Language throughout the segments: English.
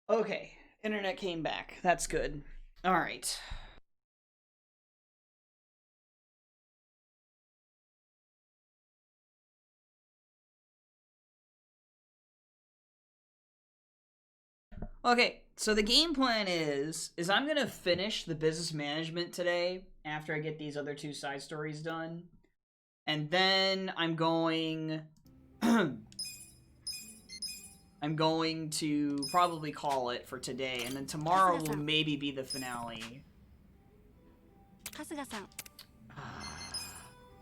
Okay, internet came back. That's good. All right. Okay, so the game plan is I'm gonna finish the business management today after I get these other two side stories done, and then I'm going I'm going to probably call it for today, and then tomorrow will maybe be the finale.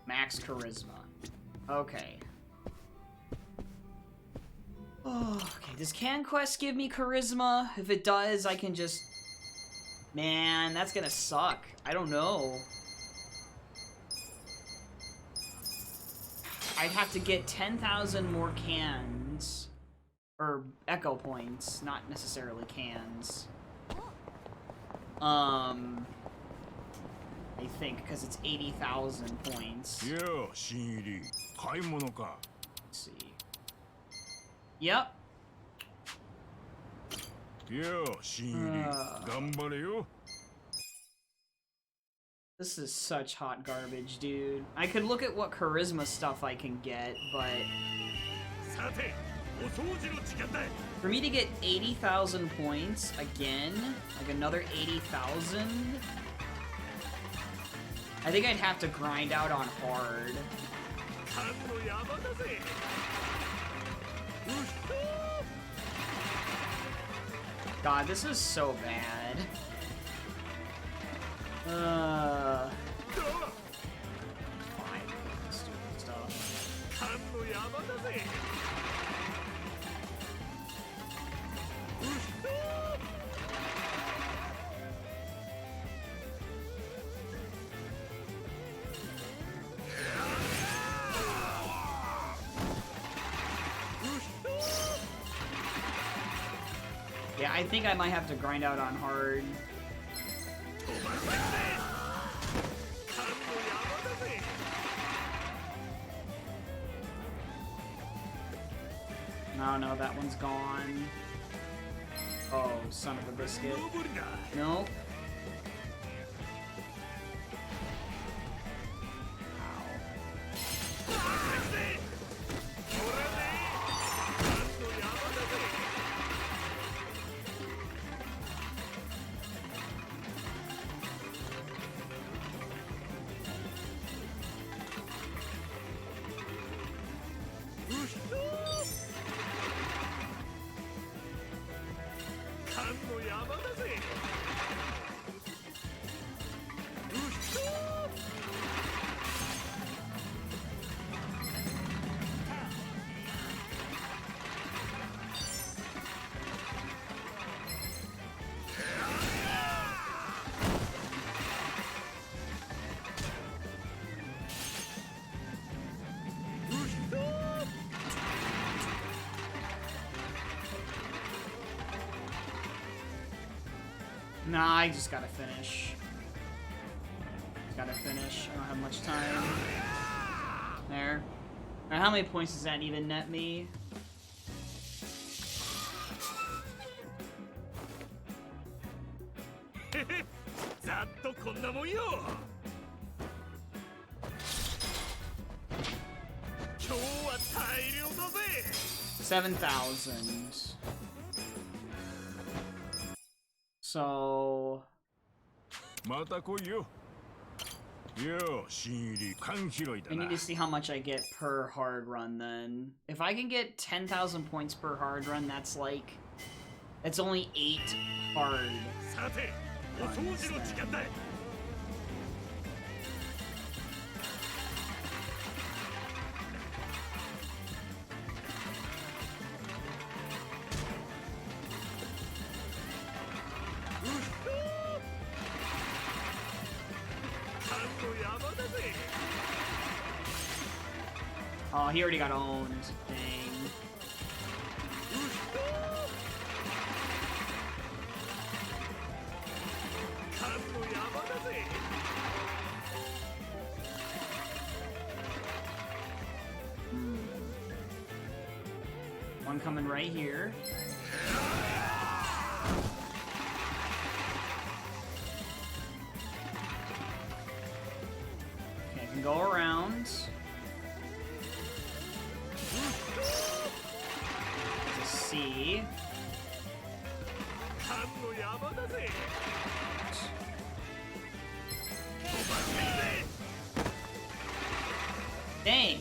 Max charisma. Okay. Oh, okay. Does Conquest give me charisma? If it does, I can just... Man, that's gonna suck. I don't know. I'd have to get 10,000 more cans. Or echo points, not necessarily cans. I think, because it's 80,000 points. Let's see. Yep. This is such hot garbage, dude. I could look at what charisma stuff I can get, but... For me to get 80,000 points again, like another 80,000, I think I'd have to grind out on hard. God, this is so bad. Fine, stupid stuff. Yeah, I think I might have to grind out on hard. No, that one's gone. Oh, son of a biscuit. Nope. Nah, I just gotta finish. Gotta finish. I don't have much time. There. Now, how many points does that even net me? $7,000. So... I need to see how much I get per hard run then. If I can get 10,000 points per hard run, that's like... It's only 8 hard runs then. Oh, he already got owned. Dang. One coming right here. Okay, I can go around. To see. Dang.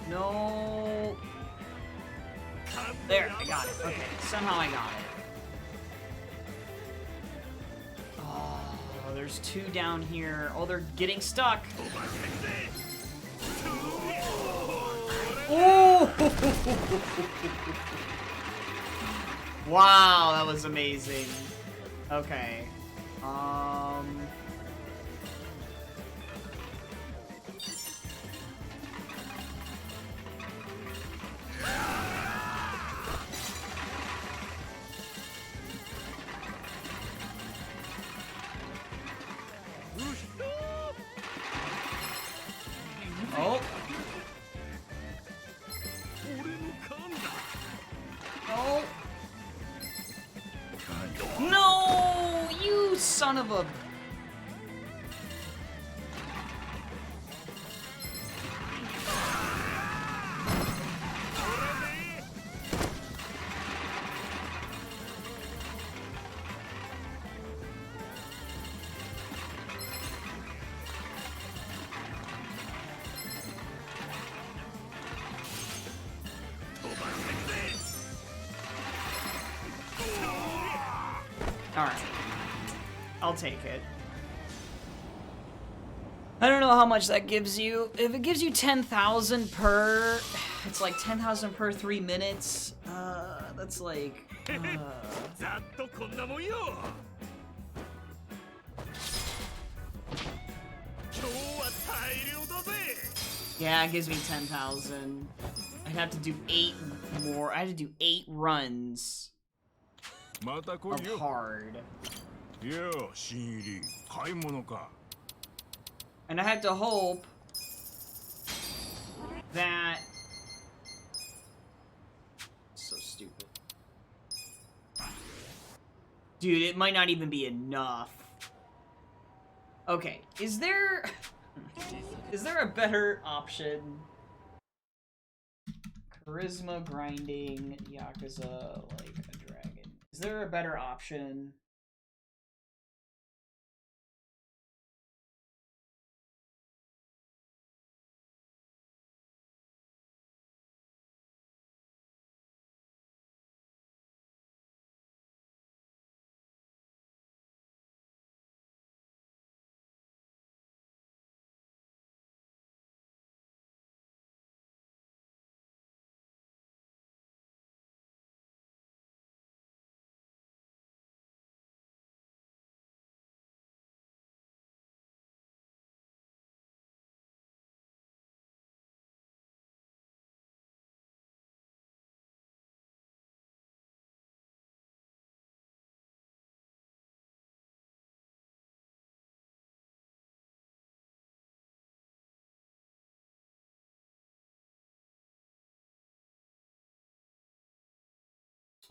No. There, I got it. Okay, somehow I got it. Oh, there's two down here. Oh, they're getting stuck. Oh! Wow, that was amazing. Okay. Oh. Oh. No! You son of a... Alright. I'll take it. I don't know how much that gives you. If it gives you 10,000 per... It's like 10,000 per 3 minutes. That's like... Yeah, it gives me 10,000. I'd have to do 8 more. I had to do 8 runs of hard. And I had to hope that... So stupid. Dude, it might not even be enough. Okay, is there... Is there a better option? Charisma grinding Yakuza like a dragon. Is there a better option?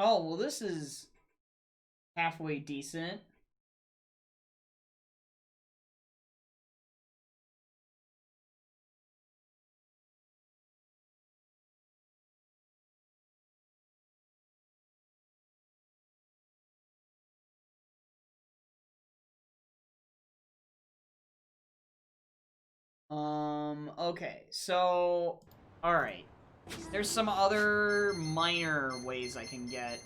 Oh, well, this is halfway decent. Okay, so, alright. There's some other minor ways I can get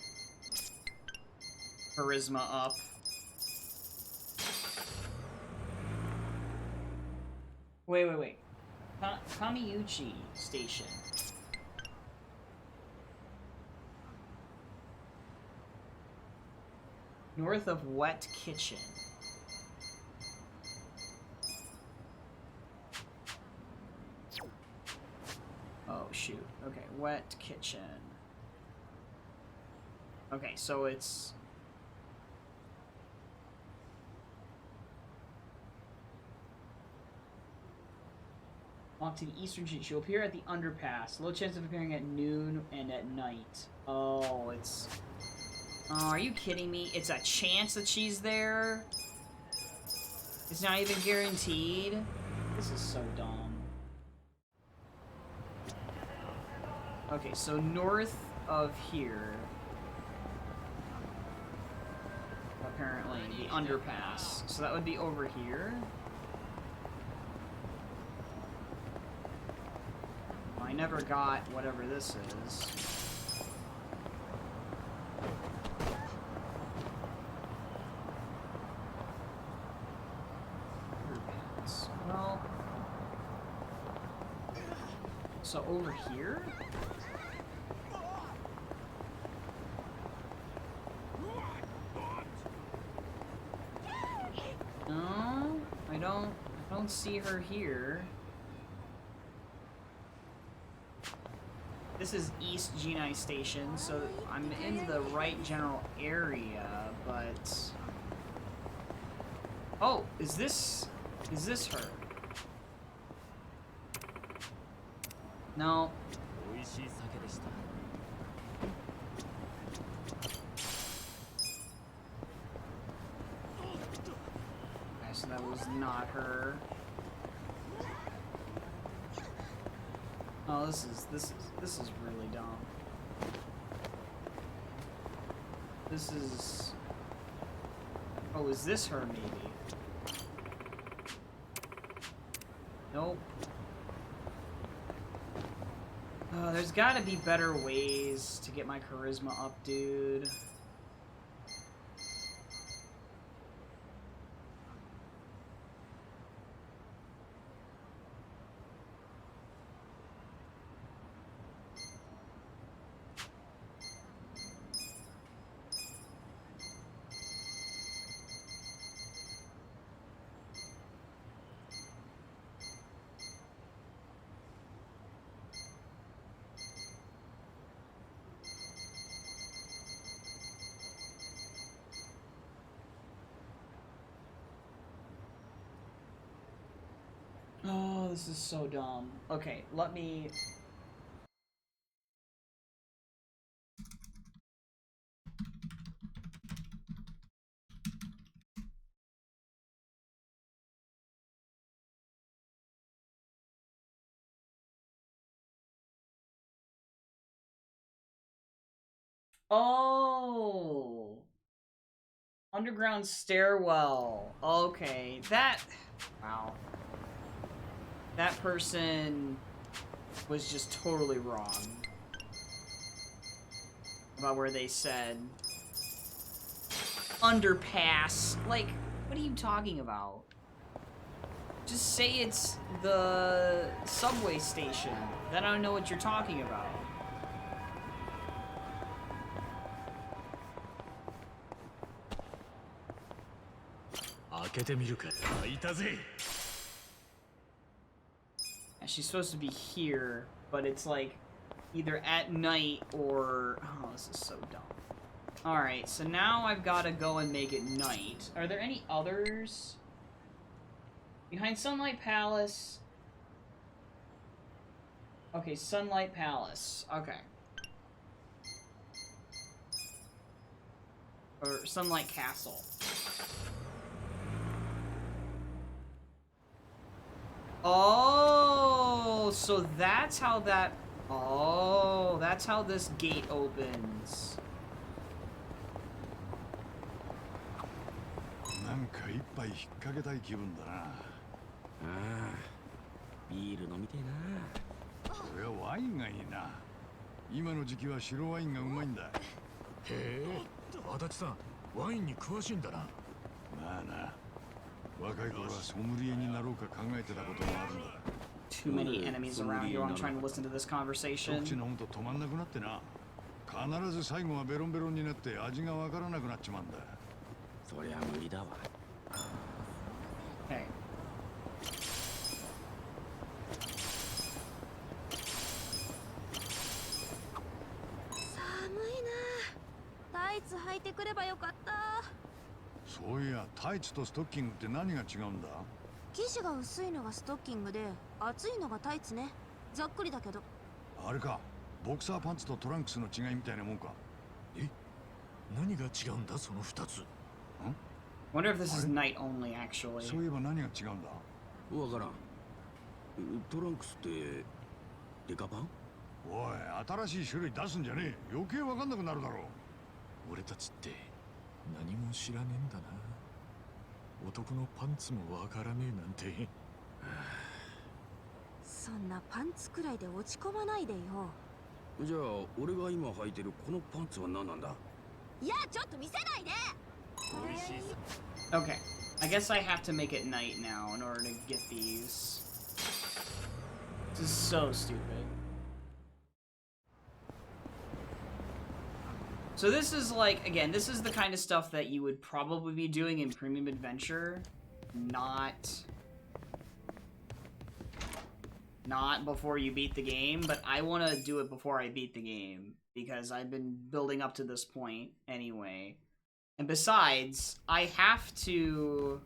charisma up. Wait. Kamiyuchi Station. North of Wet Kitchen. Oh, shoot. Okay, Wet Kitchen. Okay, so it's... Walk to the eastern street. She'll appear at the underpass. Low chance of appearing at noon and at night. Oh, it's... Oh, are you kidding me? It's a chance that she's there? It's not even guaranteed? This is so dumb. Okay, so north of here... apparently, the underpass. So that would be over here? I never got whatever this is. Well, so over here? No, I don't see her here. This is East Genai Station, so I'm in the right general area, but... Oh, is this her? No. Okay, so that was not her. Oh, this is really dumb. This is... Oh, is this her maybe? Nope. There's gotta be better ways to get my charisma up, dude. Oh, this is so dumb. Okay, let me... Oh! Underground stairwell. Okay, that... Wow. That person was just totally wrong about where they said underpass. Like, what are you talking about? Just say it's the subway station. Then I don't know what you're talking about. And she's supposed to be here, but it's like either at night or... Oh, this is so dumb. Alright, so now I've got to go and make it night. Are there any others? Behind Sunlight Palace. Okay, Sunlight Palace. Okay. Or Sunlight Castle. Oh, so that's how that... Oh, that's how this gate opens. Too many enemies around here while I'm trying to listen to this conversation. Okay. 何が違うんだその2つ。Wonder if this is night only, actually. そういえば何が違うんだ。わからん。トランクスってデカパン？おい、新しい種類出すんじゃねえ。余計わかんなくなるだろう。俺たちって何も知らねえんだな。男のパンツもわからねえなんて。そんなパンツくらいで落ち込まないでよ。じゃあ俺が今履いてるこのパンツは何なんだ？いや、ちょっと見せないで。 Okay, I guess I have to make it night now in order to get these. This is so stupid. So this is like, again, this is the kind of stuff that you would probably be doing in Premium Adventure, not before you beat the game, but I want to do it before I beat the game, because I've been building up to this point anyway. And besides, I have to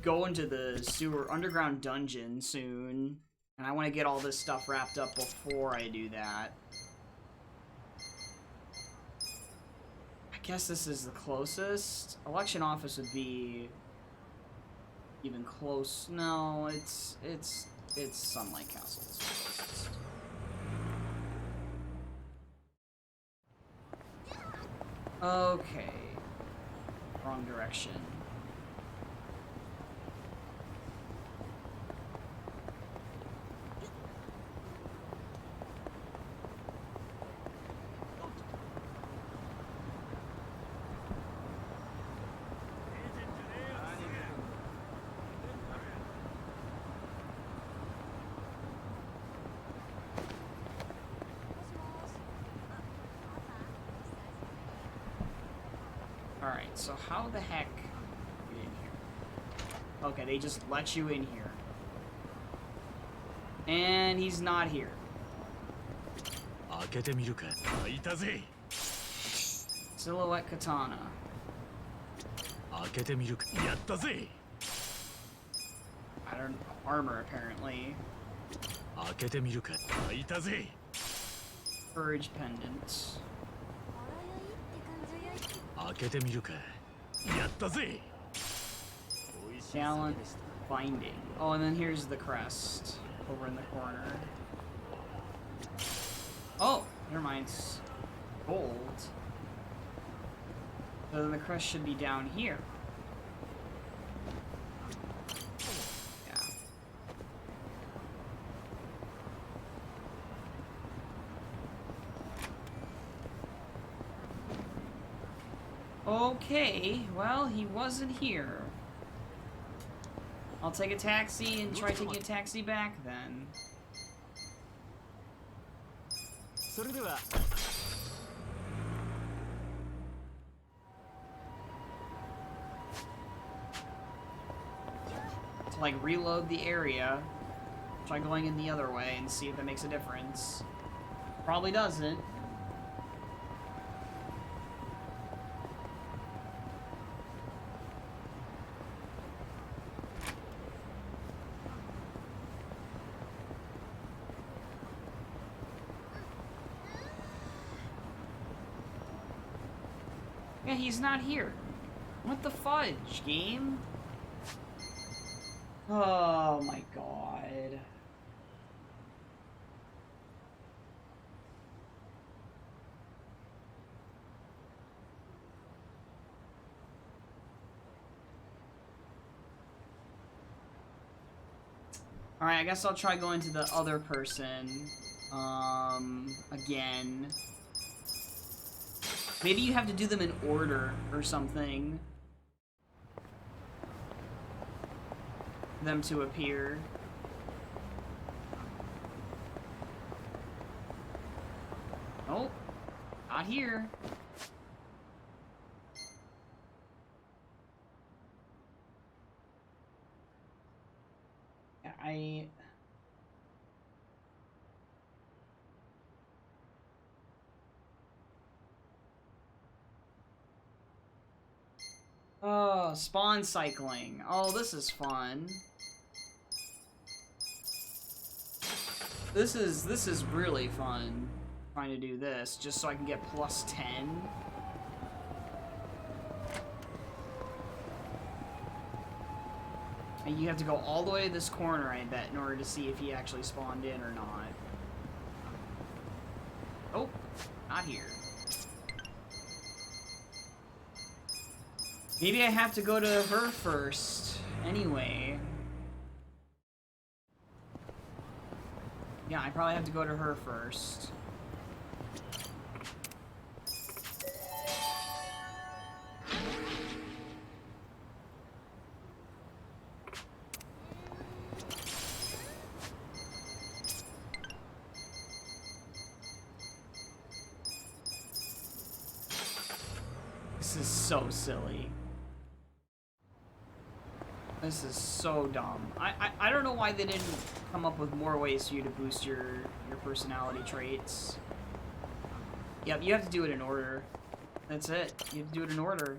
go into the sewer underground dungeon soon, and I want to get all this stuff wrapped up before I do that. I guess this is the closest. Election office would be even close. No, it's Sunlight Castle. It's the closest. Okay. Wrong direction. Alright, so how the heck get in here? Okay, they just let you in here. And he's not here. 開けてみるか。開いたぜ。 Silhouette Katana. 開けてみるか。やったぜ。 I don't know, armor apparently. 開けてみるか。開いたぜ。 Courage pendant. 開けてみるか。やったぜ。 Talent binding. Oh, and then here's the crest over in the corner. Oh, never mind. It's gold. So then the crest should be down here. Yeah. Okay, well, he wasn't here. I'll take a taxi and try taking a taxi back then. それでは。 To like reload the area, try going in the other way and see if it makes a difference. Probably doesn't. Yeah, he's not here. What the fudge, game? Oh my god. Alright, I guess I'll try going to the other person. Again. Maybe you have to do them in order or something. For them to appear. Nope. Not here. Yeah, Oh, spawn cycling. Oh, this is fun. This is really fun. trying to do this just so I can get plus 10. And you have to go all the way to this corner, I bet, in order to see if he actually spawned in or not. Oh, not here. Maybe I have to go to her first, anyway. Yeah, I probably have to go to her first. This is so silly. This is so dumb. I don't know why they didn't come up with more ways for you to boost your personality traits. Yep, you have to do it in order. That's it. You have to do it in order.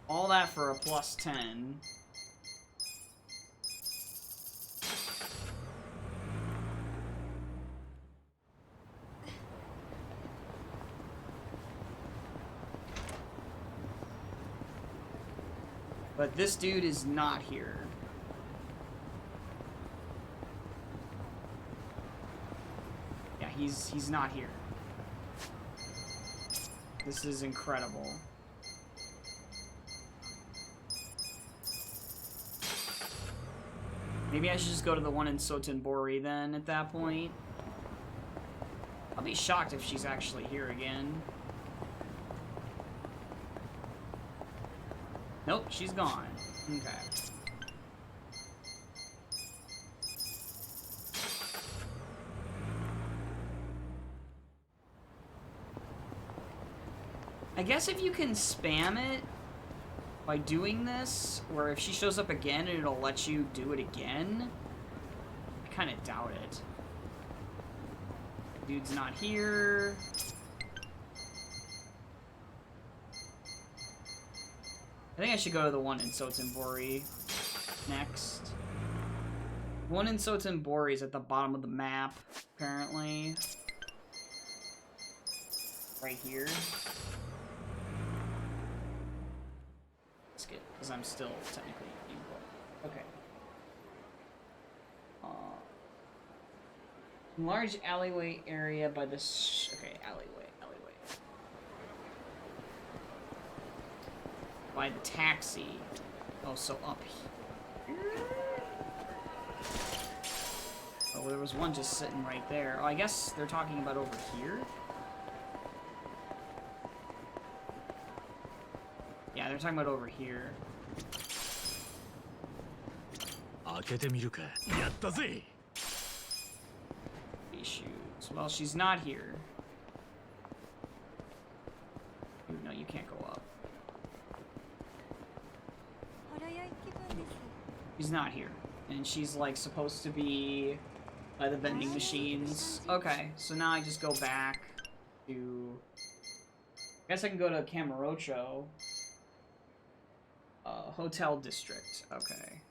All that for a plus 10. But this dude is not here. Yeah, he's not here. This is incredible. Maybe I should just go to the one in Sotenbori then at that point. I'll be shocked if she's actually here again. Nope, she's gone. Okay. I guess if you can spam it by doing this, where if she shows up again and it'll let you do it again, I kind of doubt it. Dude's not here. I think I should go to the one in Sotenbori next. The one in Sotenbori is at the bottom of the map, apparently. Right here. Let's get, because I'm still technically equal. Okay. Large alleyway area by this. Okay, alleyway. By the taxi. Oh, so up here. Oh, there was one just sitting right there. Oh, I guess they're talking about over here. Yeah, they're talking about over here. Shoes. Well, she's not here. No, you can't go up. She's not here. And she's like supposed to be by the vending machines. Okay, so now I just go back to... I guess I can go to Kamurocho. Hotel District. Okay.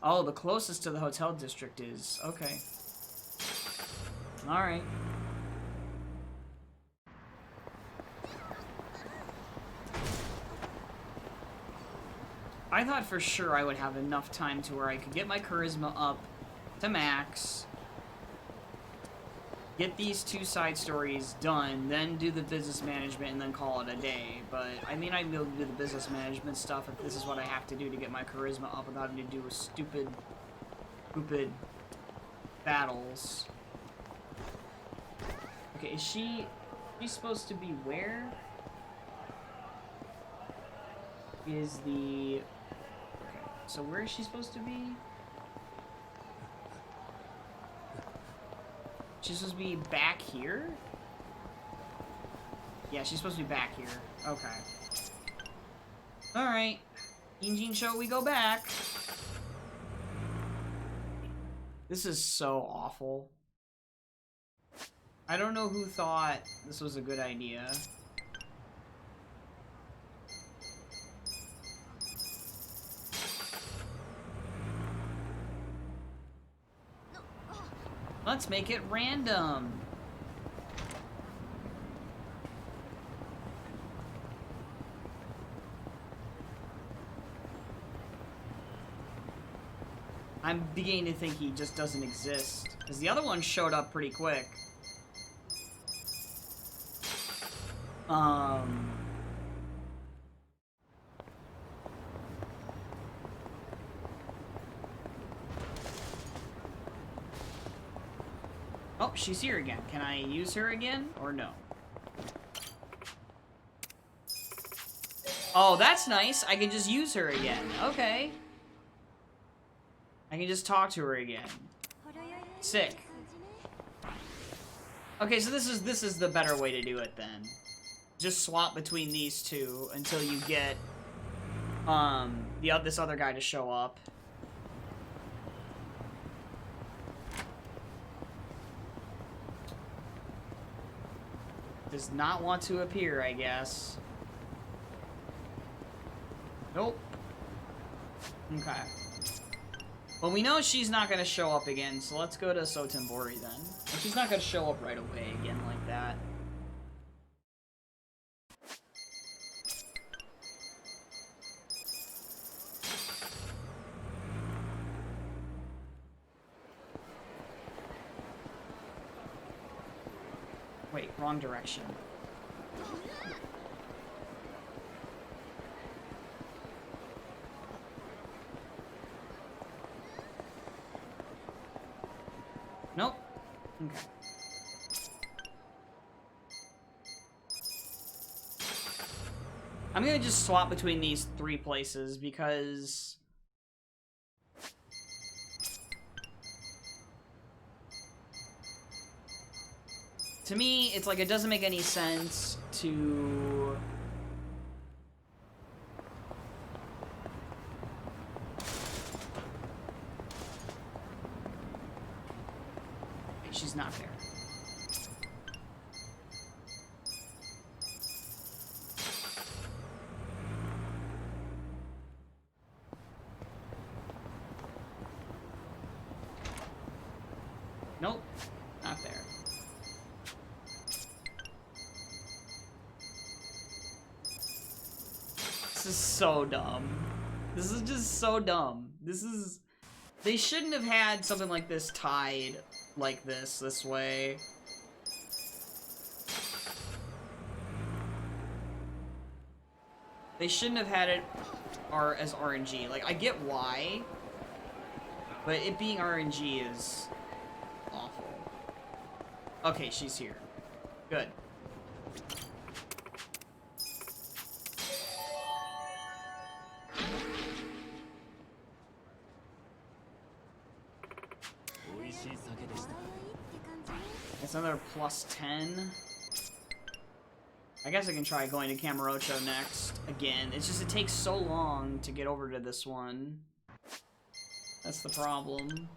Oh, the closest to the Hotel District is... Okay. Alright. I thought for sure I would have enough time to where I could get my charisma up to max, get these 2 side stories done, then do the business management, and then call it a day. But I mean, I'd be able to do the business management stuff if this is what I have to do to get my charisma up without having to do stupid battles. Okay, is she's supposed to be where? Is the... Okay, so where is she supposed to be? She's supposed to be back here? Yeah, she's supposed to be back here. Okay. Alright. Injin show, we go back. This is so awful. I don't know who thought this was a good idea. Let's make it random. I'm beginning to think he just doesn't exist. Because the other one showed up pretty quick. Oh, she's here again. Can I use her again? Or no? Oh, that's nice. I can just use her again. Okay. I can just talk to her again. Sick. Okay, so this is the better way to do it then. Just swap between these two until you get this other guy to show up. Does not want to appear, I guess. Nope. Okay. Well, we know she's not going to show up again, so let's go to Sotenbori then. And she's not going to show up right away again like that. Wait, wrong direction. Nope. Okay. I'm gonna just swap between these three places because... to me, it's like it doesn't make any sense to... she's not there. Nope, not there. This is so dumb. This is just so dumb. This is... they shouldn't have had something like this tied like this way. They shouldn't have had it as RNG. Like, I get why, but it being RNG is awful. Okay, she's here. Good. It's another plus 10. I guess I can try going to Kamurocho next. Again, it's just it takes so long to get over to this one. That's the problem.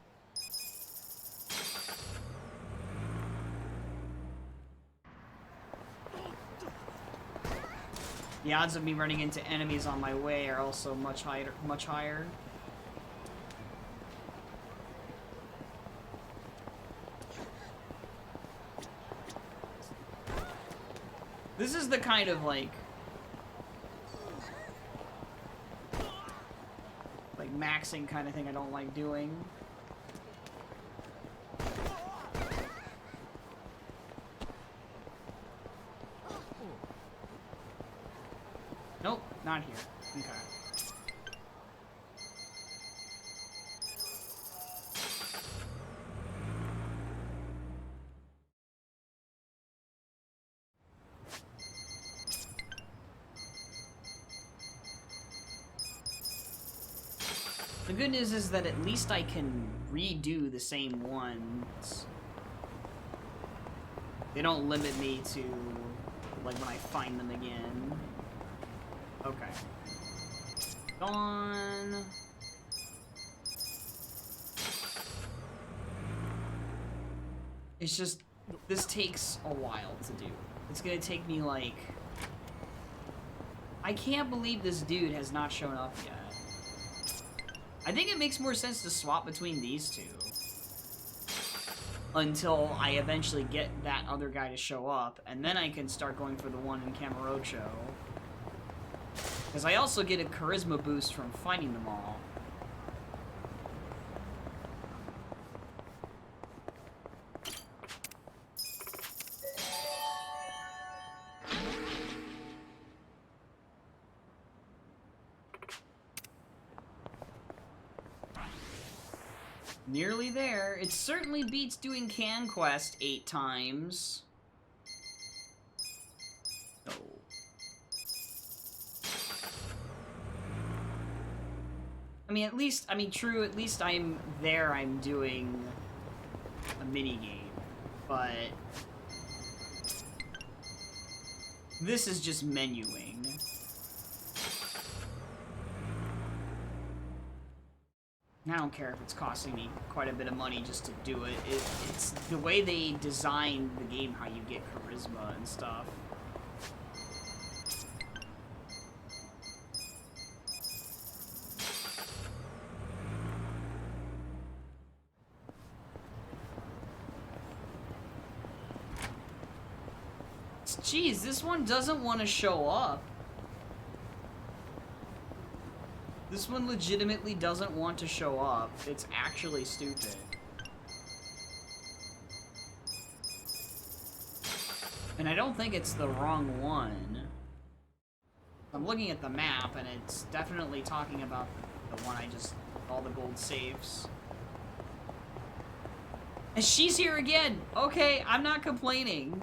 The odds of me running into enemies on my way are also much higher. This is the kind of like maxing kind of thing I don't like doing. Nope, not here. Okay. The good news is that at least I can redo the same ones. They don't limit me to, like, when I find them again. Okay. Gone. It's just, this takes a while to do. It's gonna take me like... I can't believe this dude has not shown up yet. I think it makes more sense to swap between these two. Until I eventually get that other guy to show up, and then I can start going for the one in Camarocho. Because I also get a charisma boost from fighting them all. Nearly there. It certainly beats doing Can Quest 8 times. No. I mean, at least I'm there, I'm doing a mini-game. But... this is just menuing. I don't care if it's costing me quite a bit of money just to do it. It's the way they designed the game, how you get charisma and stuff. Jeez, this one doesn't want to show up. This one legitimately doesn't want to show up. It's actually stupid. And I don't think it's the wrong one. I'm looking at the map, and it's definitely talking about the one I just... all the gold safes. And she's here again! Okay, I'm not complaining.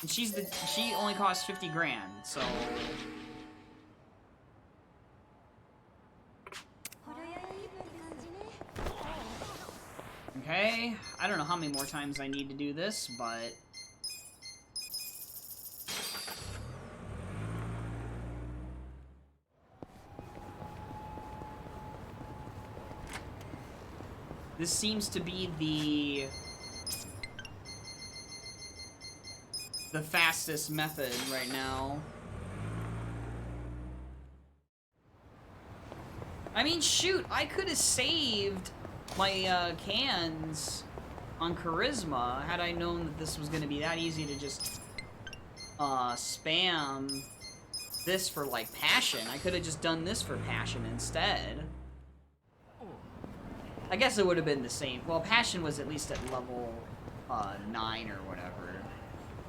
And she only costs 50 grand, so... Okay, I don't know how many more times I need to do this, but... this seems to be the fastest method right now. I mean, shoot, I could have saved my cans on charisma had I known that this was going to be that easy to just spam this for like passion. I could have just done this for passion instead. I guess it would have been the same. Well, passion was at least at level 9 or whatever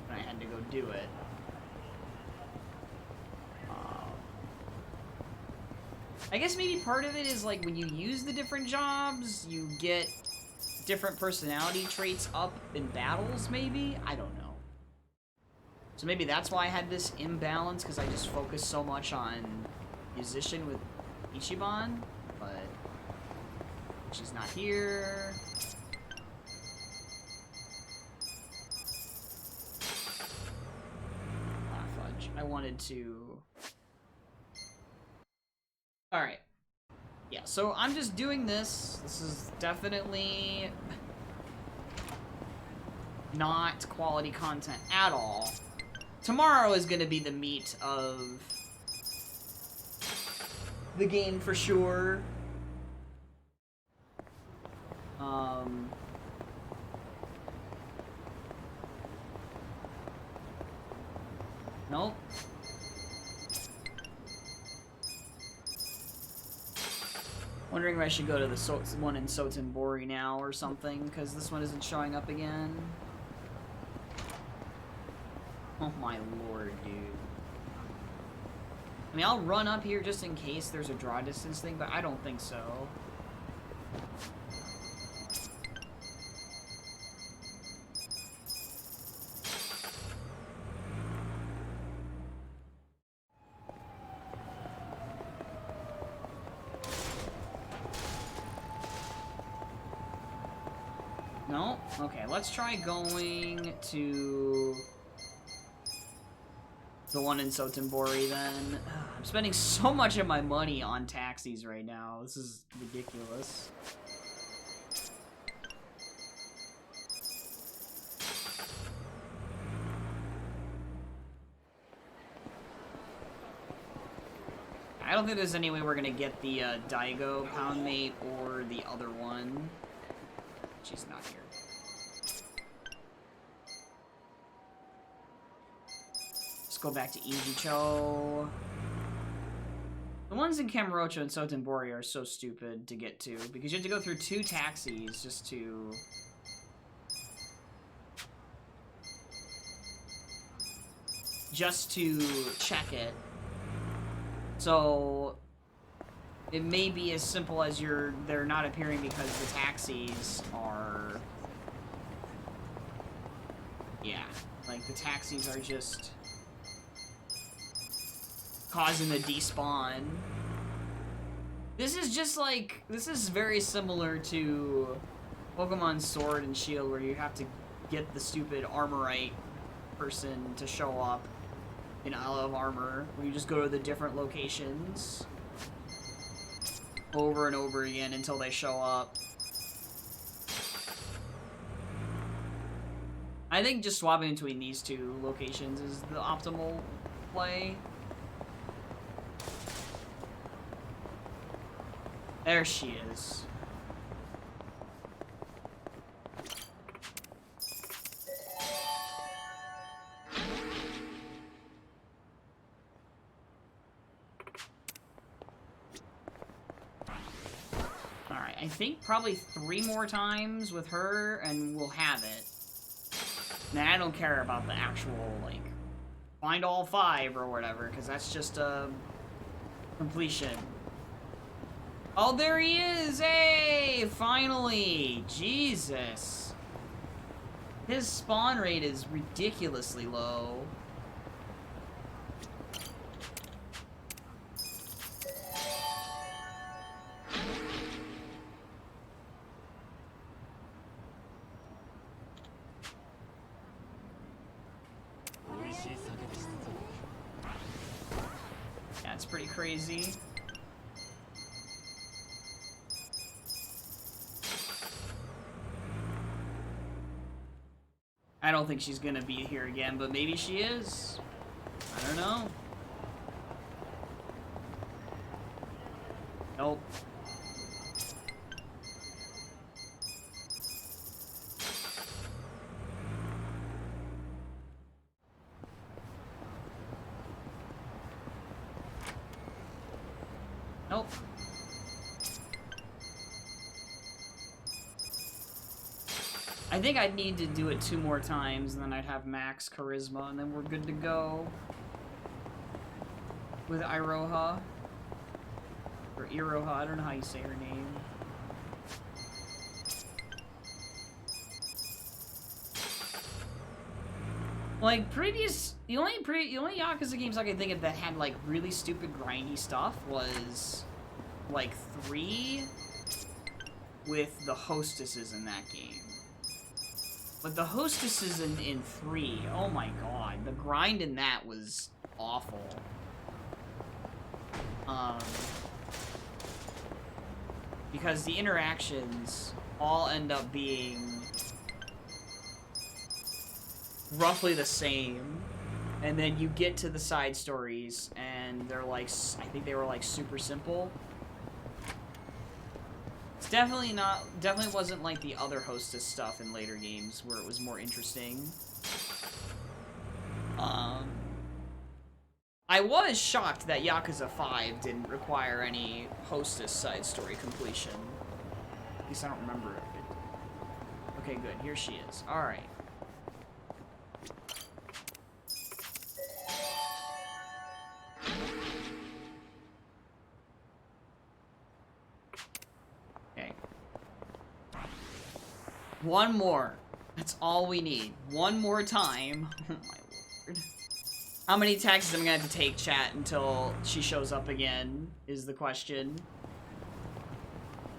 when I had to go do it. I guess maybe part of it is like when you use the different jobs, you get different personality traits up in battles, maybe? I don't know. So maybe that's why I had this imbalance, because I just focused so much on musician with Ichiban, but she's not here. Ah, fudge. I wanted to... Alright. Yeah, so I'm just doing this. This is definitely not quality content at all. Tomorrow is going to be the meat of the game for sure. Nope. Wondering if I should go to the one in Sotenbori now or something, because this one isn't showing up again. Oh my lord, dude. I mean, I'll run up here just in case there's a draw distance thing, but I don't think so. No? Okay, let's try going to the one in Sotenbori then. I'm spending so much of my money on taxis right now. This is ridiculous. don't think there's any way we're gonna get the Daigo pound mate or the other one. She's not here. Let's go back to Ijicho. The ones in Kamurocho and Sotenbori are so stupid to get to, because you have to go through 2 taxis just to... check it. So it may be as simple as they're not appearing because the taxis are... Yeah, like the taxis are just causing the despawn. This is just like, this is very similar to Pokemon Sword and Shield, where you have to get the stupid Armorite person to show up in Isle of Armor, where you just go to the different locations over and over again until they show up. I think just swapping between these 2 locations is the optimal play. There she is. Alright, I think probably 3 more times with her and we'll have it. Now, I don't care about the actual, like, find all 5 or whatever, because that's just a completion. Oh, there he is! Hey! Finally! Jesus. His spawn rate is ridiculously low. That's pretty crazy. I don't think she's gonna be here again, but maybe she is. I don't know. Nope. Nope. I think I'd need to do it 2 more times, and then I'd have max charisma, and then we're good to go with Iroha. Or Iroha, I don't know how you say her name. Like, the only Yakuza games I can think of that had, like, really stupid grindy stuff was, like, 3 with the hostesses in that game. But the hostesses in 3, oh my god, the grind in that was awful. Because the interactions all end up being roughly the same, and then you get to the side stories, and they're like, I think they were like super simple. It's definitely wasn't like the other hostess stuff in later games where it was more interesting. I was shocked that Yakuza 5 didn't require any hostess side story completion. At least I don't remember it. Okay, good. Here she is. Alright. Okay. One more. That's all we need. One more time. Oh my lord. How many taxis am I gonna have to take, chat, until she shows up again, is the question.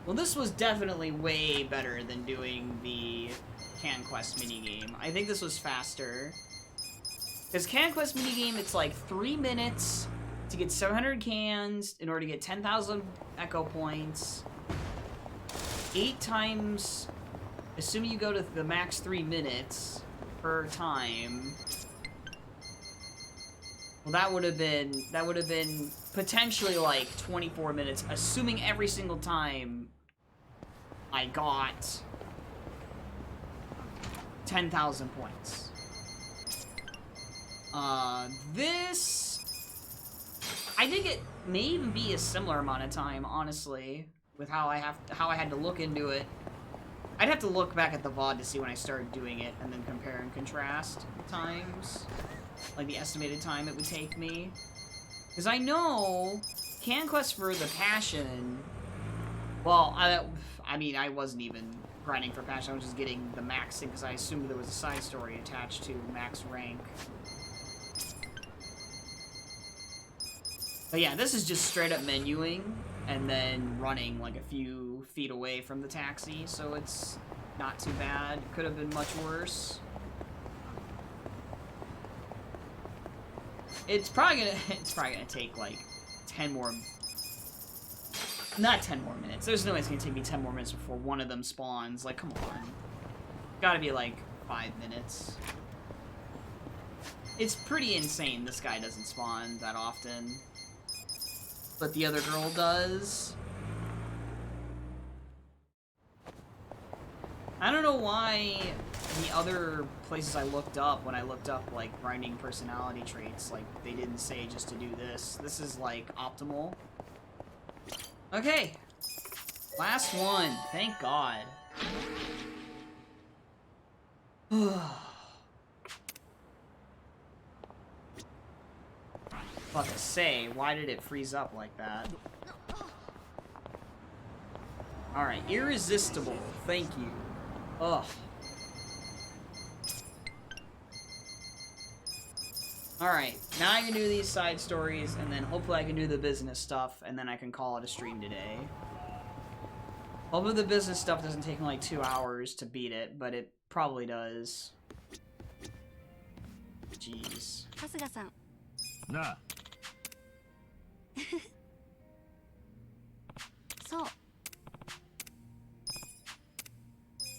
Well, this was definitely way better than doing the Can Quest minigame. I think this was faster. Because Can Quest minigame, it's like 3 minutes to get 700 cans in order to get 10,000 echo points. 8 times, assuming you go to the max 3 minutes per time. Well, that would have been potentially like 24 minutes, assuming every single time I got 10,000 points. This I think it may even be a similar amount of time, honestly, with how I had to look into it. I'd have to look back at the VOD to see when I started doing it and then compare and contrast times, like the estimated time it would take me. Because I know Can Quest for the Passion, well, I mean, I wasn't even grinding for Passion, I was just getting the maxing because I assumed there was a side story attached to max rank. But yeah, this is just straight up menuing and then running like a few feet away from the taxi, so it's not too bad. Could have been much worse. It's probably gonna take like 10 more, not 10 more minutes. There's no way it's gonna take me 10 more minutes before one of them spawns. Like, come on. Gotta be like 5 minutes. It's pretty insane this guy doesn't spawn that often. But the other girl does. I don't know why the other places I looked up, when I looked up, like, grinding personality traits, like, they didn't say just to do this. This is, like, optimal. Okay. Last one. Thank God. About to say, why did it freeze up like that? Alright, irresistible. Thank you. Ugh. Alright, now I can do these side stories, and then hopefully I can do the business stuff, and then I can call it a stream today. Hopefully the business stuff doesn't take me like 2 hours to beat it, but it probably does. Jeez. 春日さん、なあ、そう。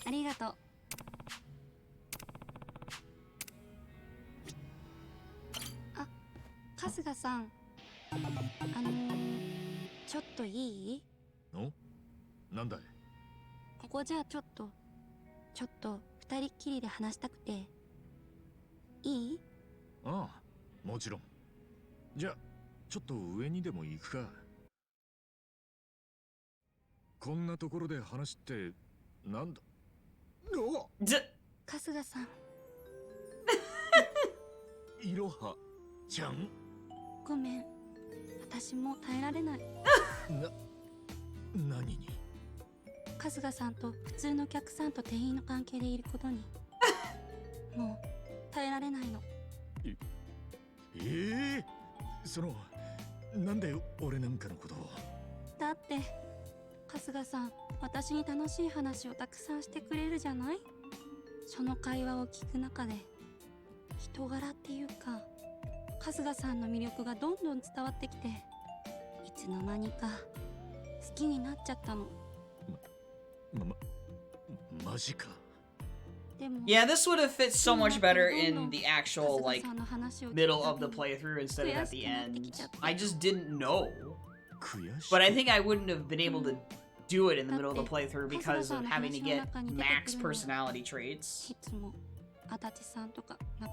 ありがとう。あ、春日さん。ちょっといい？お、なんだい。ここじゃちょっと二人っきりで話したくて。いい？ああ、もちろん。じゃあちょっと上にでも行くか。こんなところで話ってなんだ。お、春日さん。いろはちゃん。ごめん。私もう耐えられない。何に。春日さんと普通のお客さんと店員の関係でいることに。もう耐えられないの。そのなんで俺なんかのことを。だって春日さん、私に楽しい話をたくさんしてくれるじゃない。その会話を聞く中で人柄っていうか春日さんの魅力がどんどん伝わってきて、いつの間にか好きになっちゃったの。マジか。Yeah, this would have fit so much better in the actual, like, middle of the playthrough instead of at the end. I just didn't know. But I think I wouldn't have been able to do it in the middle of the playthrough because of having to get max personality traits.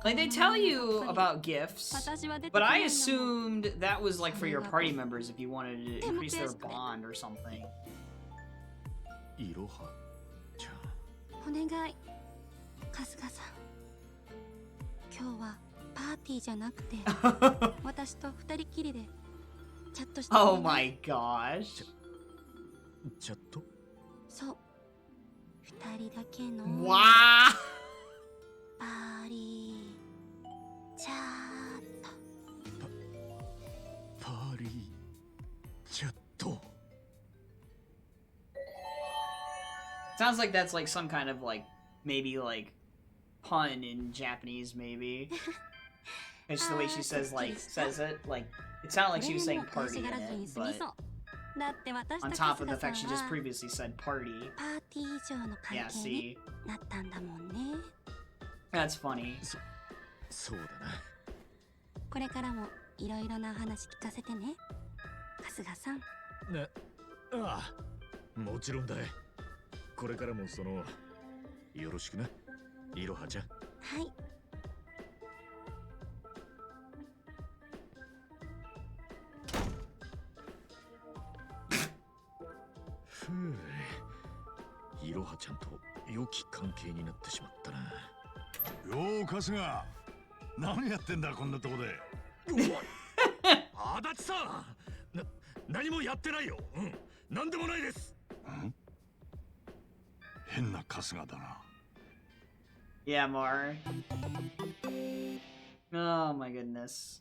Like, they tell you about gifts, but I assumed that was, like, for your party members if you wanted to increase their bond or something. いろはちゃん。お願い、春日さん。今日はパーティーじゃなくて私と二人きりでチャットして。Oh my gosh. チャット。そう、二人だけの Wow. パーリーチャット。パーリーチャット。 Sounds like that's like some kind of like maybe like pun in Japanese, maybe. It's the way she says it. Like it sounded like she was saying party in it, but on top of the fact she just previously said party. Yeah, see, that's funny. そうだな。これからもいろいろな話聞かせてね。春日さん。ああ、もちろんだ。これからもよろしくな、いろはちゃん。はい。ふう、いろはちゃんと良き関係になってしまったな。よう春日、何やってんだこんなとこで。足立さん、何もやってないよ。うん、何でもないです。変な春日だな。Yeah, more. Oh my goodness.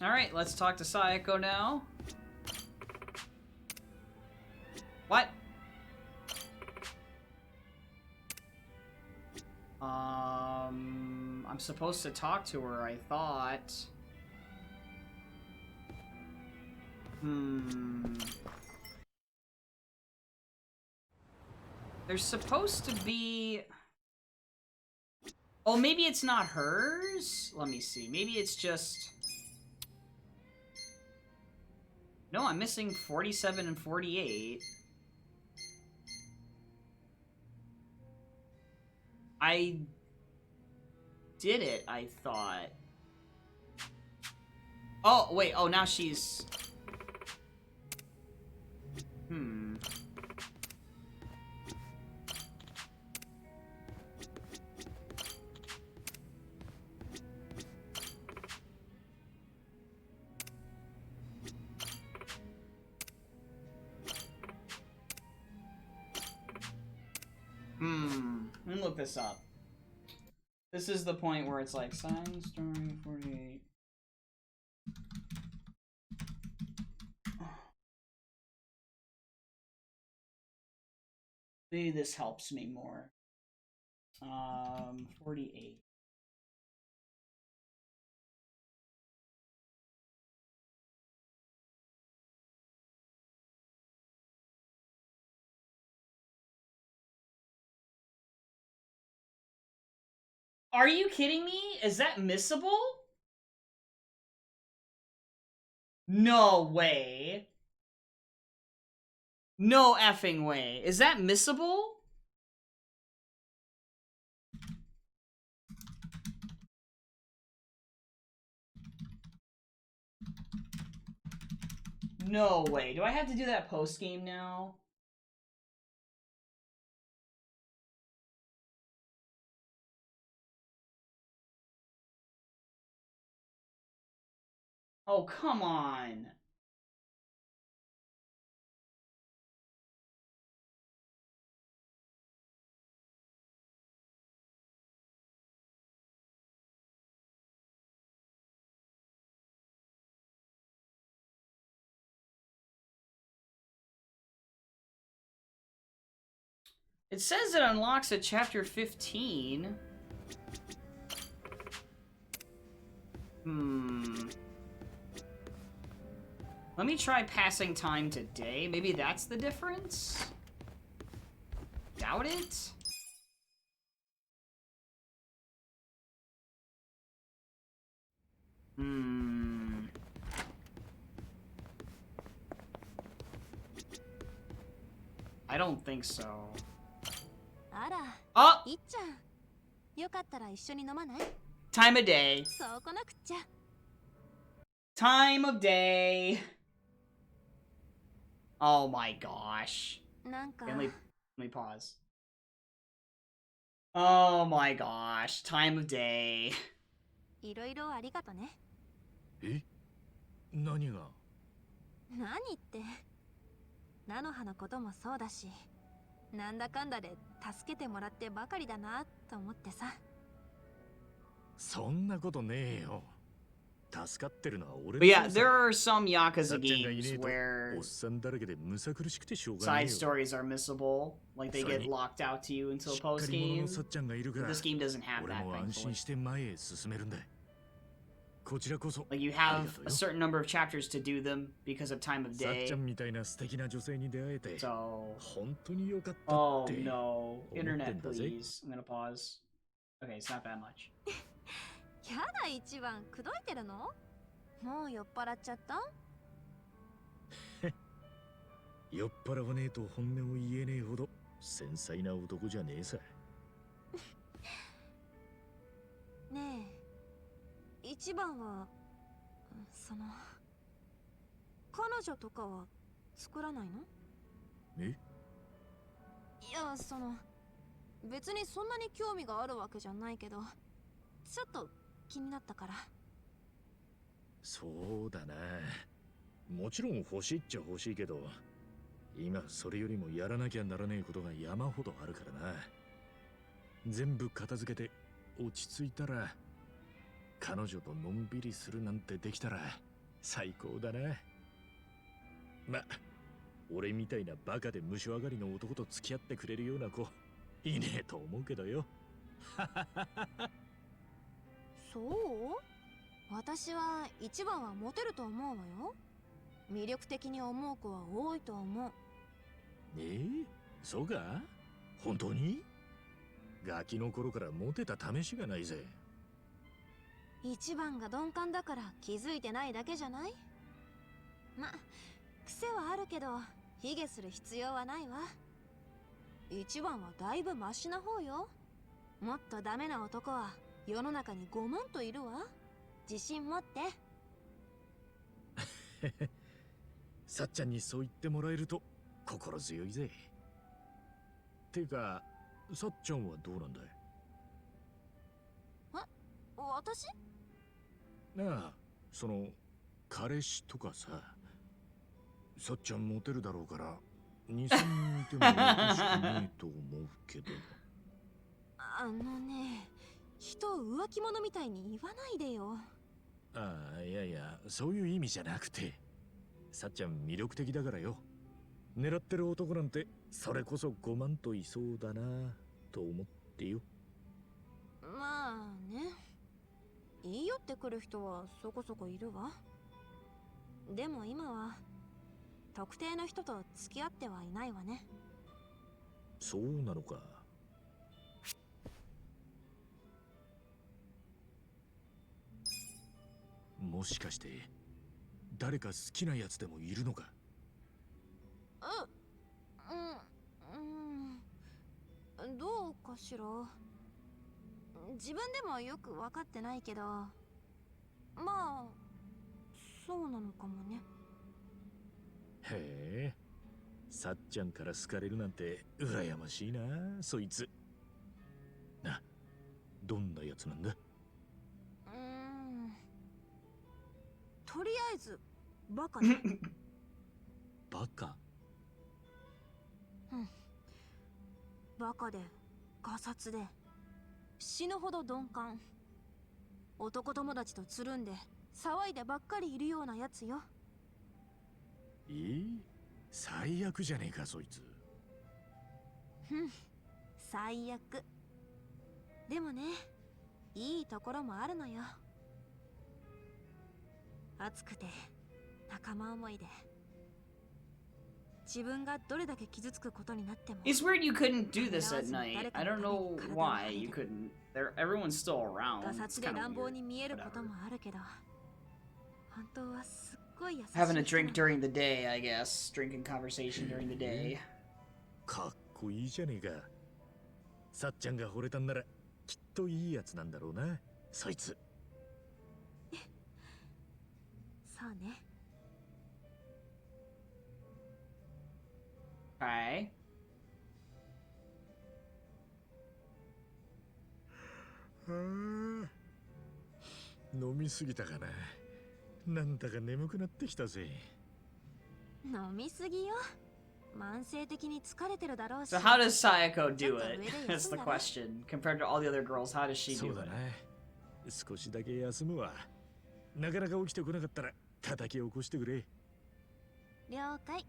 Alright, let's talk to Sayako now. What? I'm supposed to talk to her, I thought. There's supposed to be... Oh, maybe it's not hers? Let me see. Maybe it's just... No, I'm missing 47 and 48. I did it, I thought. Oh, wait. Oh, now she's... Let me look this up. This is the point where it's like, sign story 48. Maybe this helps me more. 48. Are you kidding me? Is that missable? No way. No effing way. Is that missable? No way. Do I have to do that post-game now? Oh, come on. It says it unlocks at chapter 15. Let me try passing time today. Maybe that's the difference? Doubt it? I don't think so. あら、あ、いっちゃん。よかったら一緒に飲まない？ Time of day. そうこなくっちゃ。Time of day. Oh my gosh. なんか。Let me pause. Oh my gosh. Time of day. いろいろありがとね。え？何が？何って。菜の葉のこともそうだし、なんだかんだで助けてもらってばかりだなと思ってさ。そんなことねえよ。助かってるのは俺 But yeah, there are some Yakuza games where おっさんだらけでむさ苦しくてしょうが side ないよ。stories are missable. Like they get locked out to you until post しっかり者 game. のさっちゃんがいるから This game doesn't have 俺 that, も安心 thankfully. して前へ進めるんだ。こちらこそ Like you あり have がとう a よ。 certain number of chapters to do them because of time of さっ day. ちゃんみたいな素敵な女性に出会えて So, 本当に良かった oh って。 no, internet 思ってんだぜ。 please. I'm gonna pause. Okay, it's not that much. やだ一番口説いてるの？もう酔っ払っちゃった？酔っ払わねえと本音を言えねえほど繊細な男じゃねえさ。ねえ、一番は彼女とかは作らないの？え？いや別にそんなに興味があるわけじゃないけど、ちょっと気になったから。そうだな。もちろん欲しいっちゃ欲しいけど、今それよりもやらなきゃならねえことが山ほどあるからな。全部片付けて落ち着いたら彼女とのんびりするなんてできたら最高だな。ま、俺みたいなバカで無所上がりの男と付き合ってくれるような子いねえと思うけどよ。そう？私は一番はモテると思うわよ。魅力的に思う子は多いと思う。そうか？本当に？ガキの頃からモテた試しがないぜ。一番が鈍感だから気づいてないだけじゃない？ま、癖はあるけど卑下する必要はないわ。一番はだいぶマシな方よ。もっとダメな男は世の中に5万といるわ。自信持って。さっちゃんにそう言ってもらえると心強いぜ。てか、さっちゃんはどうなんだい？私？なあ、彼氏とかさ。さっちゃんモテるだろうから2、3人いてもおかしくないと思うけど。人を浮気者みたいに言わないでよ。いやいや、そういう意味じゃなくて、さっちゃん魅力的だからよ。狙ってる男なんてそれこそ5万といそうだなと思ってよ。まあね、言い寄ってくる人はそこそこいるわ。でも今は特定の人と付き合ってはいないわね。そうなのか。もしかして誰か好きなやつでもいるのか？どうかしら。自分でもよく分かってないけど、まあそうなのかもね。へえ、さっちゃんから好かれるなんて羨ましいな、そいつ。な、どんなやつなんだ？とりあえずバカね。バカ？バカでガサツで死ぬほど鈍感。男友達とつるんで騒いでばっかりいるようなやつよ。最悪じゃねえかそいつ。最悪。でもね、いいところもあるのよ。熱くて仲間思いで、自分がどれだけ傷つくことになっても。 It's weird you couldn't do this at night. I don't know why you couldn't. Everyone's still around. ガサ It's ツで kind 乱 of 暴 weird. に見えること Whatever. もあるけど、本当はすっごい優しい。 Having a drink during the day, I guess. Drinking conversation during the day. かっこいいじゃねえか。さっちゃんが惚れたんならきっといいやつなんだろうな、そいつ。そうね。Okay. 飲みすぎたかな。なんだか眠くなってきたぜ。飲みすぎよ。慢性的に疲れてるだろうし。 So how does Sayako do it? That's the question. Compared to all the other girls, how does she そう do だ it? な。少しだけ休むわ。なかなか起きてこなかったら叩き起こしてくれ。了解。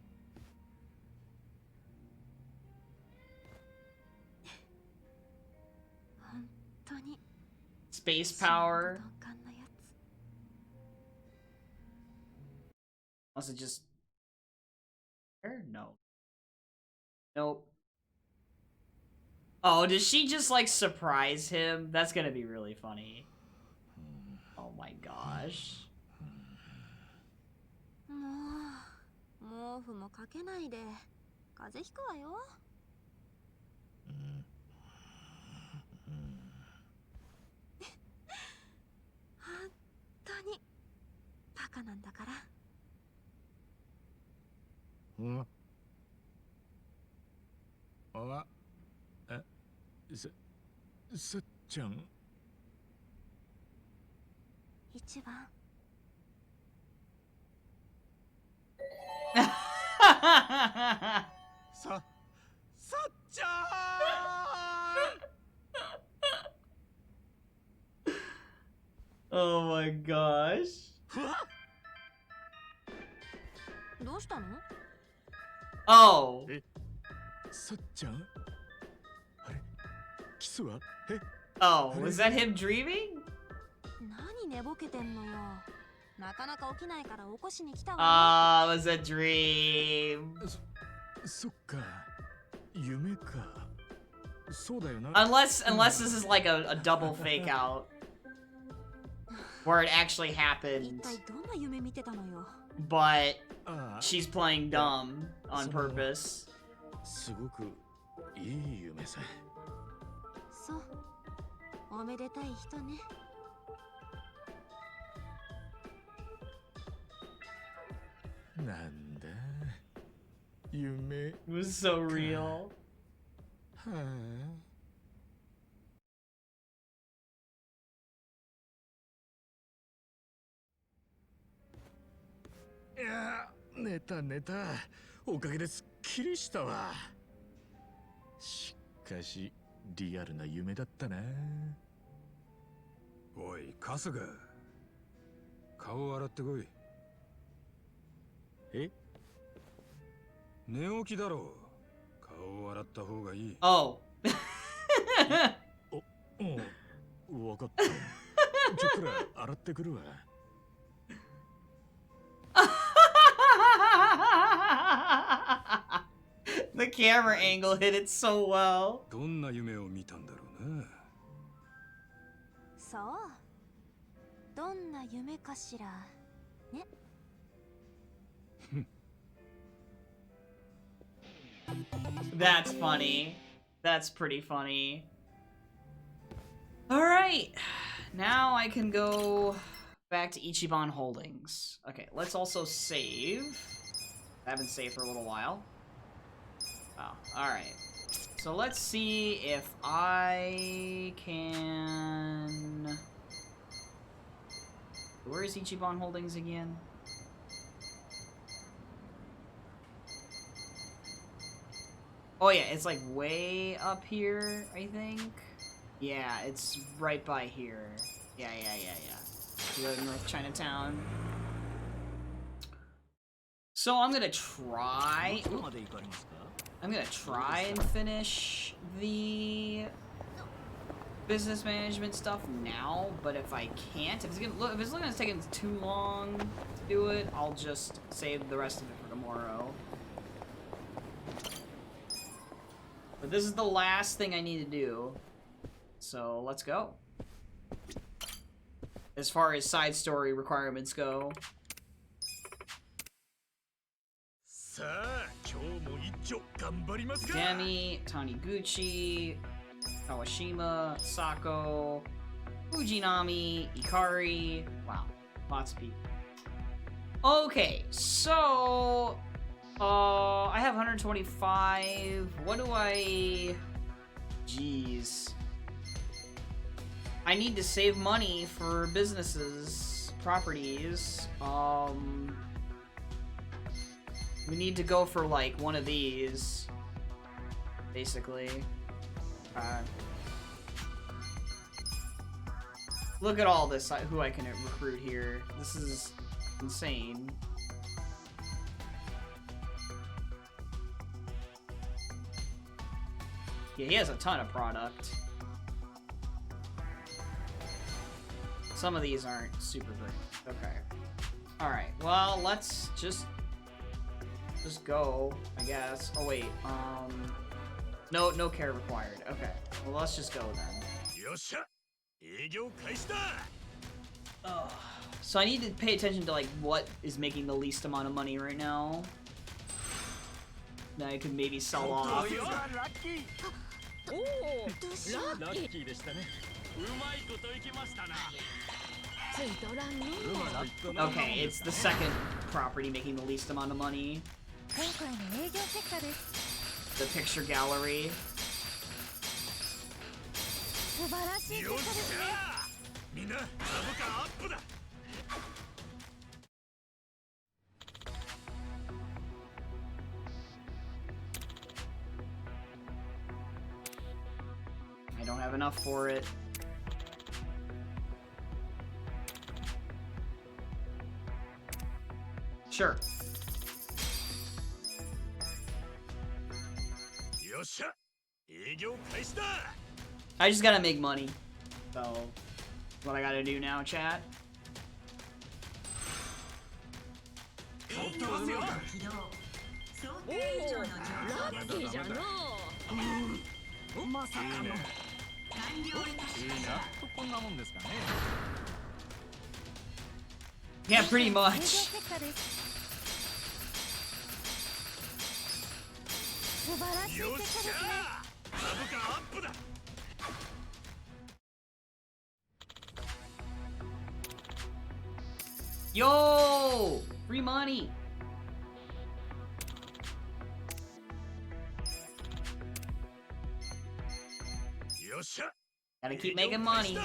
本当に Space power? 鈍感なやつ。 Was it just... No. Nope. Oh, does she just, like, surprise him? That's gonna be really funny. my gosh. もう毛布もかけないで風邪ひくわよ。本当にバカなんだから。あ、さっちゃん。一番。さっちゃん。 Oh my gosh. どうしたの？ Oh. さっちゃん。あれ、キスは？え？ Oh, was that him dreaming? 何寝ぼけてんのよ。なかなか起きないから起こしに来たわ。Was a dream. そっか。夢か。そうだよな。Unless this is like a double fake out. Where it actually 一 happened, 体どんな夢見てたのよ。 but ああ、 she's playing dumb on purpose. すごくいい夢さ。そう。おめでたい人ね。なんだ。夢。 It was so real. はあ。いや、寝た。おかげですっきりしたわ。しかし、リアルな夢だったな。おい春日、顔洗ってこい。え？寝起きだろう。顔を洗った方がいい。 Oh. うん、わかった。ちょっくら洗ってくるわ。The camera angle hit it so well. どんな夢を見たんだろうな。そう。どんな夢かしら。ね。That's funny. That's pretty funny. Alright. Now I can go back to Ichiban Holdings. Okay, let's also save. I haven't saved for a little while. Oh, alright. So let's see if I can... Where is Ichiban Holdings again? Oh yeah, it's like way up here, I think. Yeah, it's right by here. Yeah. You go to North Chinatown. So I'm gonna try... I'm gonna try and finish the business management stuff now, but if I can't, if it's looking to take too long to do it, I'll just save the rest of it for tomorrow. But this is the last thing I need to do, so let's go. As far as side story requirements go. Demi, Taniguchi, Kawashima, Sako, Fujinami, Ikari. Wow, lots of people. Okay, so I have 125. What do I... Jeez. I need to save money for businesses, properties. We need to go for, like, one of these. Basically. Look at all this, who I can recruit here. This is insane. Yeah, he has a ton of product. Some of these aren't super great. Okay. Alright, well, let's just go, I guess. Oh, wait, no care required. Okay, well, let's just go then. So I need to pay attention to like what is making the least amount of money right now. That I could maybe sell off. Okay, it's the second property making the least amount of money. The picture gallery. I don't have enough for it. Sure. I just gotta make money. So, what I gotta do now, chat? Yeah, pretty much. Yo! Free money! Gotta keep making money.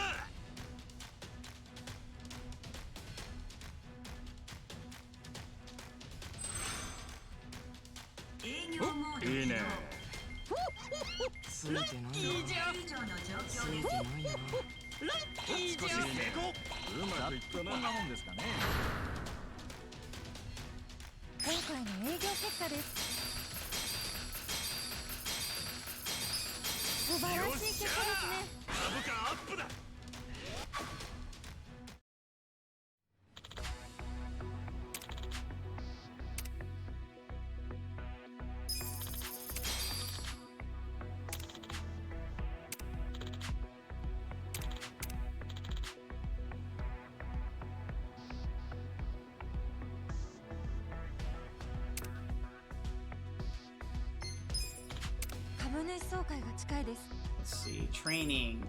Let's see, training,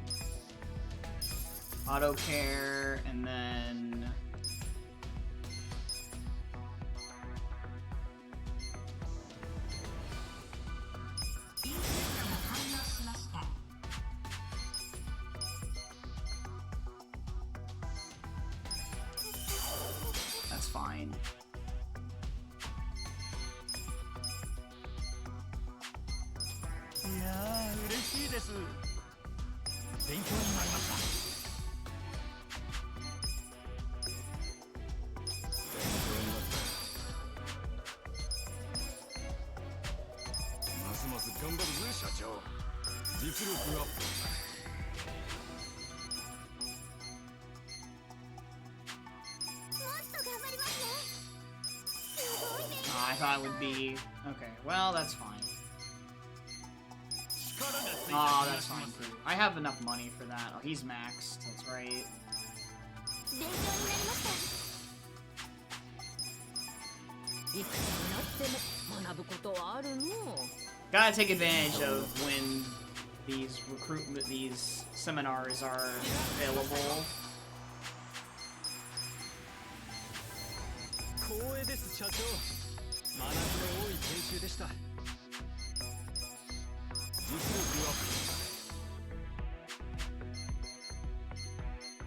auto care, and then that's fine. I thought it would be okay. Well, that's fine. Oh, that's fine too. I have enough money for that. Oh, he's maxed. That's right. Gotta take advantage of when these seminars are available.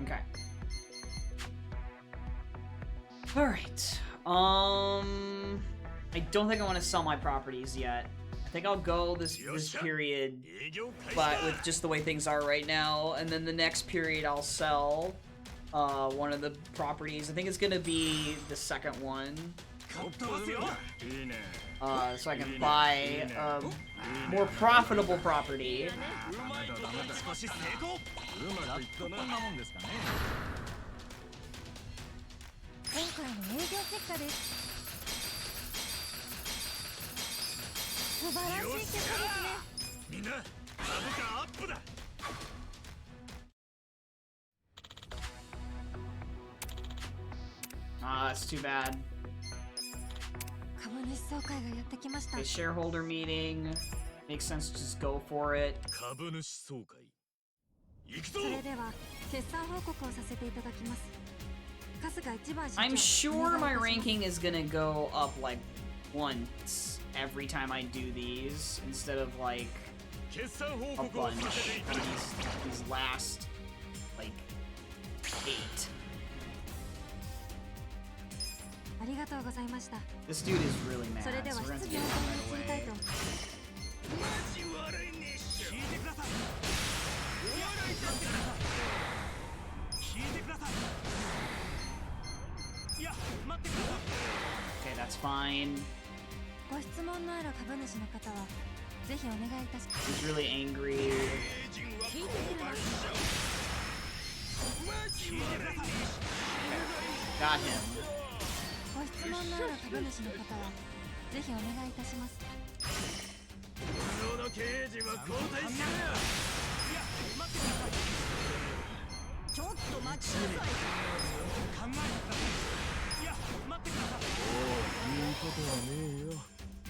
Okay. Alright. I don't think I want to sell my properties yet. I think I'll go this period, but with just the way things are right now, and then the next period I'll sell one of the properties. I think it's gonna be the second one. So I can buy a more profitable property. It's too bad. 株主総会がやってきました。 Okay, shareholder meeting. Makes sense to just go for it. 株主総会行くぞ。それでは決算報告をさせていただきます。春日一番社長。 I'm sure お my 願いいたします。 ranking is gonna go up like once every time I do these instead of like 決算報 a 告を bunch させていただきます。 these last like 8. ありがとうございました。 This dude is really mad. それでは So we're 質 gonna 疑 do 応 it 答に移りたい right と。 away. マジ笑いねえっしょ。聞いてください。お笑いだって聞いてください。いや、待ってください。 Okay, that's fine. ご質問のある株主の方はぜひお願いいたします。 He's really angry. 名人は降板しちゃう。マジ笑いねえっしょ。 Got him. ご質問のある株主の方はぜひお願いいたします。無能の経営陣は交代しろよ。いや、待ってください。ちょっと待ちなさい。考えてください。いや、待ってください。言うことはねえよ。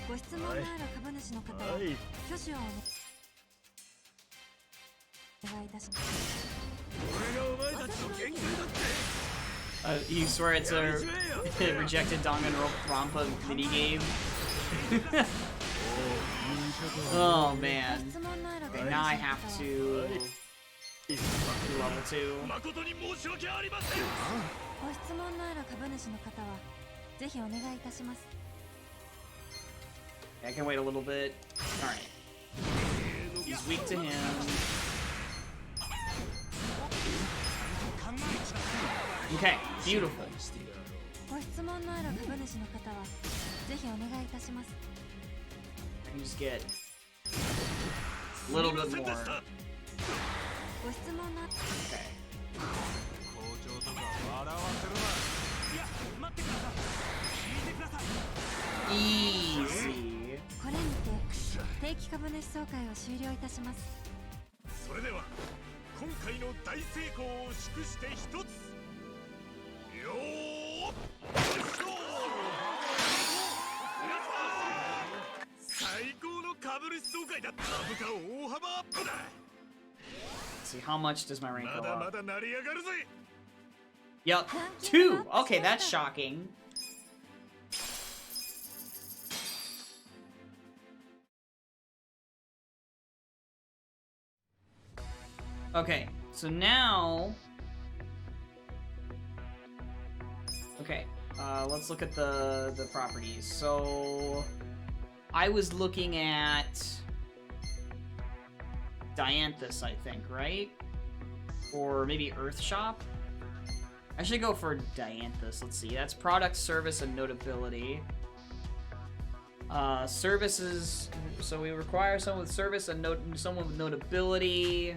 ご質問のある株主の方ははい挙手をお願いいたします。俺がお前たちの限界だって。 You swear it's a rejected Danganronpa minigame? Oh ご man. 質問のある株 Okay, 主の now 方 I は have to level 2. 誠に申し訳ありません。ご質問のある株主の方はぜひお願いいたします。 I can wait a little bit. Alright. He's weak to him. 考えちゃう。 Okay, beautiful. ご質問のある株主の方はぜひお願いいたします。 I can just get a little bit more. ご質問のあ Okay. 校長とか笑わせるな。いや、待ってください。聞いてください。 Easy. これにて定期株主総会を終了いたします。それでは今回の大成功を祝して一つ。よーっ。最高の株主総会だ。株価大幅アップだ。 Let's see, how much does my rank ま go だま up? だ成り上がるぜ。 Yup. 2! Okay, that's shocking. Okay, so now... Okay, let's look at the properties. So... I was looking at... Dianthus, I think, right? Or maybe Earth Shop? I should go for Dianthus. Let's see. That's product, service, and notability. Services. So we require someone with service and someone with notability.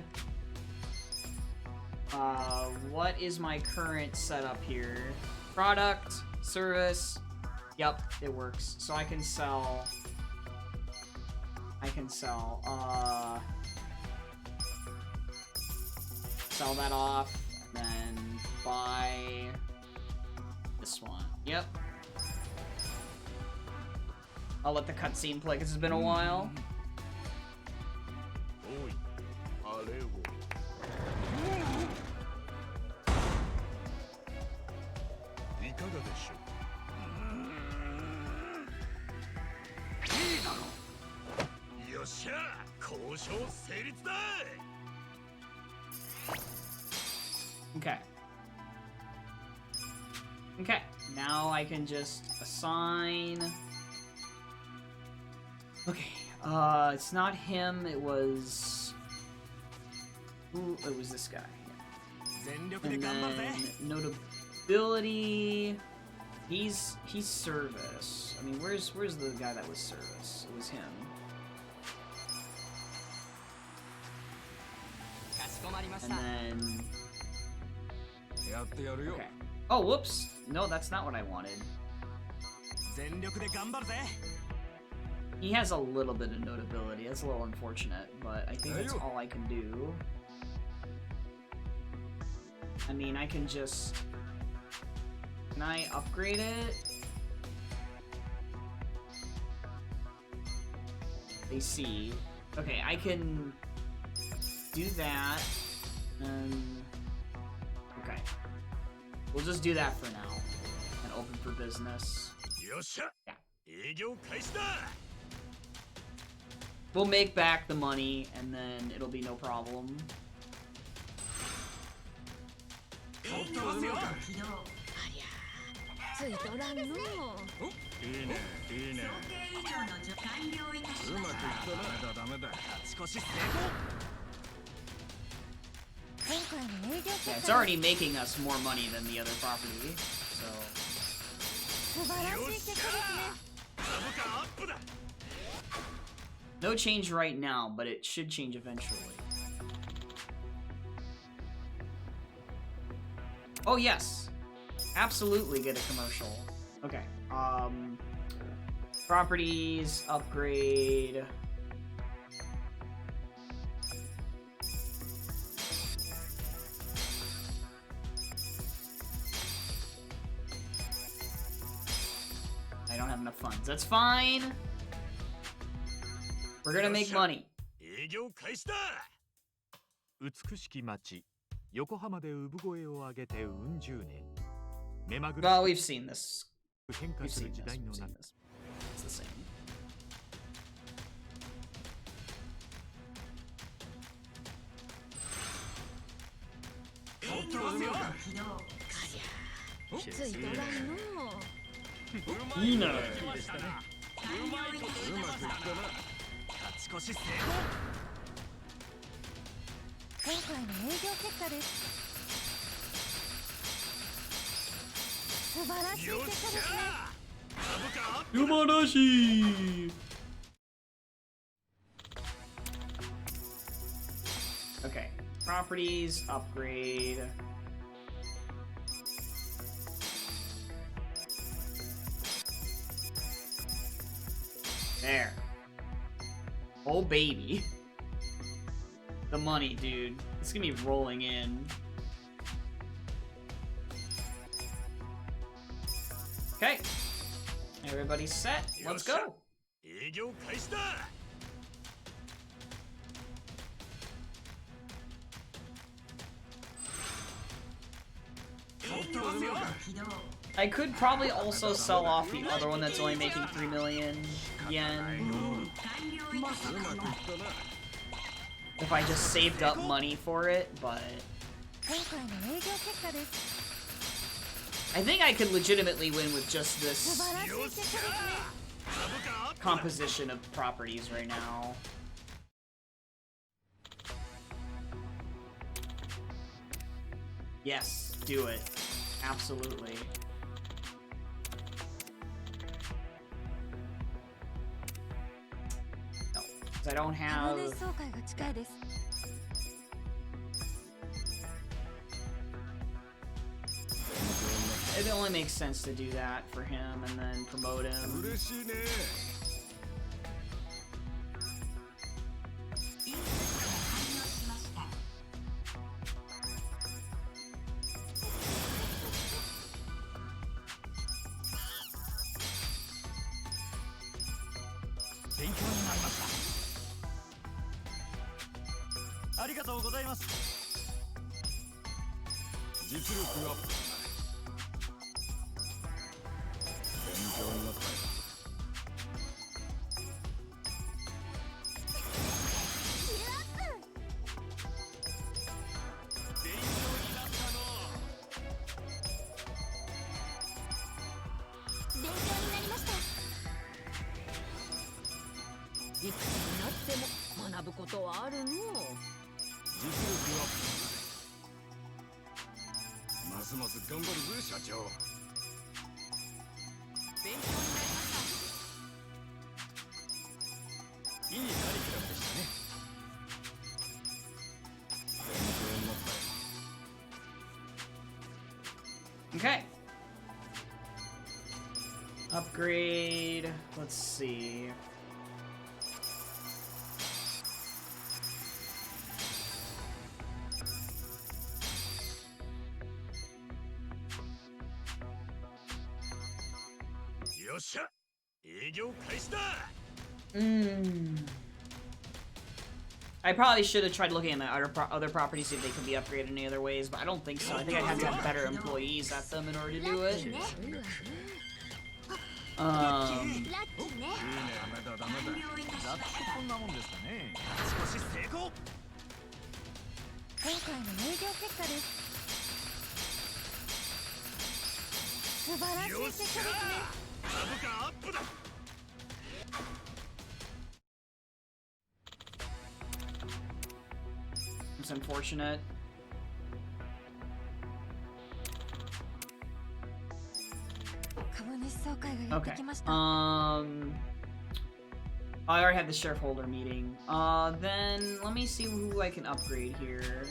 What is my current setup here? Product, service. Yep, it works. So I can sell. Sell that off, and then buy this one. Yep. I'll let the cutscene play because it's been a while. おい、あれを。いかがでしょう。いいだろ。よっしゃ、交渉成立だ。 Okay. Okay, now I can just assign... Okay, it's not him, it was... Ooh, it was this guy. And then notability... He's service. I mean, where's the guy that was service? It was him. And then... Okay. Oh, whoops! No, that's not what I wanted. He has a little bit of notability. That's a little unfortunate, but I think that's all I can do. I mean, I can just Can I upgrade it? They see. Okay, I can do that. Okay. We'll just do that for now. And open for business. Yeah. We'll make back the money, and then it'll be no problem. ついとらんの。いいねいいねうまくいったな。ダメだ勝ち越し成今回の営業 Yeah, 結 it's 果 already making us more money than the other property, so... 素晴らしい結果ですね。 No change right now, but it should change eventually. Oh, yes. Absolutely get a commercial. Okay. Properties, upgrade. I don't have enough funds. That's fine. We're gonna make money. 営業開始だ。美しき町横浜で産声を上げてうん十年。目まぐる Well, we've seen this. 変化 We've する seen 時 this. 代 We've の seen 中。 this. It's the same. Oh, ついとらんの。いいな。うまいこと言ってましたね。うまいこと言ってましたな。勝ち越し成功。今回の営業結果です。素晴らしい結果ですね。 Yumarashi! Okay. Properties, upgrade. There. Oh, baby. The money, dude. It's gonna be rolling in. Okay. Everybody's set. Let's go. 営業開始だ。 I could probably also sell off the other one that's only making 3 million yen. If I just saved up money for it, but 今回の営業結果です。 I think I could legitimately win with just 素 this 晴らしい結果ですね。 composition of properties right now. Yes, do it. Absolutely. No, 'cause I don't 株 have... 主総会が近いです。 It only makes sense to do that for him and then promote him. 嬉しいね。 勉強になりました。ありがとうございます。実力アップだ。勉強になったよ。 勉強になったの。勉強になりました。いくつになっても学ぶことはあるの。実力アップだ。ますます頑張るぜ社長。勉強になりました。いいカリキュラムでしたね。 勉強になったよ。 Okay. Upgrade. Let's see. よっしゃ営業開始だ I probably should have tried looking at my other properties, see if they could be upgraded in any other ways, but I don't think so. I think I'd have to have better employees at them in order to do it. ラッキーね。ダメだダメだ。ざっとこんなもんですかね。少し成功。今回の営業結果です。素晴らしい結果ですね。株価アップだ It's unfortunate. Okay. I already had the shareholder meeting. Then let me see who I can upgrade here.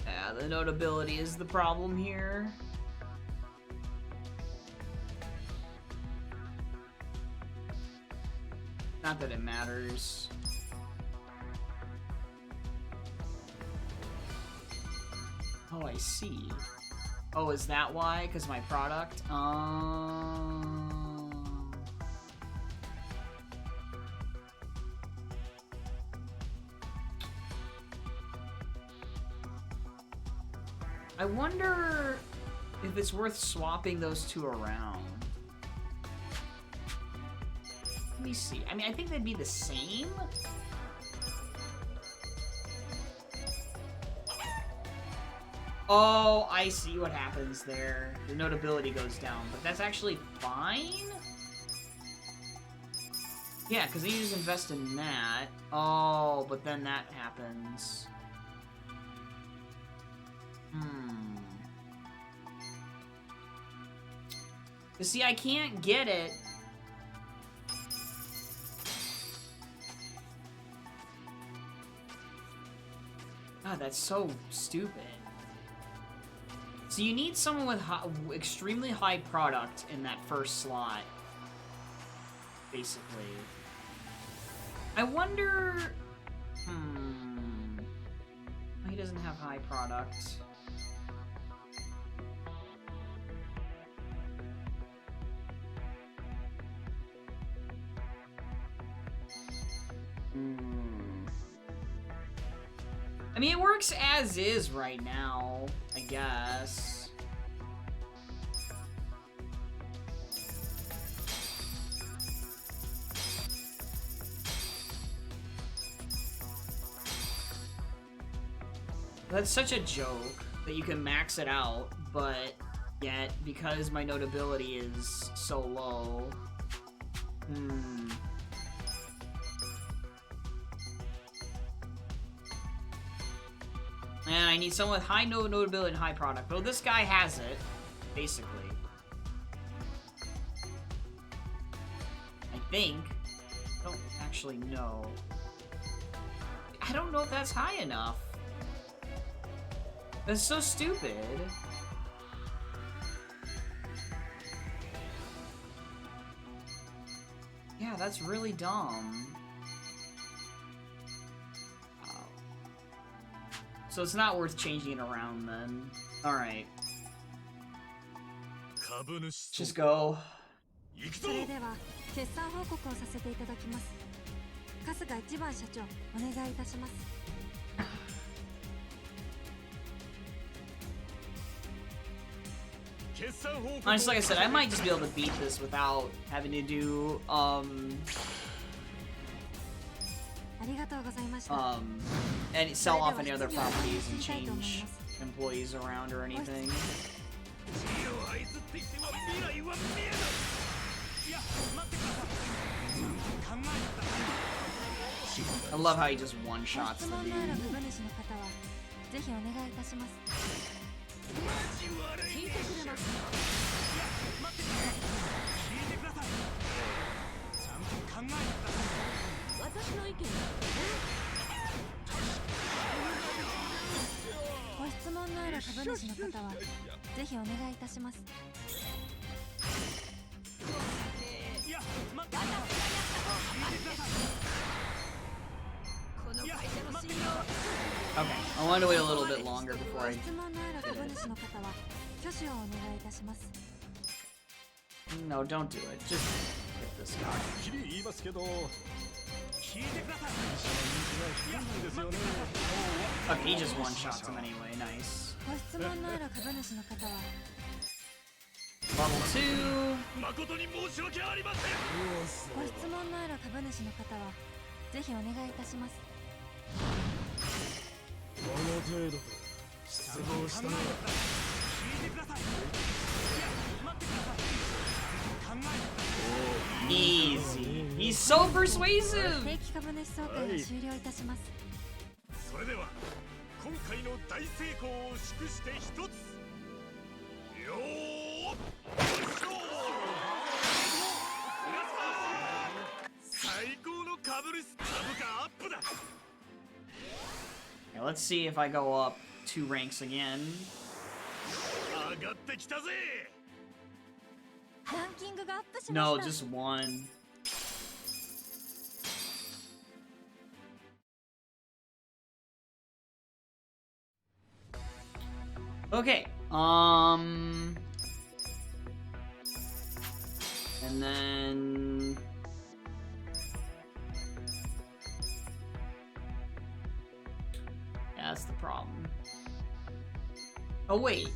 Yeah, the notability is the problem here. Not that it matters. Oh, I see. Oh, is that why? Because my product? I wonder if it's worth swapping those two around. Let me see. I mean, I think they'd be the same. Oh, I see what happens there. The notability goes down, but that's actually fine? Yeah, because you just invest in that. Oh, but then that happens. You see, I can't get it. God, that's so stupid. So you need someone with extremely high product in that first slot, basically. I wonder... He doesn't have high product. I mean, it works as is right now, I guess. That's such a joke that you can max it out, but yet, because my notability is so low... And I need someone with high notability and high product. Well, this guy has it, basically. I think. I don't actually know. I don't know if that's high enough. That's so stupid. Yeah, that's really dumb. So it's not worth changing it around then. Alright. Just go. それでは決算報告をさせていただきます。春日一番社長、お願いいたします。 Honestly, like I said, I might just be able to beat this without having to do, and sell off any other properties and change employees around or anything. I love how he just one-shots the dude. ぜひお願いいたします。聞いてくれます。いや、待ってください。聞いてください。ちゃんと考えてください。私の意見だ。ご質問のある株主の方はぜひお願いいたします。いや、待ってください。聞いてください。 Okay, I wanted to wait a little bit longer before I... No, don't do it. Just hit this guy. きり言いますけど、聞いてください。 Okay, he just one-shots him anyway. Nice. ご質問のある株主の方は Level 2. 誠に申し訳ありません。ご質問のある株主の方はぜひお願いいたします。この程度で失望したな。聞いてください。いや、待ってください。考えて Easy. He's so persuasive. 定期株主総会を終了いたします。それでは今回の大成功を祝して一つ。よーっ最高の株主株価アップだ。 Okay, let's see if I go up 2 ranks again. 上がってきたぜ。ランキングがアップしました。 No, just 1. Okay, and then yeah, that's the problem. Oh wait.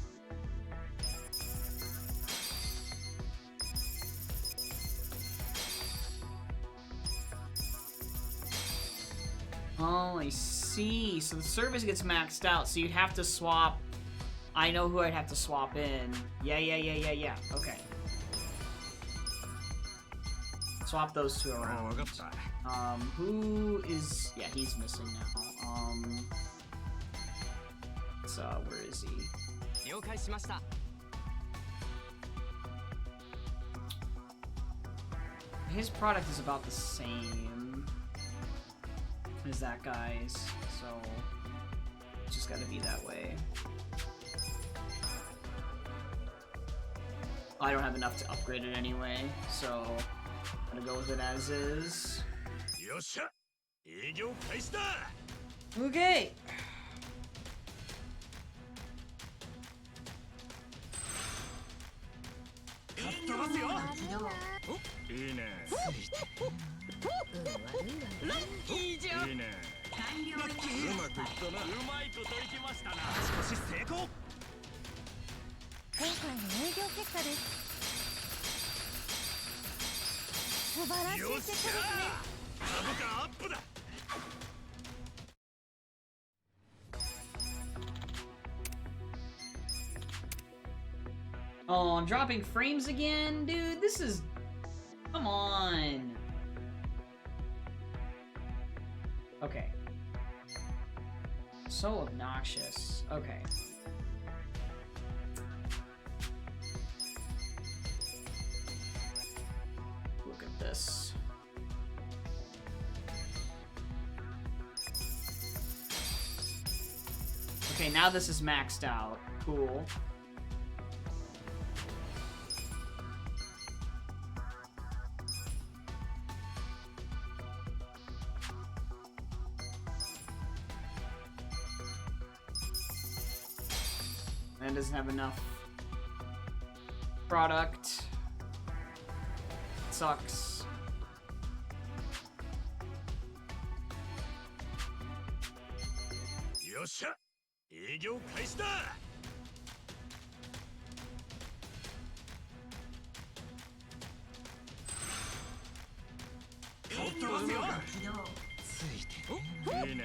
Oh, I see. So the service gets maxed out, so you'd have to swap. I know who I'd have to swap in. Yeah. Okay. Swap those two around. Who is... Yeah, he's missing now. So, where is he? 了解しました。 His product is about the same as that guy's, so it's just gotta be that way. I don't have enough to upgrade it anyway, so I'm gonna go with it as is. よっしゃ、営業開始だ。 Okay. 飛ばすよ。いいね。ラッキーじゃ。いいね。ラッキー。うまくいったな。うまいこといきましたな。少し成功。今回の営業結果です。素晴らしい結果ですね。株価アップだ。 Oh, I'm dropping frames again? Dude, this is... Come on. Okay. So obnoxious. Okay. Look at this. Okay, now this is maxed out. Cool. And doesn't have enough product. Sucks.よっしゃ、営業開始だ。 飛ばすよ。いいね。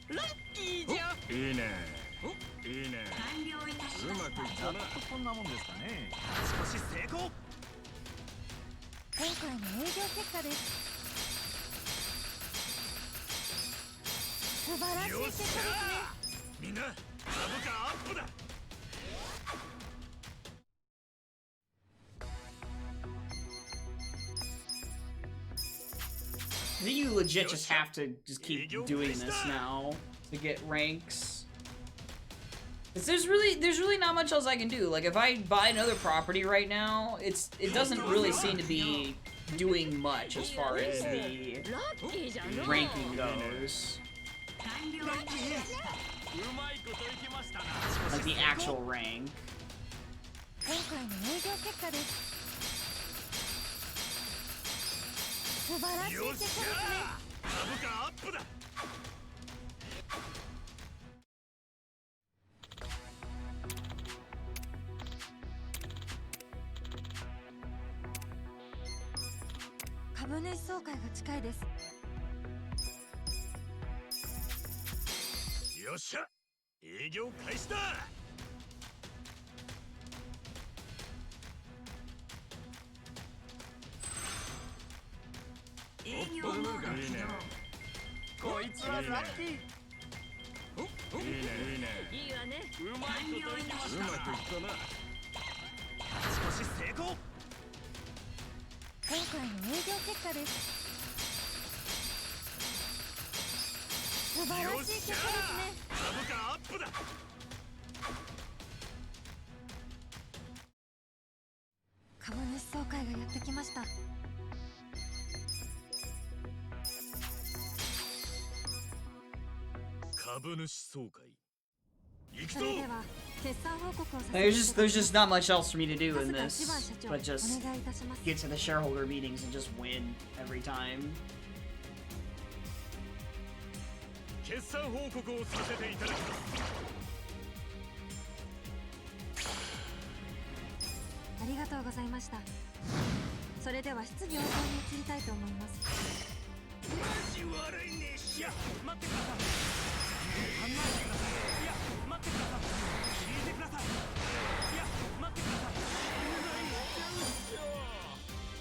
ラッキーじゃ。いいね。いいね。うまくいったな。こんなもんですかね。少し成功。今回の営業結果です。素晴らしい結果ですね。みんな、株価アップだ。 I think you legit just have to just keep doing this now to get ranks. 'Cause there's really not much else I can do. Like if I buy another property right now, it doesn't really seem to be doing much as far as the ranking goes. Like the actual rank. 今回の営業結果です。素晴らしい結果ですね。株価アップだ。株主総会が近いです。よっしゃ、営業開始だ。営業モード起動。こいつはラッキー。いいねいいね。いいわね。うま完了いたしました。ったな。勝ち越し成功。今回の営業結果です。素晴らしい結果ですね。株価アップだ。株主総会がやってきました。株主総会。行くそぞ。れでは決算報告をさせて There's い just ただ there's きます。 just not much else for me to do 春 in 日 this 一番社長、 but just お願いいたします。 get to the shareholder meetings and just win every time. 決算報告をさせていただきます。ありがとうございました。それでは質疑応答に移りたいと思います。マジ悪いね。いや待ってください。考えてください。いや待ってください。聞いてください。いや待ってください。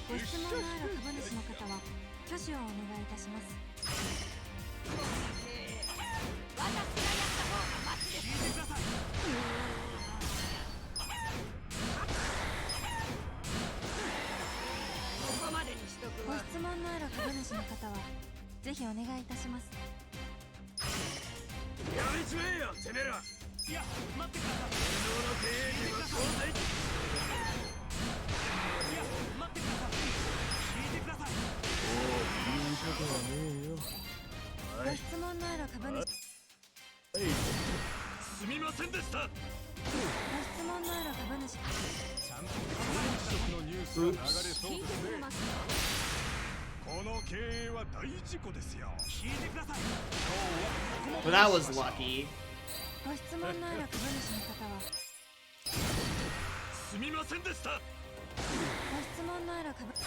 ご質問のある株主の方は挙手をお願いいたします。聞いてください。ご質問のある株主の方はぜひお願いいたします。やめちまえよてめえら。いや待ってください。昨日の経営陣は交代。いや待ってください。聞いてください。言うことはねえよ。ご質問のある株主、すみませんでした。ご質問のある株主、ちゃんと本職のニュースが流れそう聞いですね。てみます。この経営は大事故ですよ。聞いてください。 Well, that was lucky. ご質問のある株主の方はすみませんでした。ご質問のある株主、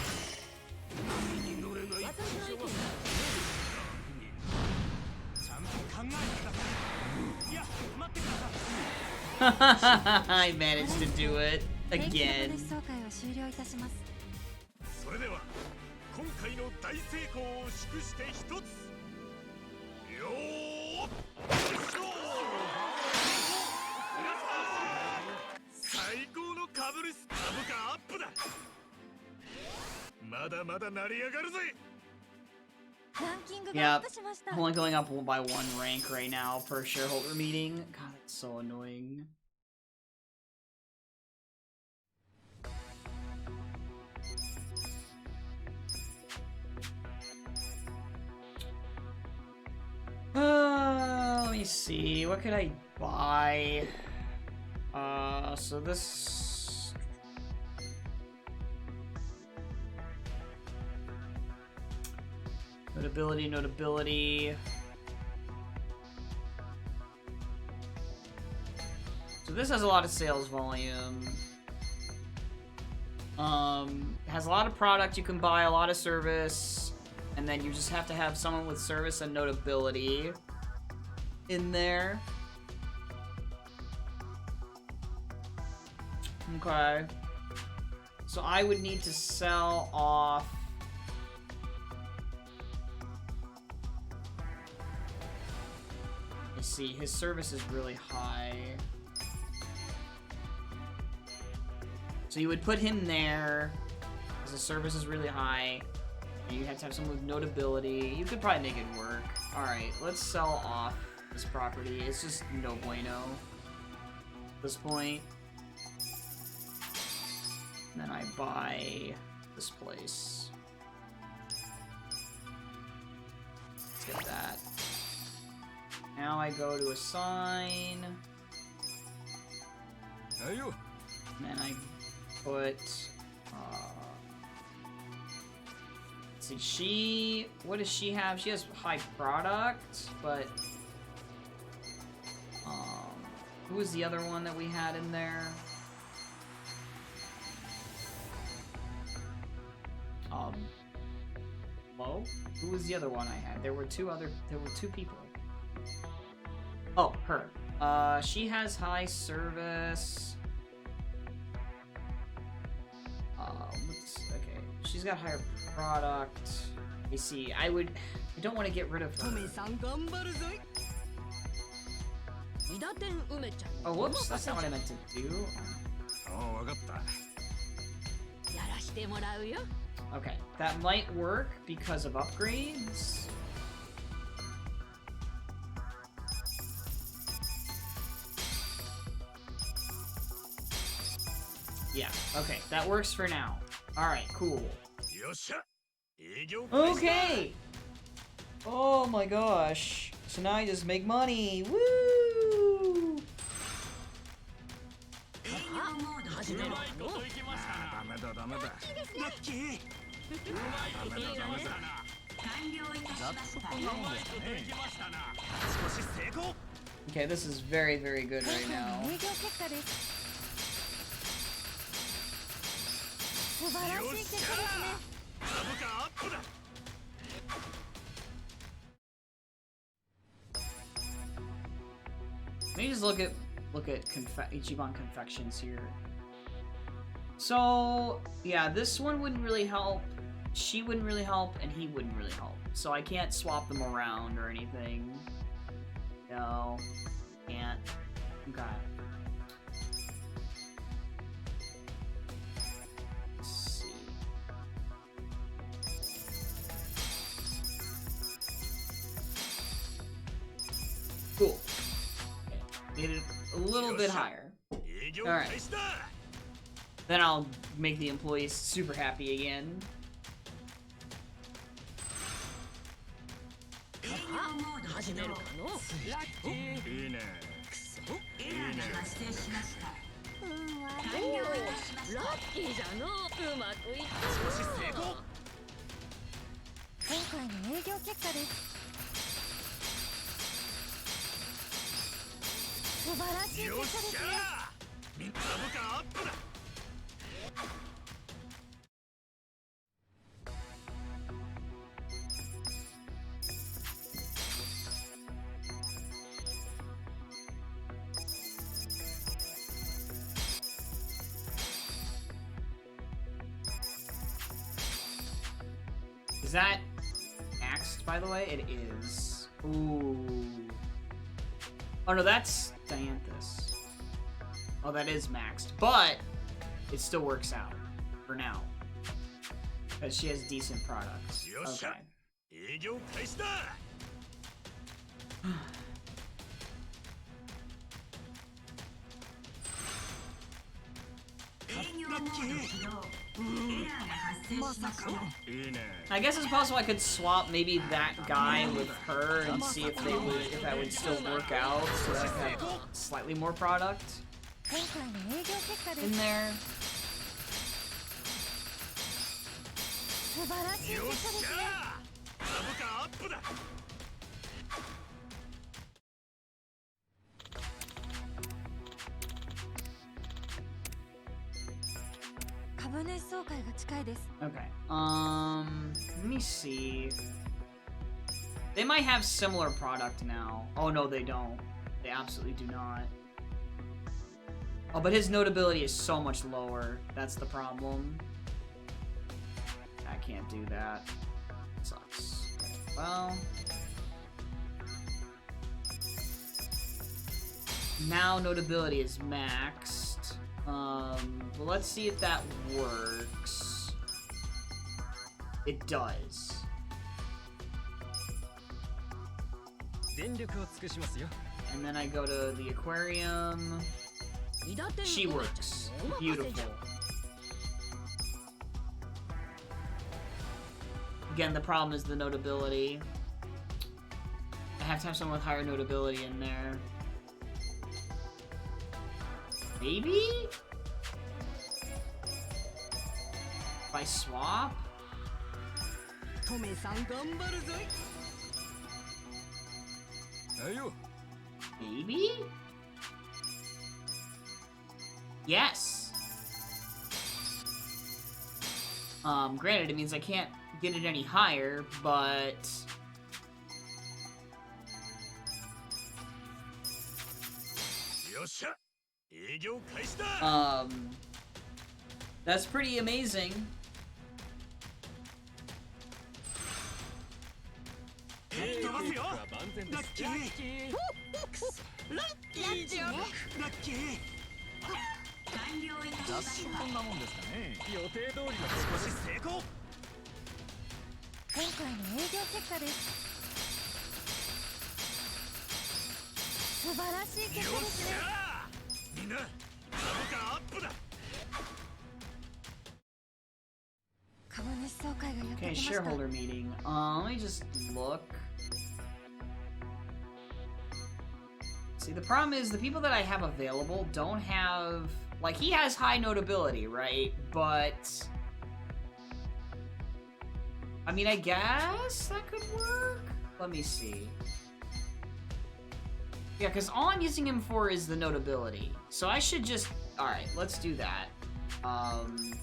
波に乗れない会社はちゃんと考えてください。いや待ってください。 I managed to do it 定期 again. 株主総会を終了いたします。それでは今回の大成功を祝して一つ。よーっ最高の株主株価アップだ。まだまだ成り上がるぜ。ランキングがアッ Yep. プしました。 I'm only going up by one rank right now per shareholder meeting. God, that's so annoying. Let me see. What could I buy? So this. Notability, notability. So this has a lot of sales volume. Has a lot of product you can buy, a lot of service, and then you just have to have someone with service and notability in there. Okay. So I would need to sell off. Let's see, his service is really high. So you would put him there, because the service is really high, and you have to have someone with notability. You could probably make it work. Alright, let's sell off this property. It's just no bueno at this point. And then I buy this place. Let's get that. Now I go to assign.はいよ。 And then I put, let's see, what does she have? She has high product, but who was the other one that we had in there? Mo? Who was the other one I had? There were two people. Oh, her. She has high service. Okay. She's got higher product. You see, I don't want to get rid of her. Oh, whoops, that's not what I meant to do. Okay, that might work because of upgrades. Yeah, okay, that works for now. Alright, cool. Okay! Oh my gosh. So now I just make money. Woo! うまいこといきましたな。ダメだダメだ。ラッキー。うまいこといきましたな。完了いたしました。うまいこといきましたな。少し成功。Okay, this is very, very good right now. 営業結果です。素晴らしい結果ですね。株価アップだ。Let me just look at Ichiban confections here. So yeah, this one wouldn't really help. She wouldn't really help, and he wouldn't really help. So I can't swap them around or anything. No, can't. Okay. Let's see. Cool. Okay. Made it a little bit higher. Alright. Then I'll make the employees super happy again. Is that maxed, by the way? It is. Ooh. Oh no, that's Dianthus. Oh, that is maxed, but it still works out for now. Because she has decent products. Okay. I guess it's possible I could swap maybe that guy with her and see if that would still work out, so that I could have slightly more product in there. Okay. Let me see. They might have similar product now. Oh no, they don't. They absolutely do not. Oh, but his notability is so much lower. That's the problem. I can't do that. Sucks. Okay, well. Now notability is maxed. Well, let's see if that works. It does. And then I go to the aquarium. She works. Beautiful. Again, the problem is the notability. I have to have someone with higher notability in there. Maybe? If I swap? トメさん頑張るぞい。はいよ。 Maybe? Yes. Granted, it means I can't get it any higher, but... That's pretty amazing. 飛ばすよ。ラッキー。ラッキーじゃん。ラッキー。完了いたしました。こんなもんですかね。予定通りの少し成功。今回の営業結果です。素晴らしい結果ですね。みんな、株価アップだ。株主総会がやってき Okay, ました。 shareholder meeting. Let me just look. See, the problem is the people that I have available don't have... Like, he has high notability, right? But... I mean, I guess that could work? Let me see. Yeah, because all I'm using him for is the notability. So I should just... Alright, let's do that. 'Cause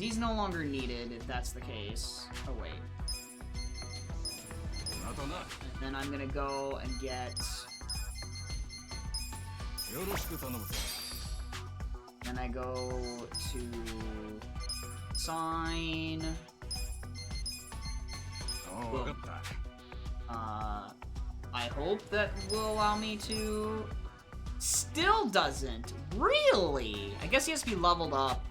he's no longer needed, if that's the case. Oh, wait. And then I'm gonna go and get... Then I go to... Sign... Boom. I hope that will allow me to... Still doesn't! Really? I guess he has to be leveled up.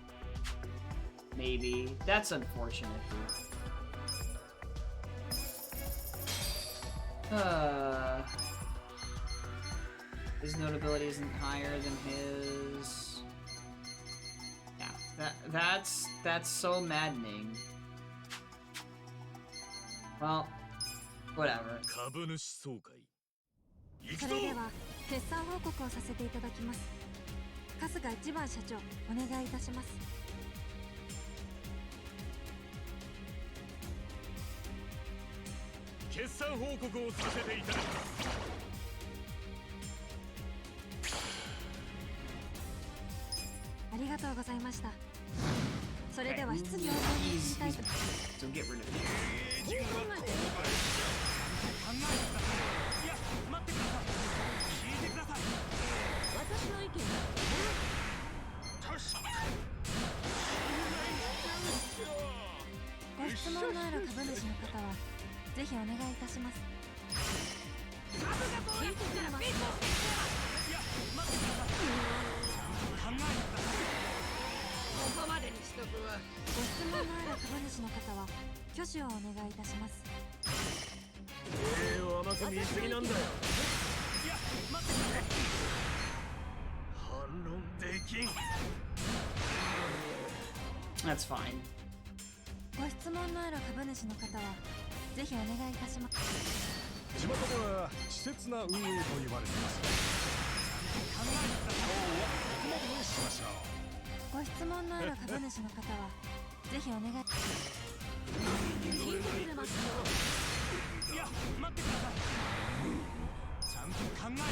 Maybe. That's unfortunate. His notability isn't higher than his... Yeah, that's so maddening. Well, whatever. 株主総会。行くそぞ。れでは決算報告をさせていただきます。春日一番社長、お願いいたします。決算報告をさせていただきます。ありがとうございました。それでは Okay, 質疑応答に移りたいと。 so get rid of it. 考えてください。いや、待ってください。聞いてください。私の意見ご質問のある株主の方はぜひお願いいたします。聞いてくれます。いや、待ってください。考えてください。ここまでにしとくわ。ご質問のある株主の方は挙手をお願いいたします。を甘く見すぎなんだよ。いや、待ってください。反論できん。 That's fine. ご質問のある株主の方はぜひお願いいたします。巷では稚拙な運営と言われています。考えてください。ここまでにしましょう。ご質問のある株主の方はぜひお願い。聞いてくれますよ。いや、待ってください。ちゃんと考えてくださ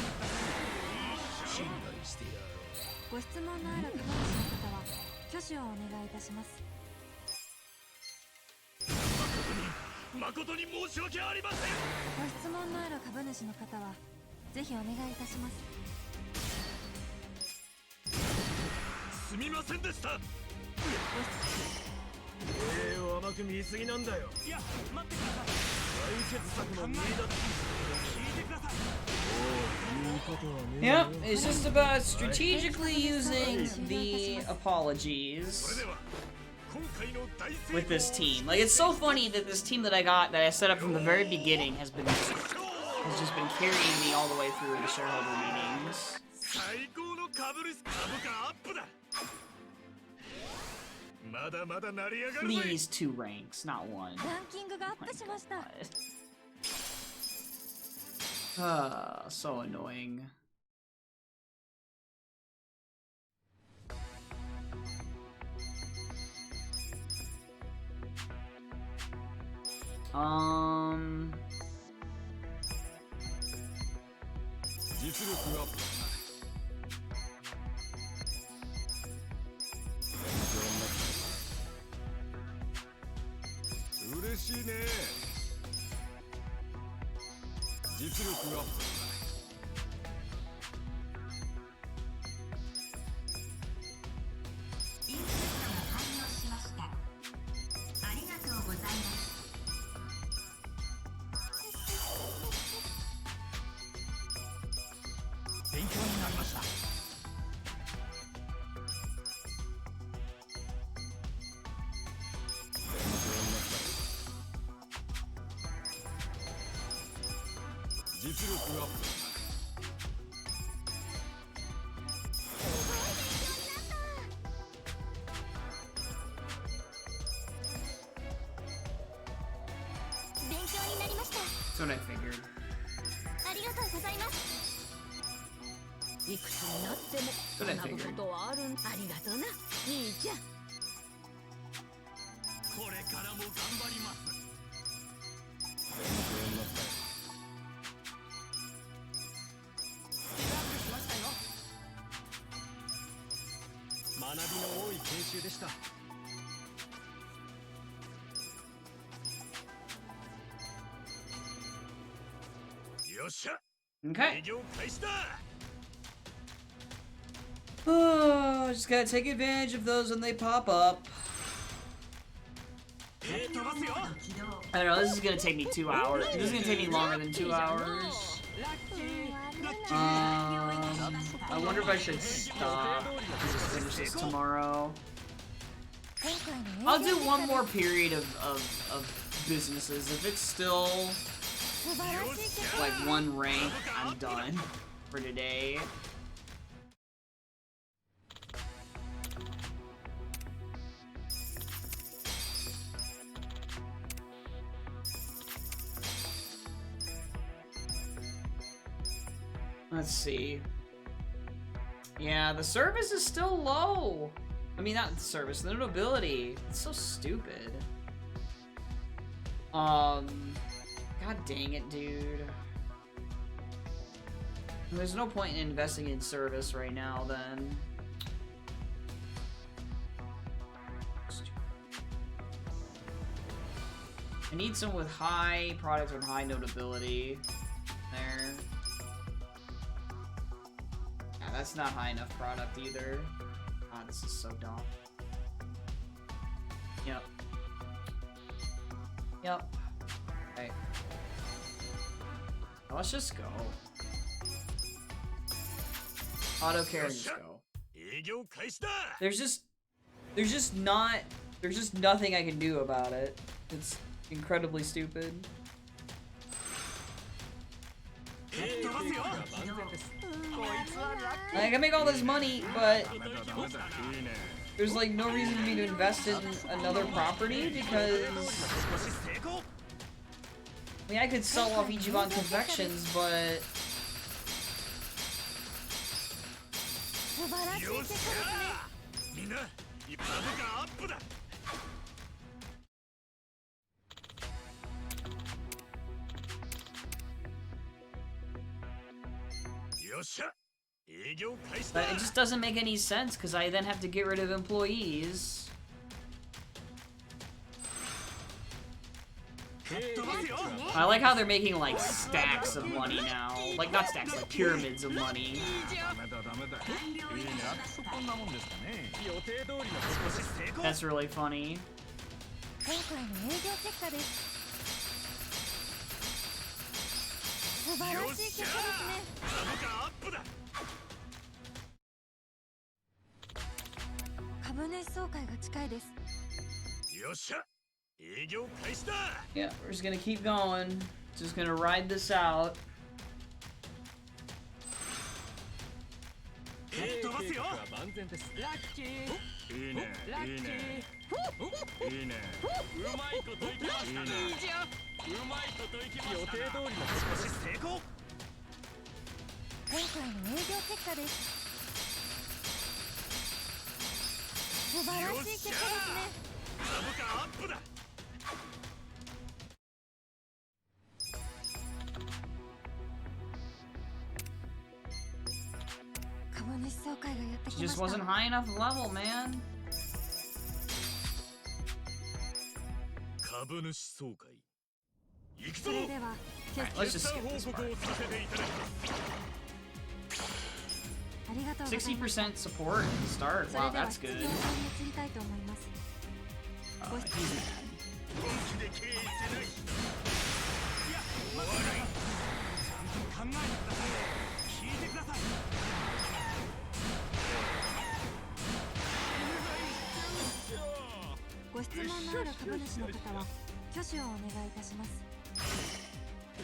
い。信頼してやろご質問のある株主の方は挙手をお願いいたします。う。誠に申し訳ありません。ご質問のある株主の方はぜひお願いいたします。すみませんでした。を甘く見すぎなんだよ。いや、待ってください。解決策の見出し。聞いてください。 Yep, it's just about strategically using the apologies with this team. Like, it's so funny that this team that I got, that I set up from the very beginning, has just been carrying me all the way through the shareholder meetings. 最高の株価アップだ。まだまだ成り上がるぜ。 Please 2 ranks, not 1. ランキングがアップしました。 So annoying. 実力アップだな。勉強になった。嬉しいね。実力アップだな。インプットが完了しました。ありがとうございます。勉強になりました。実力アップだな。勉強になりました。 That's what I figured. ありがとうございます。いくつになってもそれ学ぶことはあるん。ありがとうな兄ちゃん。これからも頑張ります。勉強になった。スキルアップしましたよ。学びの多い研修でした。よっしゃ。 Okay. 営業開始だ。 Oh, just gotta take advantage of those when they pop up. 飛ばすよ。 I don't know, this is gonna take me 2 hours. This is gonna take me longer than 2 hours. ラッキー。 I wonder if I should stop and just finish this tomorrow. 今回の I'll do one more period of businesses. If it's still 素晴らしい結果 like 1 rank, I'm done for today. Let's see. Yeah, the service is still low. I mean, not the service, the nobility. It's so stupid. God dang it, dude. There's no point in investing in service right now, then. I need someone with high products with high notability. There. Yeah, that's not high enough product either. God, this is so dumb. Yep. Yep. Okay. Now let's just go. Auto care and just go. 営業開始だ。 There's just nothing I can do about it. It's incredibly stupid. 飛ばすよ。こいつはラッキー。 Like, I make all this money, but ダメだダメだ。いいね。 there's like no reason for me to invest in another property because 少し成功。 I mean I could sell off Ichiban Confections, but 素晴らしいよっし結果ですね。ゃ。みんな、株価アップだ。よっしゃ。営業開始だ。 it just doesn't make any sense because I then have to get rid of employees. 飛ばすよ。 I like how they're making like stacks of money now. Like not stacks, like pyramids of money. ダメだダメだ。いいね。こんなもんですかね。予定通りの少し成功。 That's really funny. 今回の営業結果です。素晴らしい結果ですね。株価アップだ。株主総会が近いです。よっしゃ。営業開始だ。 Yeah, we're just gonna keep going. Just gonna ride this out. 飛ばすよ。万全です。ラッキー。いいね。ラッキー。いいね。いいね。うまいこといきましたね。いいね。うまいこといきました。予定通りの少し成功。今回の営業結果です。素晴らしい結果ですね。株価アップだ。just wasn't high enough level, man. 株主総会行くぞ。それでは Alright, let's just skip 報 this 告 part. をさせていただきありがとうございます。 60% support at the start. そ Wow, れでは that's 質疑 good. 応答に移りたいと思います。 He's mad. 本気で経営してない。いや、待ってください。ちゃんと考えてください。聞いてください。ご質問のある株主の方は挙手をお願いいたします。 経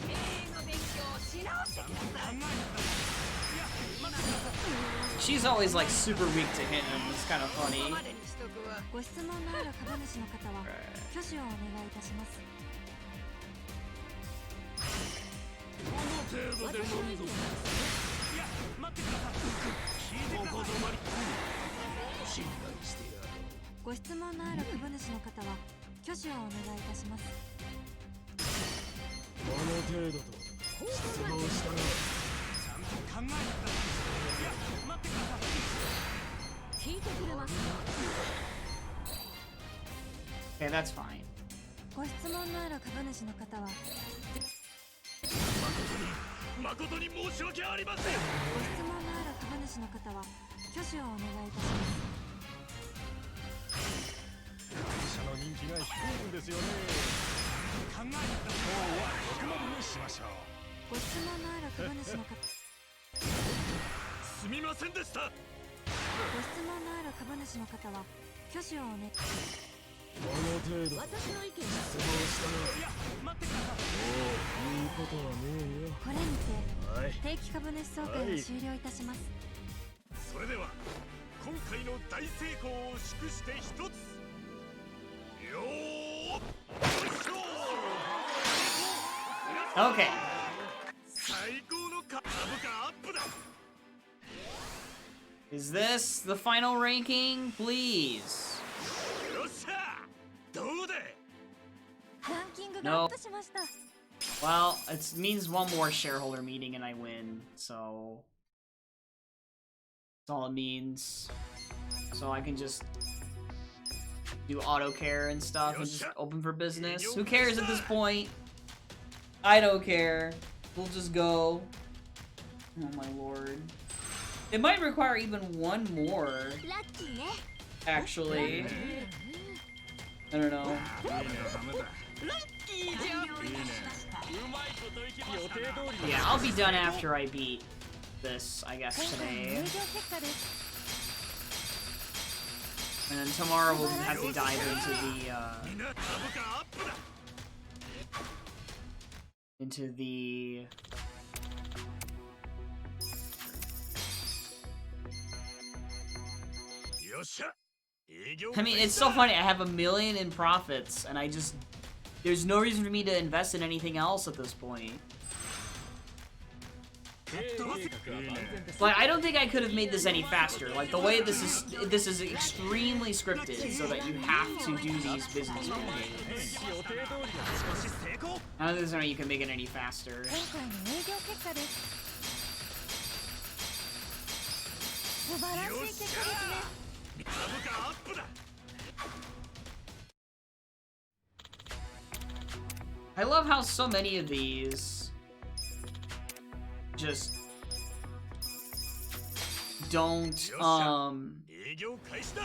営の勉強をし直してください。 She's always like super weak to him. It's kind of こ funny. こまでにしとくわ。ご質問のある株主の方は挙手をお願いいたします。この程度で満足。いや、待ってください。聞いてください。信頼してやろう。ご質問のある株主の方は挙手をお願いいたします。この程度と失望したな。ちゃんと考えてください。いや、待ってください。聞いてくれますか？ Okay, that's fine. ご質問のある株主の方は誠に申し訳ありません。ご質問のある株主の方は挙手をお願いいたします。 会社の人気が低いんですよね。考えてください。ここまでにしましょう。ご質問のある株主の方すみませんでした。ご質問のある株主の方は挙手をお願い。この程度私の意見だ。失望したな。いや、待ってください。いいことはねえよ。これにてはい。定期株主総会を終了いたします。それでは今回の大成功を祝して一つ。よーっ。 Okay. 最高の株価アップだ。 Is this the final ranking? Please. よっしゃ。どうだ。ランキングがアップしました。 Well, it means one more shareholder meeting and I win, so that's all it means. So I can just do auto care and stuff and just open for business. Who cares at this point? I don't care. We'll just go. Oh my lord. It might require even one more, ラッキーね。 actually. I don't know. いいね。うまいこといきましたな。 Yeah, I'll be done after I beat this, I guess, 今回の today. 営業結果です。 And then tomorrow we'll have to diveみんな株価アップだ。 into theよっしゃ。営業 I mean, it's so funny. I have $1 million in profits, and there's no reason for me to invest in anything else at this point. Like, I don't think I could have made this any faster. Like, the way this is extremely scripted, so that you have to do these business meetings. I don't think there's no way you can make it any faster. 今回の営業結果です。素晴らしい結果ですね。 株価アップだ。 I love how so many of these just don't, 営業開始だ。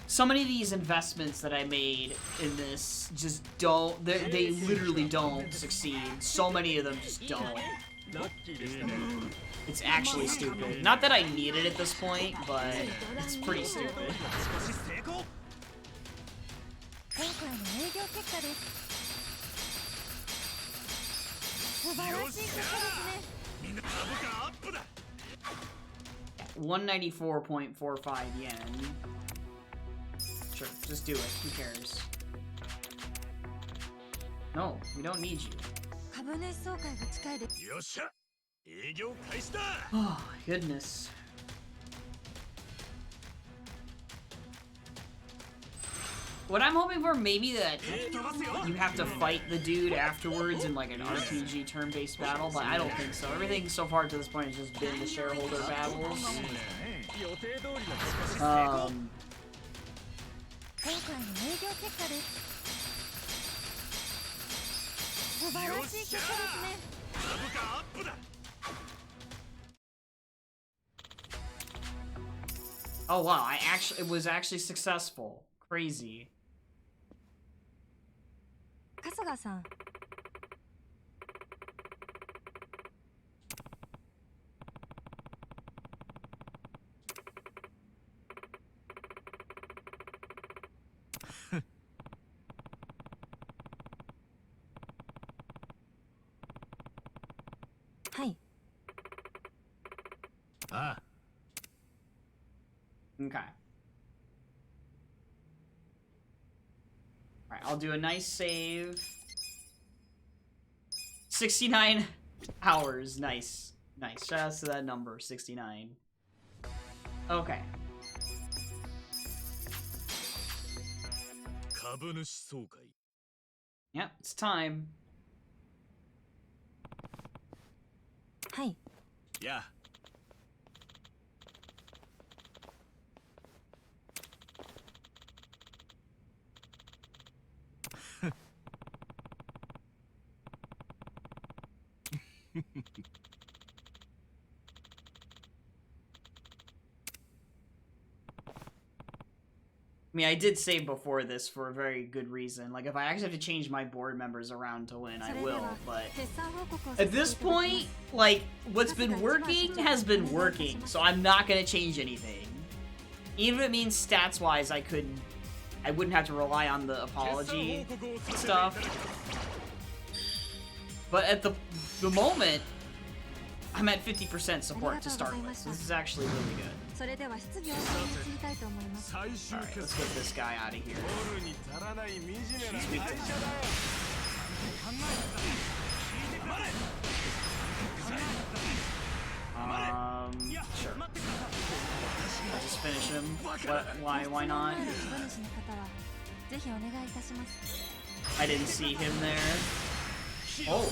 so many of these investments that I made in this just don't, they literally don't succeed. So many of them just don't. ラッキーでしたね。 It's actually stupid. Not that I need it at this point, but it's pretty stupid. 少し成功。今回の営業結果です。素晴らしい結果ですね。みんな株価アップだ。 194.45 yen. Sure, just do it. Who cares? No, we don't need you. 株主総会が近いです。よっしゃ。営業開始だ。 Oh, goodness. What I'm hoping for, maybe that you have to fight the dude afterwards in like an RPG turn-based battle, but I don't think so. Everything so far to this point has just been the shareholder battles. 今回の営業結果です。素晴らしい結果ですね。株価アップだ。 Oh wow, it was actually successful. Crazy. 春日さん。はい。ああ。 Okay. Alright, I'll do a nice save. 69 hours. Nice. Nice. Shout out to that number, 69. Okay. 株主総会。 Yep, it's time. はい。やあ。 I mean, I did save before this for a very good reason. Like, if I actually have to change my board members around to win, I will, but... At this point, like, what's been working has been working, so I'm not gonna change anything. Even if it means stats-wise I wouldn't have to rely on the apology stuff. But at the moment, I'm at 50% support to start with. So this is actually really good. それでは質疑応答に移りたいと思います。 Alright, let's get this guy out of here. Sure. I'll just finish him. Why not? 株主の方はぜひお願いいたします。 I didn't see him there. Oh.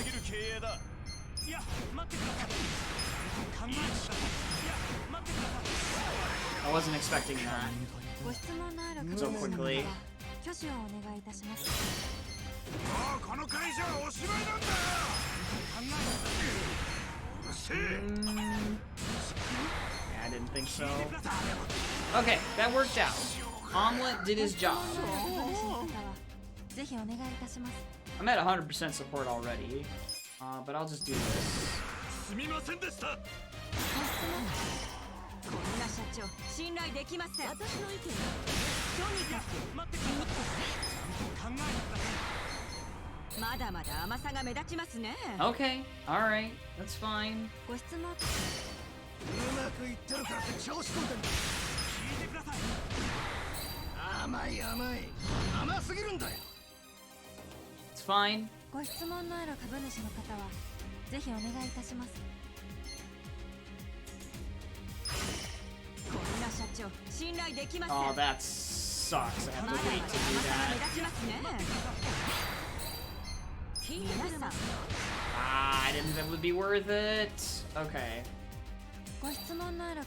I wasn't expecting that. ご質問のある株主 So の方は quickly. 挙手をお願いいたします。 もうこの会社はおしまいなんだ。うるせえ。 Yeah, I didn't think so. Okay, that worked out. Omelet did his job. 株主の方はぜひお願いいたします。 I'm at 100% support already. But I'll just do this. すみませんでした。 こんな社長信頼できません。私の意見はとにかく待ってください。まだまだ甘さが目立ちますね。 Okay, alright, that's fine. ご質問。うまくいってるからって調子乗ってんだ。聞いてください。甘い甘い。甘すぎるんだよ。 It's fine. ご質問のある株主の方はぜひお願いいたします。 こんな社長信頼できません。 Oh, that sucks. I have まだ to まだ wait 甘 to さ do が that. 目立ちますね。皆さん I didn't think it would be worth it. Okay. ご質問のある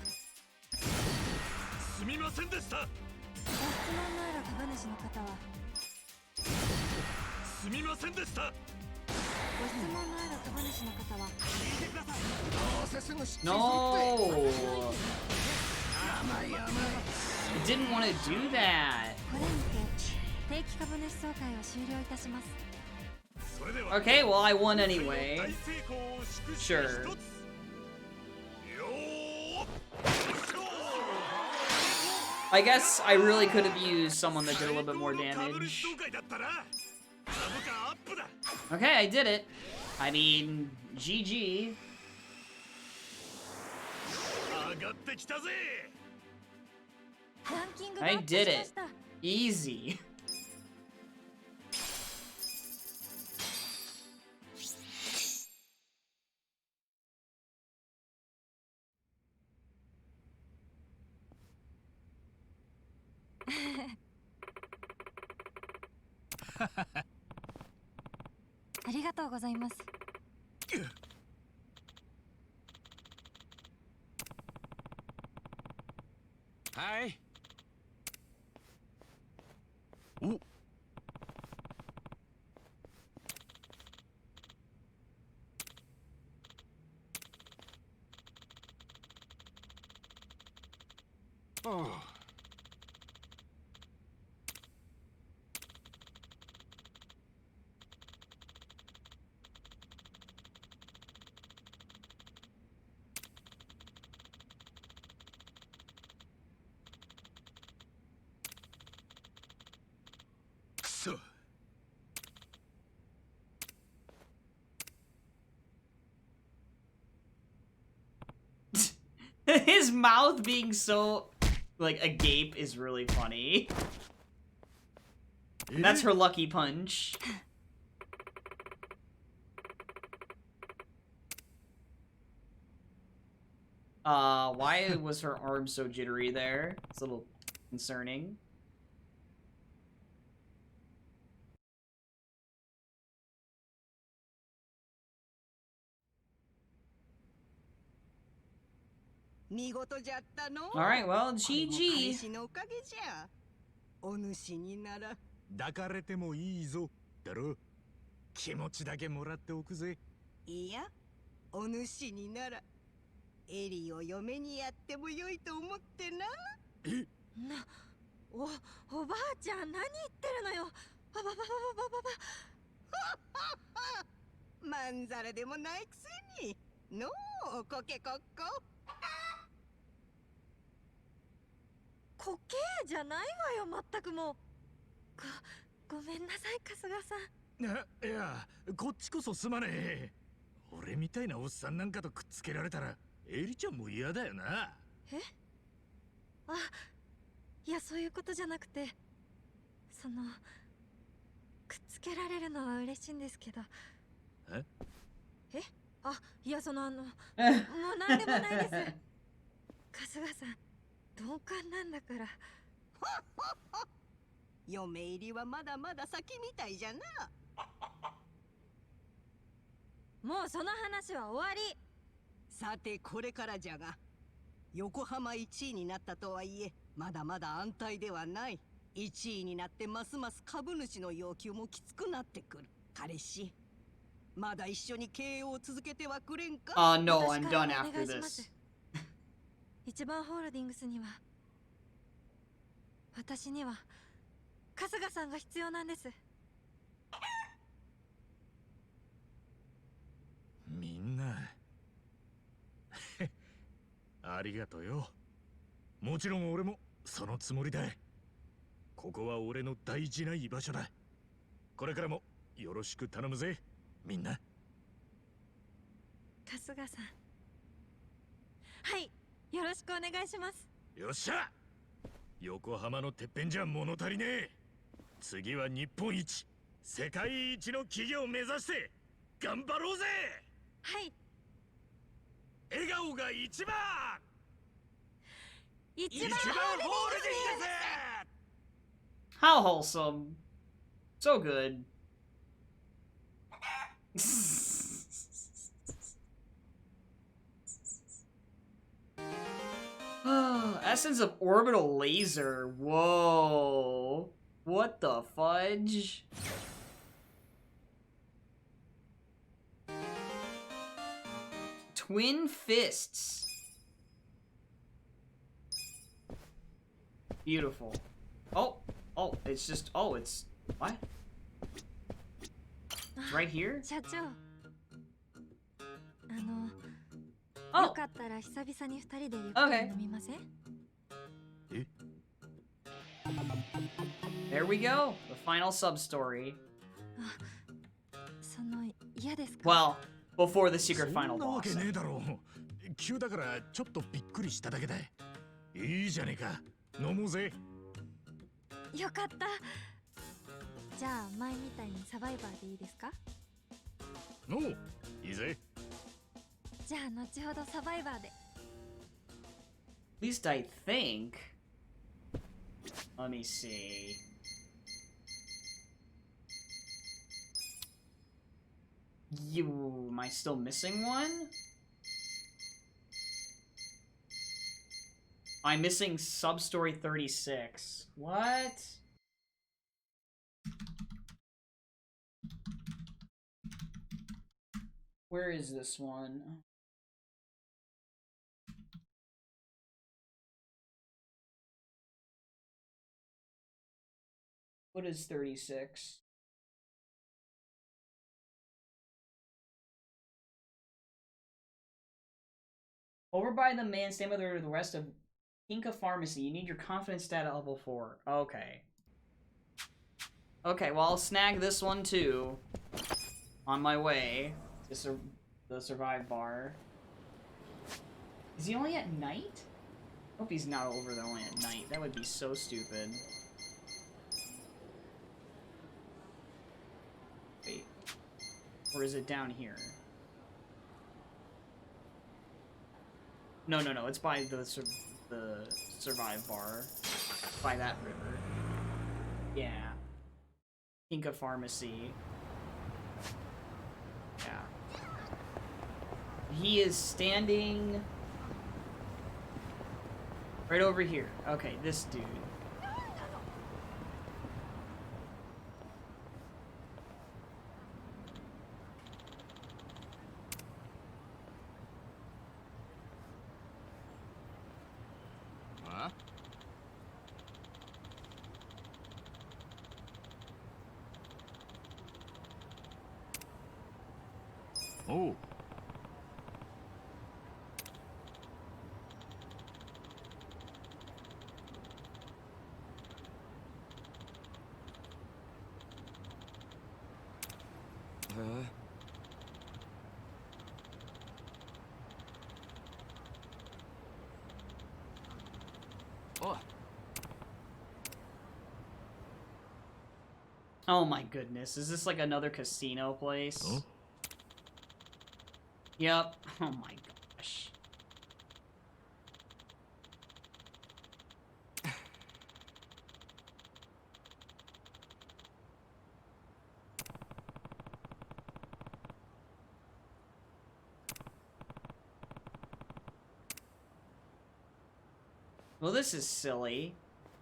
すみませんでした。ご質問のある株主の方はすみませんでした。ご質問のある株主の方は 聞いてください。どうせすぐ失踪 No! 甘い甘い。 I didn't want to do that. これにて定期株主総会を終了いたします。 それでは Okay, well, I won anyway. 大成功を祝して Sure. 一つ。よーっ。 I guess I really could have used someone that did a little bit more 株 damage. 主総会だったな。株価アップだ。 Okay, I did it. I mean, GG. 上がってきたぜ。ランキングがア I ップし did ま it. した。 Easy. ありがとうございます。はい。お、くそ。His mouth being so, like, agape is really funny. That's her lucky punch. Why was her arm so jittery there? It's a little concerning. Alright, well, GG. お主になら抱かれてもいいぞだろ。気持ちだけもらっておくぜ。いや、お主にならエリを嫁にやってもよいと思ってな。え？おばあちゃん、何言ってるのよ。ばばばばばばば。まんざらでもないくせに。のう、コケコッコ。コケじゃないわよ、まったくもう。ごめんなさい、春日さん。いや、こっちこそすまねえ。俺みたいなおっさんなんかとくっつけられたらエリちゃんも嫌だよな。え？あ、いや、そういうことじゃなくて、くっつけられるのは嬉しいんですけど。え？あ、いや、もうなんでもないです。春日さん、同感なんだから。嫁入りはまだまだ先みたいじゃな。もうその話は終わり。さてこれからじゃが、横浜1位になったとはいえまだまだ安泰ではない。1位になってますます株主の要求もきつくなってくる。彼氏、まだ一緒に経営を続けてはくれんか。No, I'm done after this. 一番ホールディングスには、私には春日さんが必要なんです。みんなありがとうよ。もちろん俺もそのつもりだ。ここは俺の大事な居場所だ。これからもよろしく頼むぜ、みんな。春日さん、はい、よろしくお願いします。よっしゃ、横浜のてっぺんじゃ物足りねえ。次は日本一、世界一の企業を目指して頑張ろうぜ。はい。笑顔が一番。一番ホールディングス。 How wholesome. So good. Essence of orbital laser. Whoa. What the fudge? Twin fists. Beautiful. Oh, it's just, it's, what? It's right here? 社長、Oh, よかったら久々に二人でゆっくり飲みません？ there we go. The final sub-story. 嫌ですか？ Well, before the secret そ final んなわけ boss. ねえだろう。急だからちょっとびっくりしただけだ。いいじゃねえか、飲もうぜ。よかった。じゃあ前みたいにサバイバーでいいですか？おう、いいぜ。じゃあ後ほどサバイバーで。 At least I think. Let me see. Am I still missing one? I'm missing sub-story 36. What? Where is this one? What is 36? Over by the man, stand by the rest of Inca Pharmacy. You need your confidence stat at level 4. Okay. Okay, well, I'll snag this one too. On my way to the survive bar. Is he only at night? I hope he's not over there only at night. That would be so stupid. Wait. Or is it down here? No, it's by the survive bar. By that river. Yeah. Inca Pharmacy. Yeah. He is standing right over here. Okay, this dude. Huh? Oh. Oh my goodness, is this like another casino place? Huh? Yep. Oh my gosh. Well, this is silly.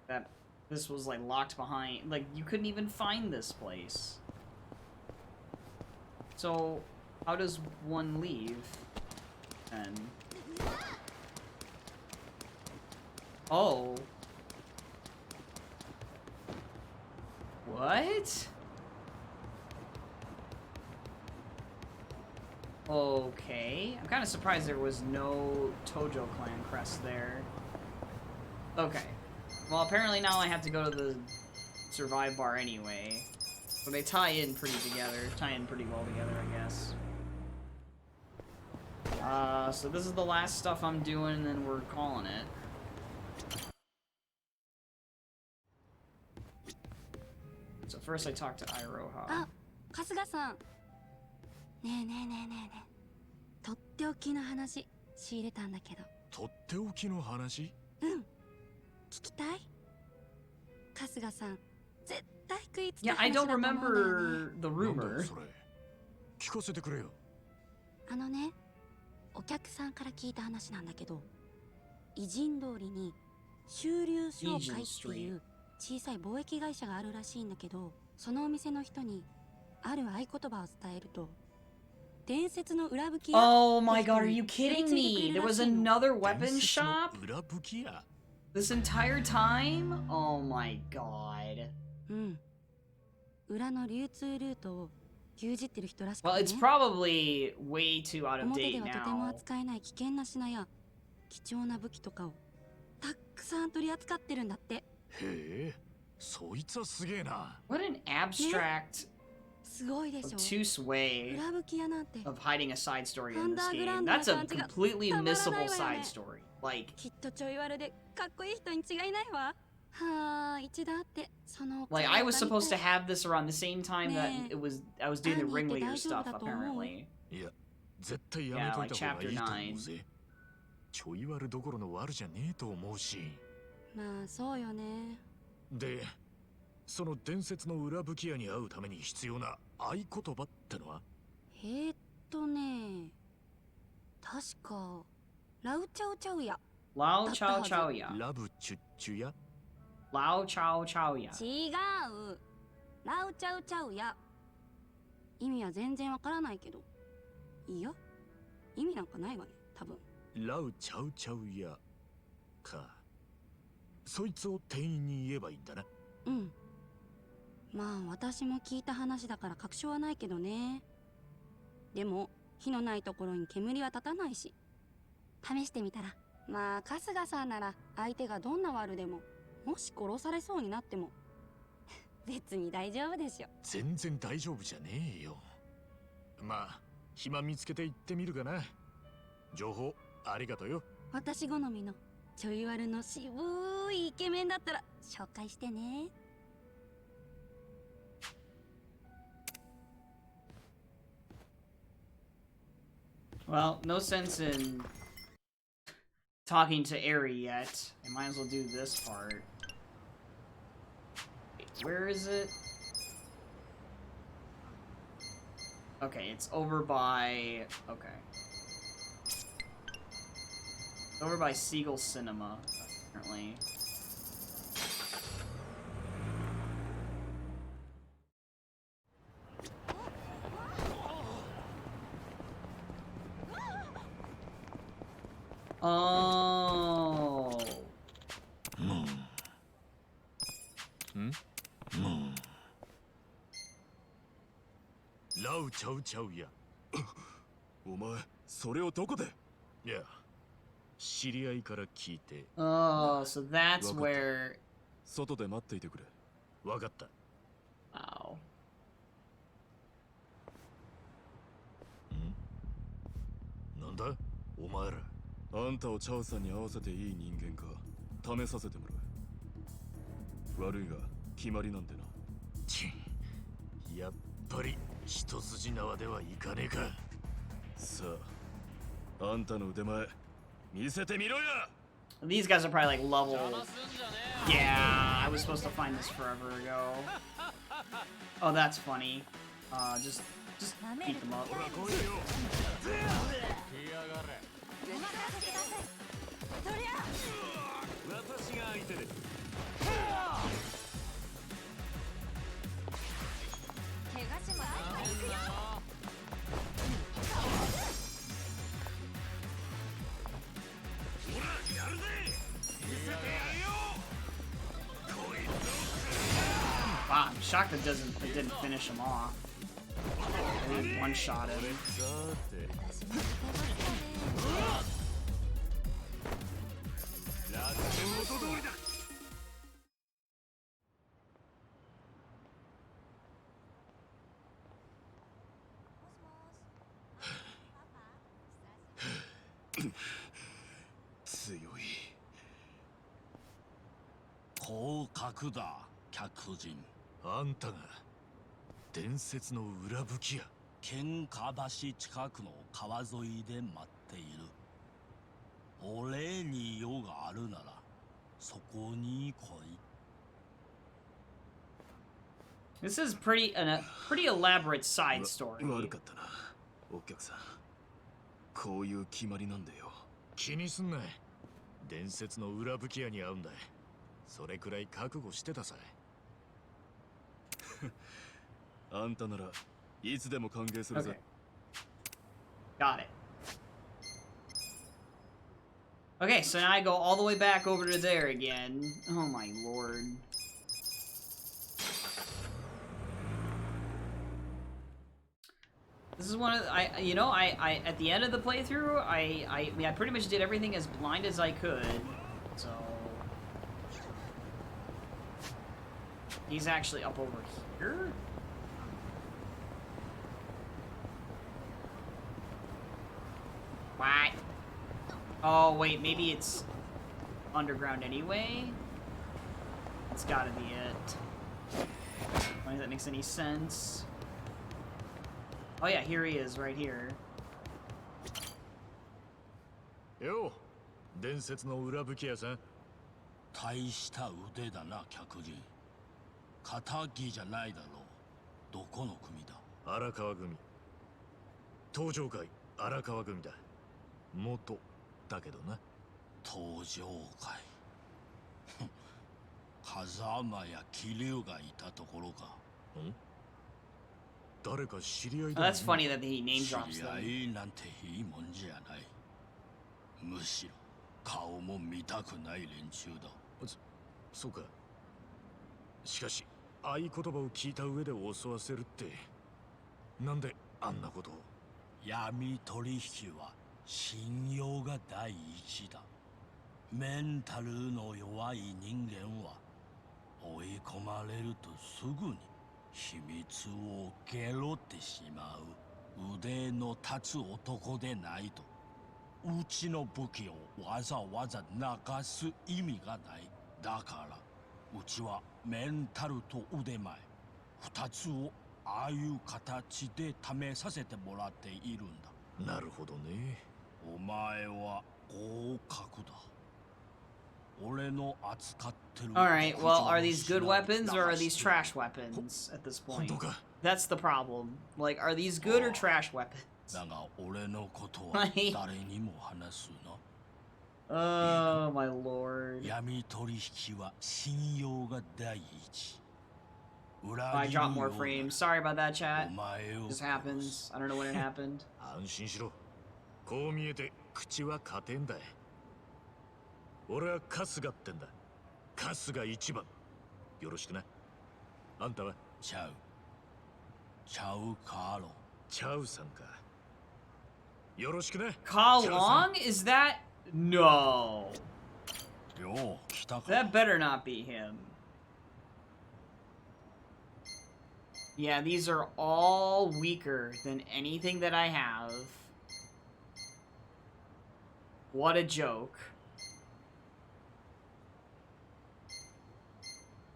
That this was like locked behind. Like, you couldn't even find this place. So, how does one leave? And oh. What? Okay. I'm kind of surprised there was no Tojo clan crest there. Okay. Well, apparently now I have to go to the survive bar anyway. So they tie in pretty well together, I guess. So this is the last stuff I'm doing, and then we're calling it. So first I talked to Iroha. あ、春日さん。ねえねえねえねえねえ。とっておきの話仕入れたんだけど。とっておきの話？うん。聞きたい？春日さん、絶対食いつく Yeah, I 話だ don't と思うんだよね。 remember the なんだよ rumor. それ。聞かせてくれよ。あのね、お客さんから聞いた話なんだけど、偉人通りに周流商会っていう小さい貿易会社があるらしいんだけど、そのお店の人にある合言葉を伝えると、伝説の裏吹き屋 Oh my god, are you kidding me? There was another weapon 伝説 shop の裏武器屋。 this entire time? Oh my god. うん。裏の流通ルートを牛耳ってる人らしく Well, て it's ね。 probably way too out of 表 date ではとても now. 扱えない危険な品や貴重な武器とかをたくさん取り扱ってるんだって。へえ、そいつはすげえな。 What an abstract, すごいでしょ。 obtuse way 裏武器屋なんて of hiding a side story in this game. Underground That's a な感じが completely たまらない missable わよね。 side story. Like, きっとちょい悪でかっこいい人に違いないわ。はあ、一度会ってその like I was supposed to have this around the same time that Nee. I was doing the 何言って ringleader 大丈夫 stuff だと思う？ apparently. いや、絶対やめといた方がいいと思うぜ。ちょい悪どころの悪じゃねえと思うし。まあそうよね。で、その伝説の裏武器屋に会うために必要な合言葉ってのは？確かラウチャウチャウヤ。 Lao Chao Chao Ya. ラブチュッチュや Lao Chao Chao Ya. 違う、ラウチャウチャウヤ。意味は全然わからないけど、いや意味なんかないわね、多分。ラウチャウチャウやか。そいつを店員に言えばいいんだな。うん。まあ私も聞いた話だから確証はないけどね。でも火のないところに煙は立たないし、試してみたら。まあ春日さんなら相手がどんな悪でも、もし殺されそうになっても別に大丈夫でしょ。全然大丈夫じゃねえよ。まあ暇見つけて行ってみるかな。情報ありがとうよ。私好みのちょい悪の渋いイケメンだったら紹介してね。Well, no sense in talking to Eri yet. I might as well do this part. Wait, where is it? Okay, it's over by... Okay. It's over by Seagull Cinema, apparently. Oh. ラウチャウチャウや。お前それをどこで？いや、知り合いから聞いて。 Oh, so that's where... 外で待っていてくれ。わかった。 Wow. なんだお前ら。あんたをチャオさんに合わせていい人間か試させてもらう。悪いが決まりなんでな。チン、やっぱり一筋縄ではいかねえか。さあ、あんたの腕前見せてみろや。 These guys are probably like level... Yeah, I was supposed to find this forever ago. Oh, that's funny. Just beat them up. 私が相手です。怪我します。行くよ。やるぜ。見せてやるよ。 Wow, I'm shocked it didn't finish him off. Maybe one shot him. さて。ラッツ元通りだ。強い。降格だ、客人。あんたが伝説の裏吹きや。喧嘩橋近くの川沿いで待っている。俺に用があるならそこに来い。 This is pretty elaborate side story. 悪かったな、お客さん。こういう決まりなんだよ。気にすんな。伝説の裏吹き屋に会うんだ。それくらい覚悟してたさ。あんたならいつでも歓迎する Okay. ぜ。Got it. Okay, so now I go all the way back over to there again. Oh my lord. This is one of the, I at the end of the playthrough, I mean I pretty much did everything as blind as I could. So he's actually up over here. What? Oh wait, maybe it's underground anyway. That's gotta be it. I don't think that makes any sense. Oh yeah, here he is, right here. よう、伝説の裏吹き屋さん。大した腕だな、客人。片木じゃないだろう。どこの組だ？荒川組。東上会荒川組だ。元だけどな。登場会風間や桐生がいたところか。ん？誰か知り合い Oh, だ。 that's funny that he name 知 drops り them. 合いなんていいもんじゃない。むしろ顔も見たくない連中だ。そうか。しかし合言葉を聞いた上で襲わせるって、なんであんなことを。闇取引は信用が第一だ。メンタルの弱い人間は追い込まれるとすぐに秘密をゲロってしまう。腕の立つ男でないとうちの武器をわざわざ流す意味がない。だからうちはメンタルと腕前二つをああいう形で試させてもらっているんだ。なるほどね。お前は合格だ。俺の扱ってる。 Alright, well, are these good weapons or are these trash weapons at this 本 point? 当か。 That's the problem. Like, are these good or trash weapons? だが俺のことは誰にも話すな。 Oh, my lord. 闇取引は信用が第一。 I dropped more frames. Sorry about that, お chat. 前を This happens. I don't know when it happened. 安心しろ。こう見えて口は勝てんだ。俺は春日ってんだ。春日一番。よろしくな。あんたはちゃう。ちゃうカーロ。チャウさんか。よろしくね。 Ka Long? Is that? No. よう来たか。 That better not be him. Yeah, these are all weaker than anything that I have. What a joke.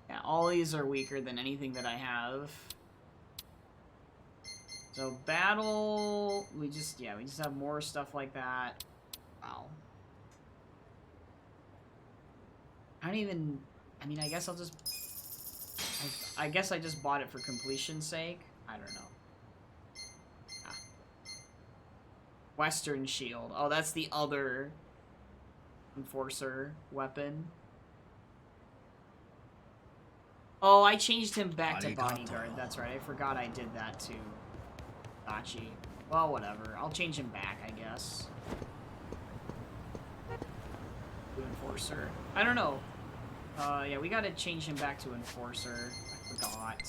Yeah, all these are weaker than anything that I have. So battle, we just have more stuff like that. Wow. I mean, I guess I'll just... I guess I just bought it for completion's sake. I don't know. Ah. Western Shield. Oh, that's the other Enforcer weapon. Oh, I changed him back to Bodyguard. That's right. I forgot I did that to Dachi. Well, whatever. I'll change him back, I guess. To Enforcer. I don't know. Yeah, we gotta change him back to Enforcer. I forgot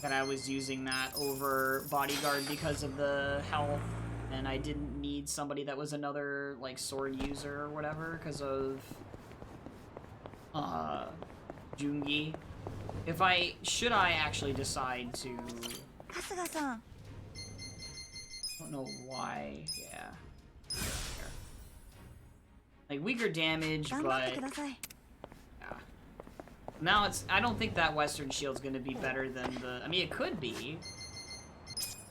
that I was using that over Bodyguard because of the health, and I didn't need somebody that was another, like, sword user or whatever because of, Jungi. Should I actually decide to... 春日さん I don't know why, yeah. Like, weaker damage, 頑張って but... ください Now I don't think that Western Shield's gonna be better than the... I mean, it could be.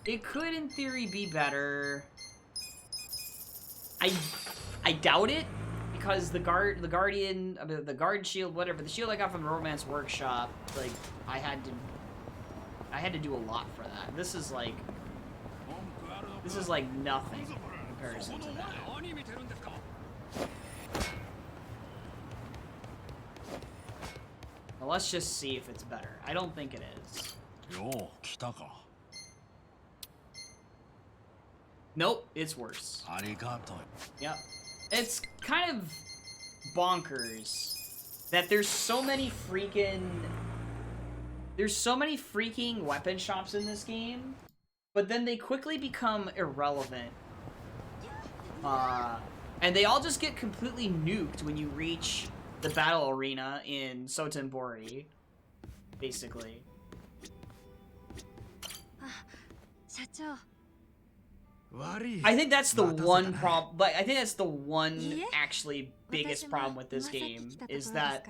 It could, in theory, be better. I doubt it, because the guard shield, whatever, the shield I got from the Romance Workshop, like, I had to do a lot for that. This is like nothing in comparison to that. Well, let's just see if it's better. I don't think it is. よう来たか。 Nope, it's worse. ありがとう。 Yep. It's kind of bonkers that there's so many freaking weapon shops in this game, but then they quickly become irrelevant. And they all just get completely nuked when you reach the battle arena in Sotenbori, basically. 社長 I think that's the one problem, but I think that's the one actually biggest problem with this game, is that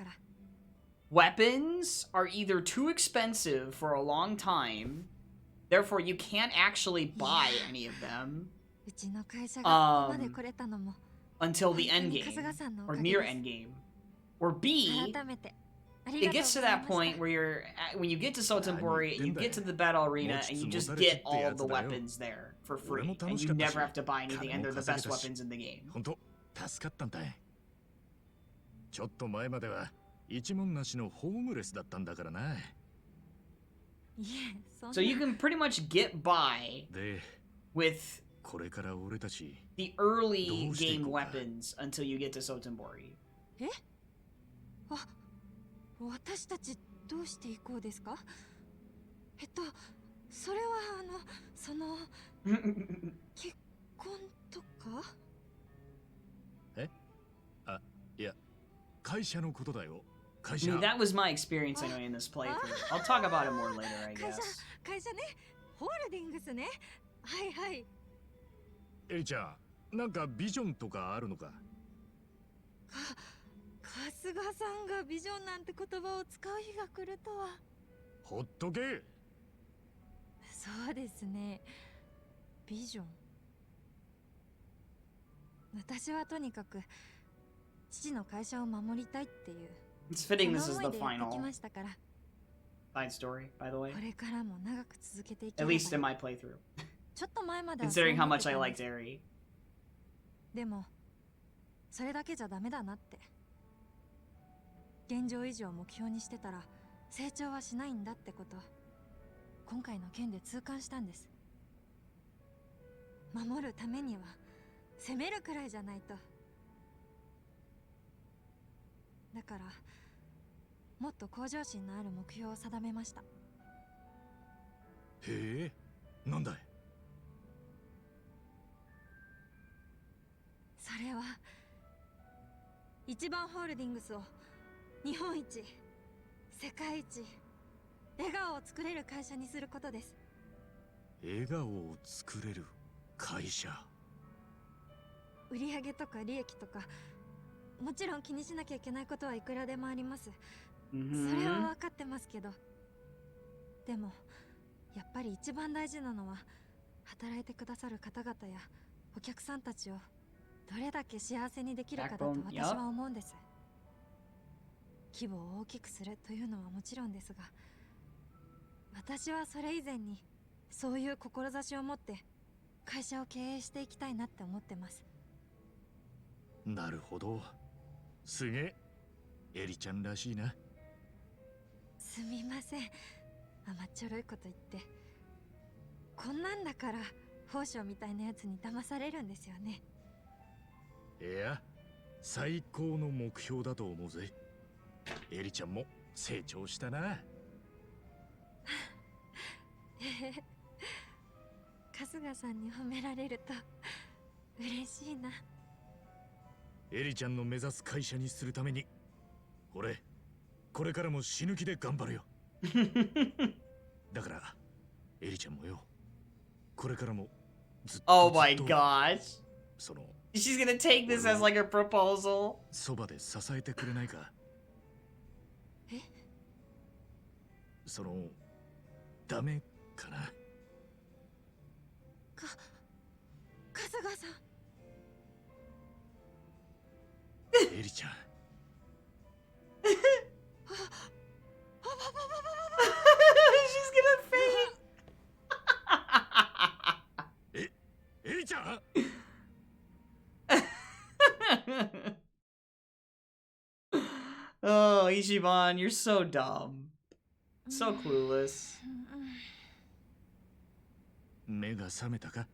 weapons are either too expensive for a long time, therefore you can't actually buy any of them, うちの会社がここまで来れたのも until the end game, or near end game. Or B, 改めて it gets to that point where when you get to Sotenbori, you get to the battle arena, and you just get all of the weapons there for free, and you never have to buy anything, and they're the best weapons in the game. 本当助かったんだい。ちょっと前までは一文なしのホームレスだったんだからな。いえ、そんな。 So you can pretty much get by で、 with これから俺たち the early game weapons until you get to Sotenbori. え？あ、私たちどうして行こうですか？それはその結婚とか？え？あ、いや、会社のことだよ。会 I 社。 mean, that was my experience anyway in this playthrough. I'll talk about it more later, I 会社 guess. 会社ね、ホールディングスね。はいはい。エリちゃん、なんかビジョンとかあるのか？春日さんがビジョンなんて言葉を使う日が来るとは。ほっとけ。そうですね。ビジョン。私はとにかく父の会社を守りたいっていう。 It's fitting this is その the 思いでやって final きましたから。 side story, by the way. これからも長く続けていき At ます least in my playthrough. ちょっと前まではそう Considering how 思って much I たん liked です Eri. でもそれだけじゃダメだなって。現状維持を目標にしてたら成長はしないんだってこと、今回の件で痛感したんです。守るためには攻めるくらいじゃないと。だからもっと向上心のある目標を定めました。へえ、なんだい？それは一番ホールディングスを日本一、世界一、笑顔を作れる会社にすることです。笑顔を作れる会社。売上とか利益とかもちろん気にしなきゃいけないことはいくらでもあります。それは分かってますけど、でもやっぱり一番大事なのは働いてくださる方々やお客さんたちをどれだけ幸せにできるかだと私は思うんです。規模を大きくするというのはもちろんですが、私はそれ以前にそういう志を持って会社を経営していきたいなって思ってます。なるほど。すげえ。エリちゃんらしいな。すみません、甘っちょろいこと言って。こんなんだから宝生みたいなやつに騙されるんですよね。いや、最高の目標だと思うぜ。エリちゃんも成長したな。春日さんに褒められると嬉しいな。エリちゃんの目指す会社にするために俺これからも死ぬ気で頑張るよ。だからエリちゃんもよ、これからもずっと Oh my gosh. その She's gonna take this as like a proposal. そばで支えてくれないか。え？そのダメかな。春日さん。エリちゃん。She's gonna faint. エリちゃん。Oh, Ichiban, you're so dumb. So clueless. 目が覚めたか。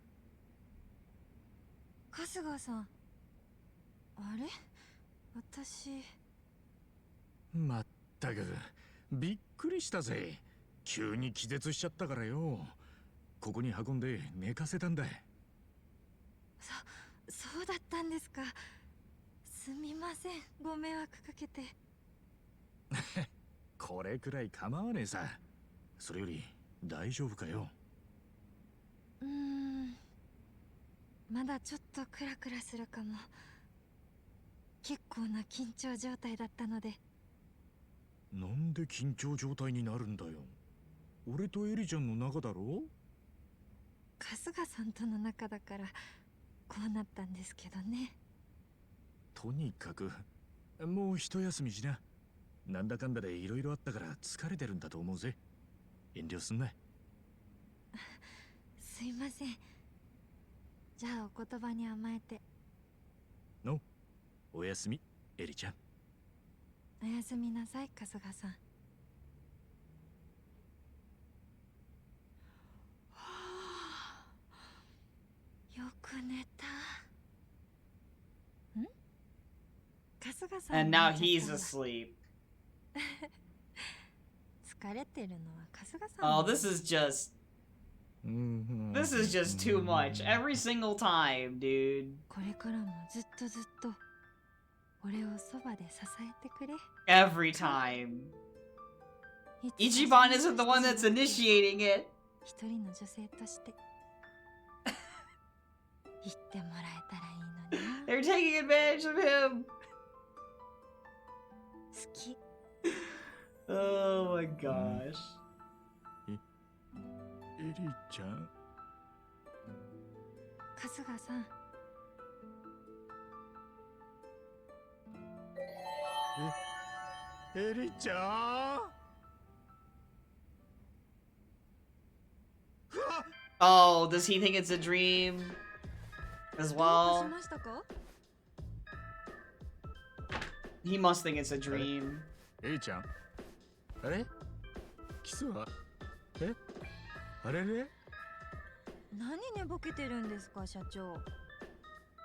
春日さん。あれ？私。まったくびっくりしたぜ。急に気絶しちゃったからよ。ここに運んで寝かせたんだ。そうだったんですか。すみません、ご迷惑かけて。これくらい構わねえさ。それより大丈夫かよ。まだちょっとクラクラするかも。結構な緊張状態だったので。なんで緊張状態になるんだよ。俺とエリちゃんの仲だろ。春日さんとの仲だからこうなったんですけどね。とにかくもう一休みしな。なんだかんだでいろいろあったから疲れてるんだと思うぜ。遠慮すんな。すいません。じゃあお言葉に甘えて。の、おやすみ、エリちゃん。おやすみなさい、春日さん。よく寝た。ん？春日さん。And now he's asleep. 疲れてるのは春日さん。Oh, this is just too much. Every single time, dude. これからもずっとずっと俺をそばで支えてくれ。 Every time. Ichiban isn't the one that's initiating it. 一人の女性として言ってもらえたらいいのにな。 They're taking advantage of him. 好き。 Oh my gosh. エリちゃん。春日さん。エリちゃん。 Oh, does he think it's a dream as どうか well? しましたか？ He must think it's a dream. エリちゃん。あれ？キスは？え？あれれ？何寝ぼけてるんですか、社長。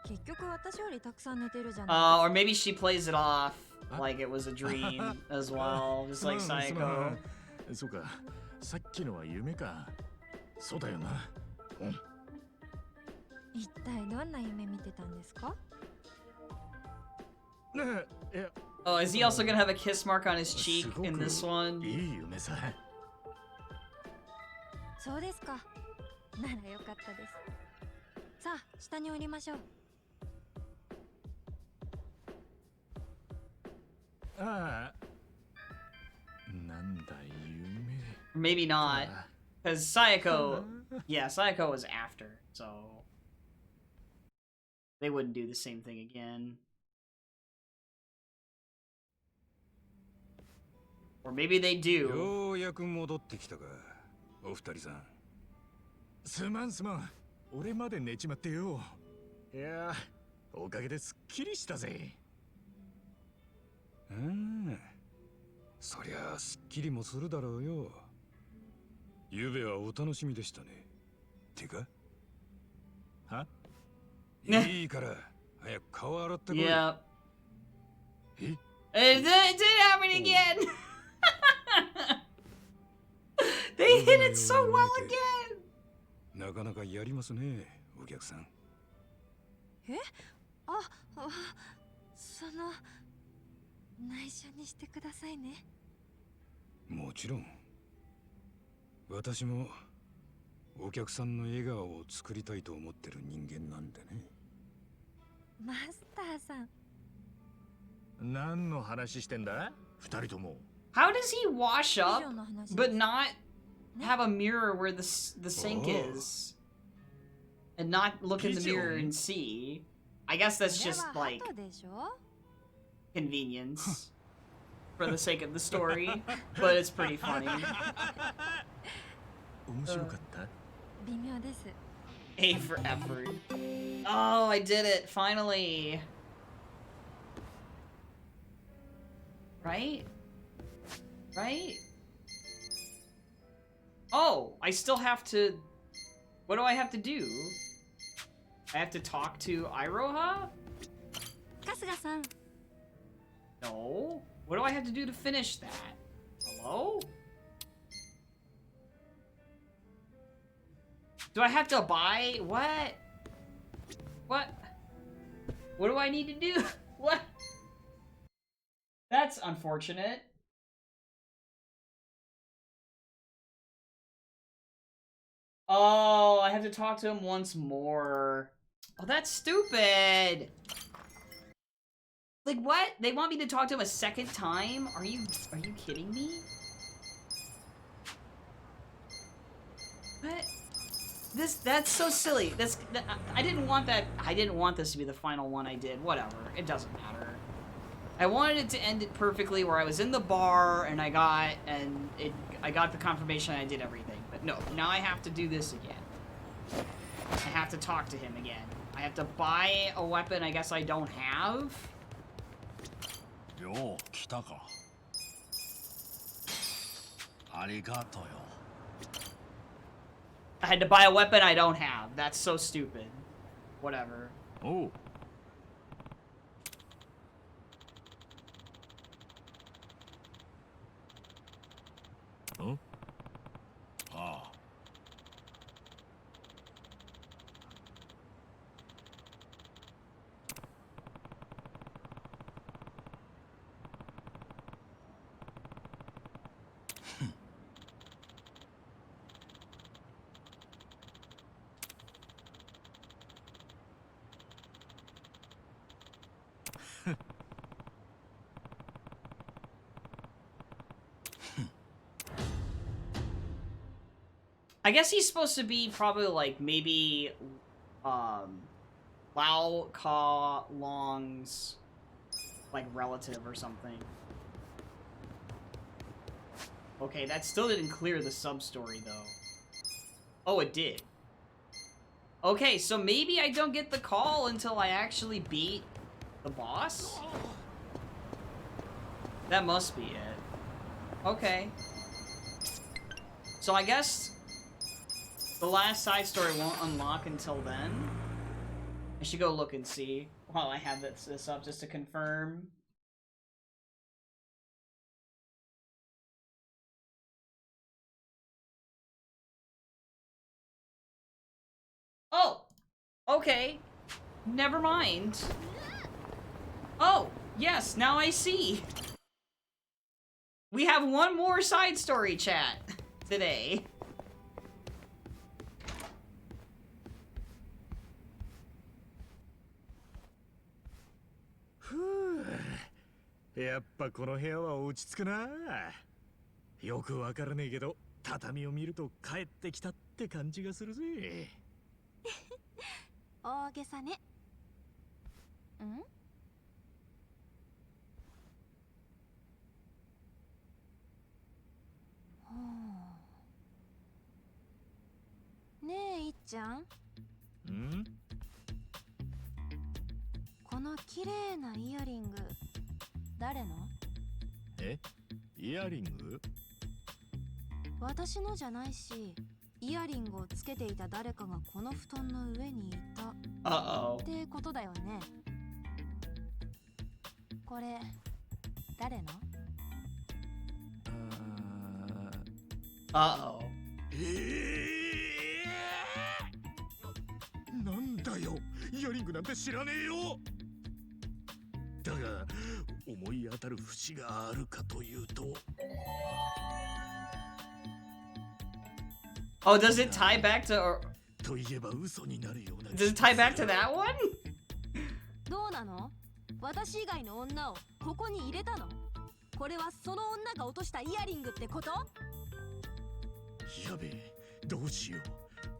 結局私よりたくさん寝てるじゃない。 Or maybe she plays it off like it was a dream as well, just like Saeko. そうか。さっきのは夢か。そうだよな。うん。一体どんな夢見てたんですか？ねえ、いや。 Oh, is he also gonna have a kiss mark on his cheek in this one? いい夢さ。そうですか。ならよかったです。さあ、下に降りましょう。ああ。なんだ夢。 Maybe not. Because Sayako... Yeah, Sayako was after, so... They wouldn't do the same thing again. Or maybe they do. ようやく戻ってきたか、お二人さん。すまんすまん。俺まで寝ちまってよ。いや、おかげですっきりしたぜ。そりゃすっきりもするだろうよ。ゆうべはお楽しみでしたね。てか？いいから、早く顔洗ってこい。Yeah. え？ It did happen again! They hit it so well again! なかなかやりますね、お客さん。その内緒にしてくださいね。もちろん。私もお客さんの笑顔を作りたいと思ってる人間なんでね。マスターさん。何の話してんだ？二人とも。 How does he wash up, but not have a mirror where the sink is? And not look in the mirror and see? I guess that's just, like, convenience. For the sake of the story. But it's pretty funny. 面白かった？微妙です。A for effort. Oh, I did it, finally. Right? Right? Oh, I still have to... What do I have to do? I have to talk to Iroha? 春日さん。 No. What do I have to do to finish that? Hello? Do I have to buy... What? What? What do I need to do? What? That's unfortunate. Oh, I have to talk to him once more. Oh, that's stupid. Like, what? They want me to talk to him a second time? Are you kidding me? What? That's so silly. I didn't want that. I didn't want this to be the final one I did. Whatever. It doesn't matter. I wanted it to end it perfectly where I was in the bar and I got the confirmation I did everything. But no, now I have to do this again. I have to talk to him again. I have to buy a weapon I guess I don't have. Yo, 来たか。ありがとうよ。 I had to buy a weapon I don't have. That's so stupid. Whatever. Oh. Huh? Ah. I guess he's supposed to be probably like maybe Lao Ka Long's like relative or something. Okay, that still didn't clear the sub-story though. Oh, it did. Okay, so maybe I don't get the call until I actually beat the boss? That must be it. Okay. So I guess the last side story won't unlock until then. I should go look and see while I have this up just to confirm. Oh! Okay. Never mind. Oh! Yes, now I see. We have one more side story chat today.やっぱこの部屋は落ち着くな。よくわからねえけど、畳を見ると帰ってきたって感じがするぜ。大げさね。ん？ねえ、いっちゃん。ん？この綺麗なイヤリング、誰の？え？イヤリング？私のじゃないし、イヤリングをつけていた誰かがこの布団の上にいたってことだよね。これ誰の？Uh-oh. なんだよ、イヤリングなんて知らねえよ。だが思い当たる節があるかというと。Oh, does it tie back to? Or... といえば嘘になるような。Does it tie back to that one? どうなの？私以外の女をここに入れたの？これはその女が落としたイヤリングってこと？やべえ、どうしよ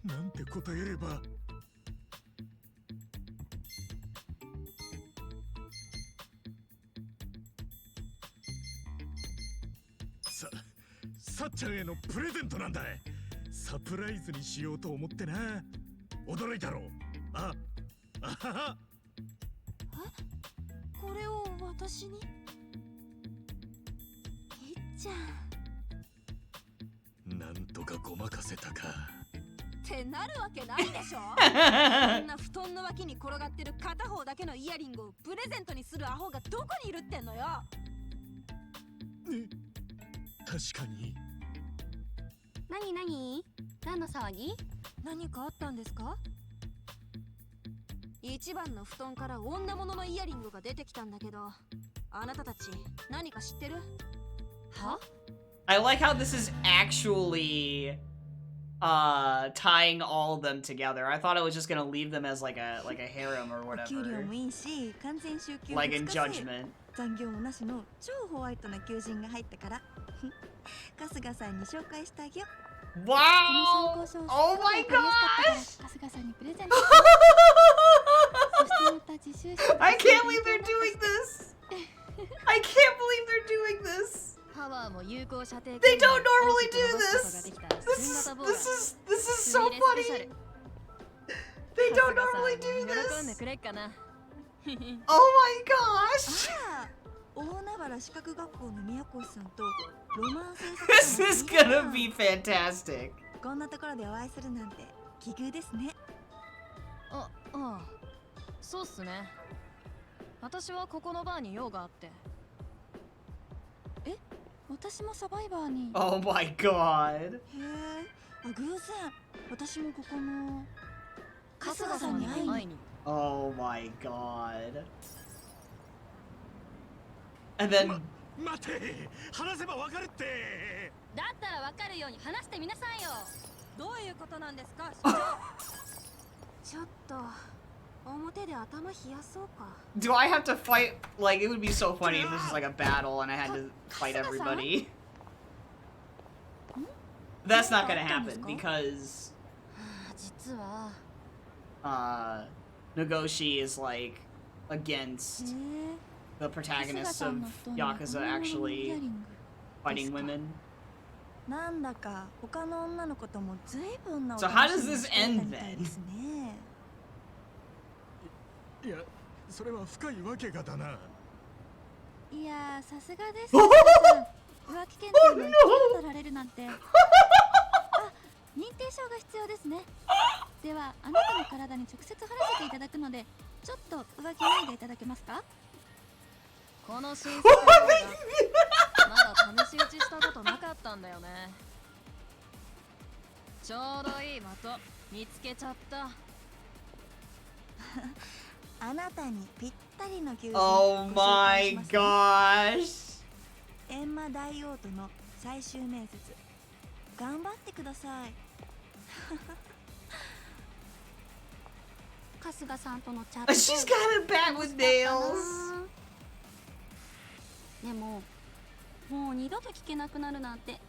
う。なんて答えれば。さっちゃんへのプレゼントなんだ。サプライズにしようと思ってな。驚いたろ。あはは。え？これを私に？いっちゃん。なんとかごまかせたか。ってなるわけないでしょ。こんな布団の脇に転がってる片方だけのイヤリングをプレゼントにするアホがどこにいるってんのよ。ね、確かに。なになに？何の騒ぎ？何かあったんですか？一番の布団から女物のイヤリングが出てきたんだけど、あなたたち何か知ってる？は？ I like how this is actually tying all of them together. I thought I was just gonna leave them as like a harem or whatever. 給料もいいし、完全週休2日制。 Like in Judgment. 残業もなしの超ホワイトな求人が入ったから。春日さんに紹介してあげよう。 Wow! Oh my gosh! I can't believe they're doing this! I can't believe they're doing this. パワーも有効射程 They don't normally do this. This is so funny. They don't normally do this. くれっかな Oh my gosh. ああ、大海原視覚学校の宮越さんとロマン制作 This 者 is の皆 gonna さん be fantastic. こんなところでお会いするなんて奇遇ですね。ああそうっすね私はここのバーに用があって私もサバイバーに。 Oh my god. へえ、あ、偶然私もここの春春日さ日さんにんに会いに会いに。Oh my god. And then 待て話せばわかるってだったらわかるように話してみなさいよ。どういうことなんですかちょっと表で頭冷やそうか。 do I have to fight? Like, it would be so funny if this was like a battle and I had to fight everybody. That's not gonna happen because 実は Nagoshi is like against the protagonists of Yakuza actually fighting women. なんだか他の女の子とも随分な So how does this end みたいですね。いやそれは深いわけがだな。いやー、さすがです。春日さん浮気検定の1級取られるなんて。あ、認定証が必要ですね。では、あなたの体に直接貼らせていただくので、ちょっと浮気脱いでいただけますか？この新作動画まだ試し撃ちしたことなかったんだよねちょうどいい的見つけちゃったあなたにぴったりの求人 Oh ご紹介 my しますね。 gosh. 閻魔大王との最終面接頑張ってください。春日さんとのチャット。 She's got it bad with nails. でも、もう二度と聞けなくなるなんて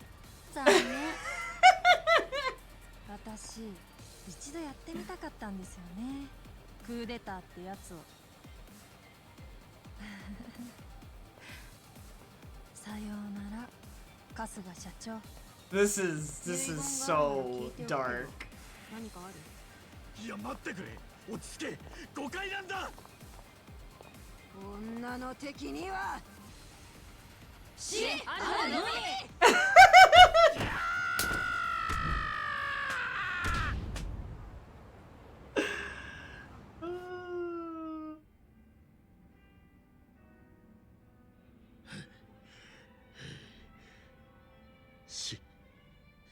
残念。私一度やってみたかったんですよねクーデターってやつをさようなら春日社長 This is so dark. 何かあるいや待ってくれ落ち着け誤解なんだ。女の敵には死あるのみ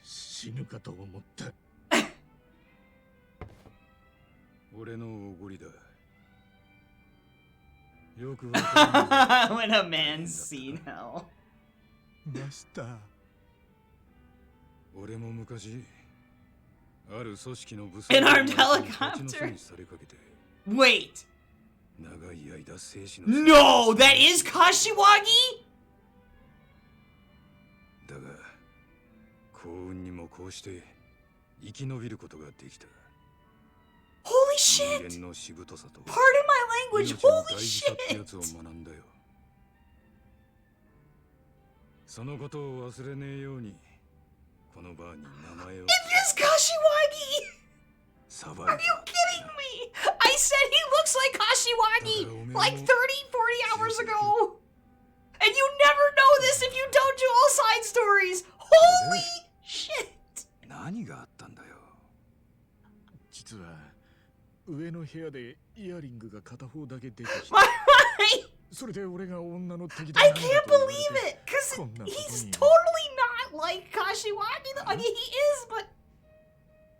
死ぬかと思った。俺のおごりだ。よくわかんない When a man's seen hell. マスター。俺も昔ある組織の武 An armed 立ちの helicopter. せにされかけて Wait. 長い間生死の No, that is Kashiwagi? だが幸運にもこうして生き延びることができた。 Holy 人 shit. 間のしぶとさと Pardon my language. 命の Holy 大事さってやつを shit. 学んだよ。そのことを忘れねえようにこのバーに名前を It is Kashiwagi. サバイバ Are ー you kidding me? I said he looks like Kashiwagi like 30, 40 hours ago. And you never know this if you don't do all side stories. Holy shit. 何があったんだよ。実は上の部屋でイヤリングが片方だけ出てきた。 My, それで俺が女の敵だ I なんだ can't と言われ believe て it. Because こんなこと he's に totally not like Kashiwagi. I mean, he is, but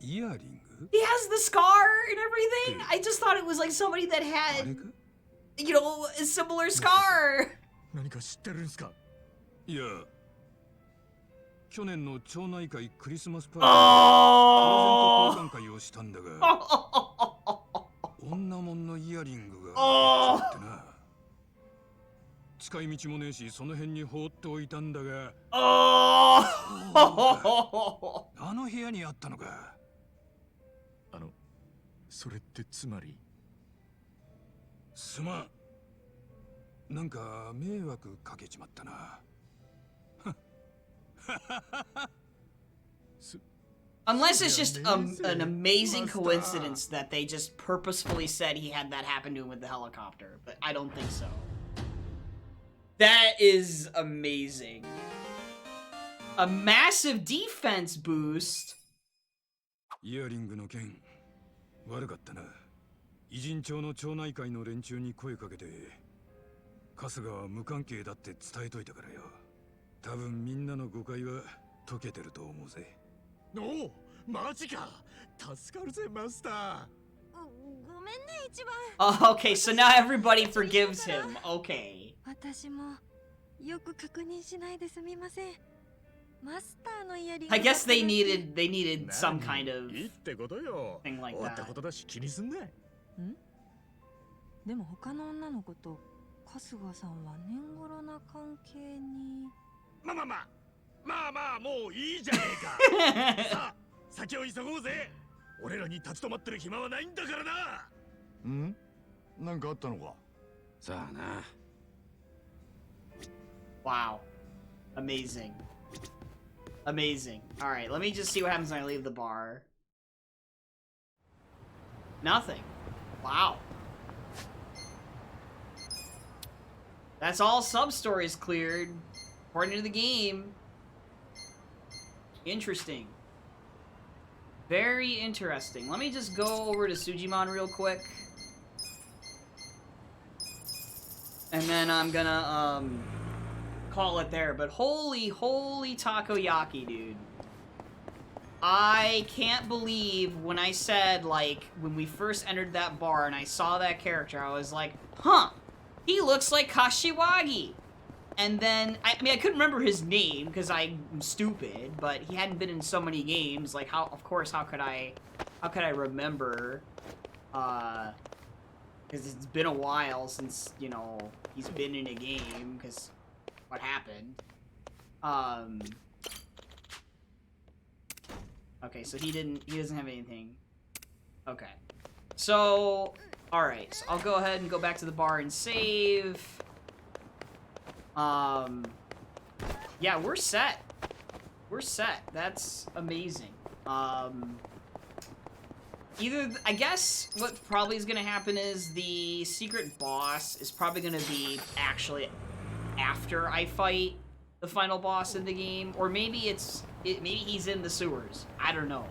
イヤリング he has the scar and everything. I just thought it was like somebody that あれ had, か you know, a similar scar. 何か知ってるんすか。いや去年の町内会クリスマスパーティープレゼント交換会をしたんだが女もんのイヤリングがあってな使い道もねえしその辺に放っておいたんだが Oh. あの部屋にあったのか。それってつまりすまんなんか迷惑かけちまったな。Unless it's just an amazing coincidence that they just purposefully said he had that happen to him with the helicopter, but I don't think so. That is amazing. A massive defense boost. イヤリングの件、悪かったな。偉人町の町内会の連中に声かけて、春日は無関係だって伝えといたからよ。多分みんなの誤解は解けてると思うぜ。おお、マジか。助かるぜ、マスター。ごめんね、一番。Oh, okay, so now everybody forgives him. Okay. 私もよく確認しないですみません。マスターのイヤリング。 I guess they needed some kind of いいってことよ。 thing like 終わった that. ことだし気にすんな。でも他の女の子と春日さんは年頃な関係に。まあもういいじゃねえか。さあ先を急ごうぜ。俺らに立ち止まってる暇はないんだからな。ん？なんかあったのか？さあな。 Wow. Amazing. Amazing. Alright, let me just see what happens when I leave the bar. Nothing. Wow. That's all sub-stories cleared, according to the game. Interesting. Very interesting. Let me just go over to Sujimon real quick. And then I'm gonna, call it there. But holy takoyaki, dude. I can't believe when I said, like, when we first entered that bar and I saw that character, I was like, huh, he looks like Kashiwagi. And then, I mean, I couldn't remember his name because I'm stupid, but he hadn't been in so many games. Like, how could I remember? Because it's been a while since, you know, he's been in a game, because what happened. Okay, so he doesn't have anything. Okay. So, alright, so I'll go ahead and go back to the bar and save. Yeah, we're set. We're set. That's amazing. I guess what probably is gonna happen is the secret boss is probably gonna be actually after I fight the final boss in the game, or maybe maybe he's in the sewers. I don't know.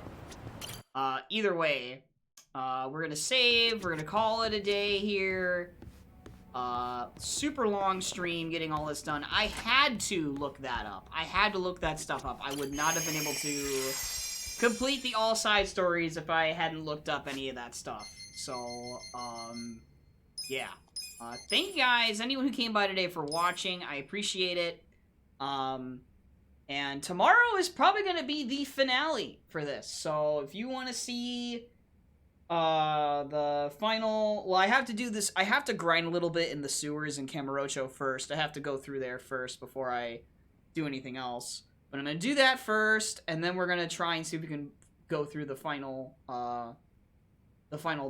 Either way, we're gonna save. We're gonna call it a day here. Super long stream getting all this done. I had to look that up. I had to look that stuff up. I would not have been able to complete the all side stories if I hadn't looked up any of that stuff. So, yeah. Thank you guys, anyone who came by today, for watching. I appreciate it. And tomorrow is probably going to be the finale for this. So if you want to see the final, well, I have to do this. I have to grind a little bit in the sewers in Kamurocho first. I have to go through there first before I do anything else. But I'm going to do that first, and then we're going to try and see if we can go through the final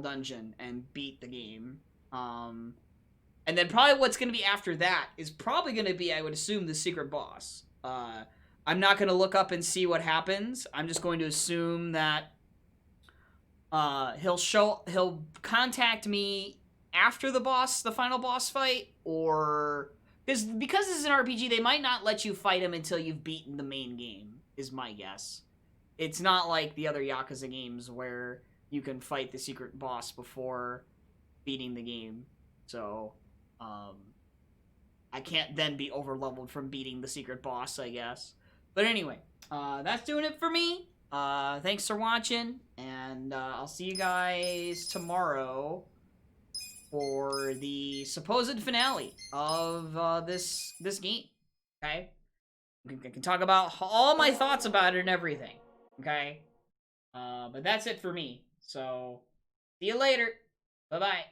dungeon and beat the game. And then probably what's going to be after that is probably going to be, I would assume, the secret boss. I'm not going to look up and see what happens. I'm just going to assume that he'll contact me after the final boss fight, or because this is an RPG, they might not let you fight him until you've beaten the main game, is my guess. It's not like the other Yakuza games where you can fight the secret boss before beating the game. So, I can't then be over-leveled from beating the secret boss, I guess. But anyway, that's doing it for me. Thanks for watching, and I'll see you guys tomorrow for the supposed finale of this game. Okay? I can talk about all my thoughts about it and everything. Okay? But that's it for me. So, see you later. Bye-bye.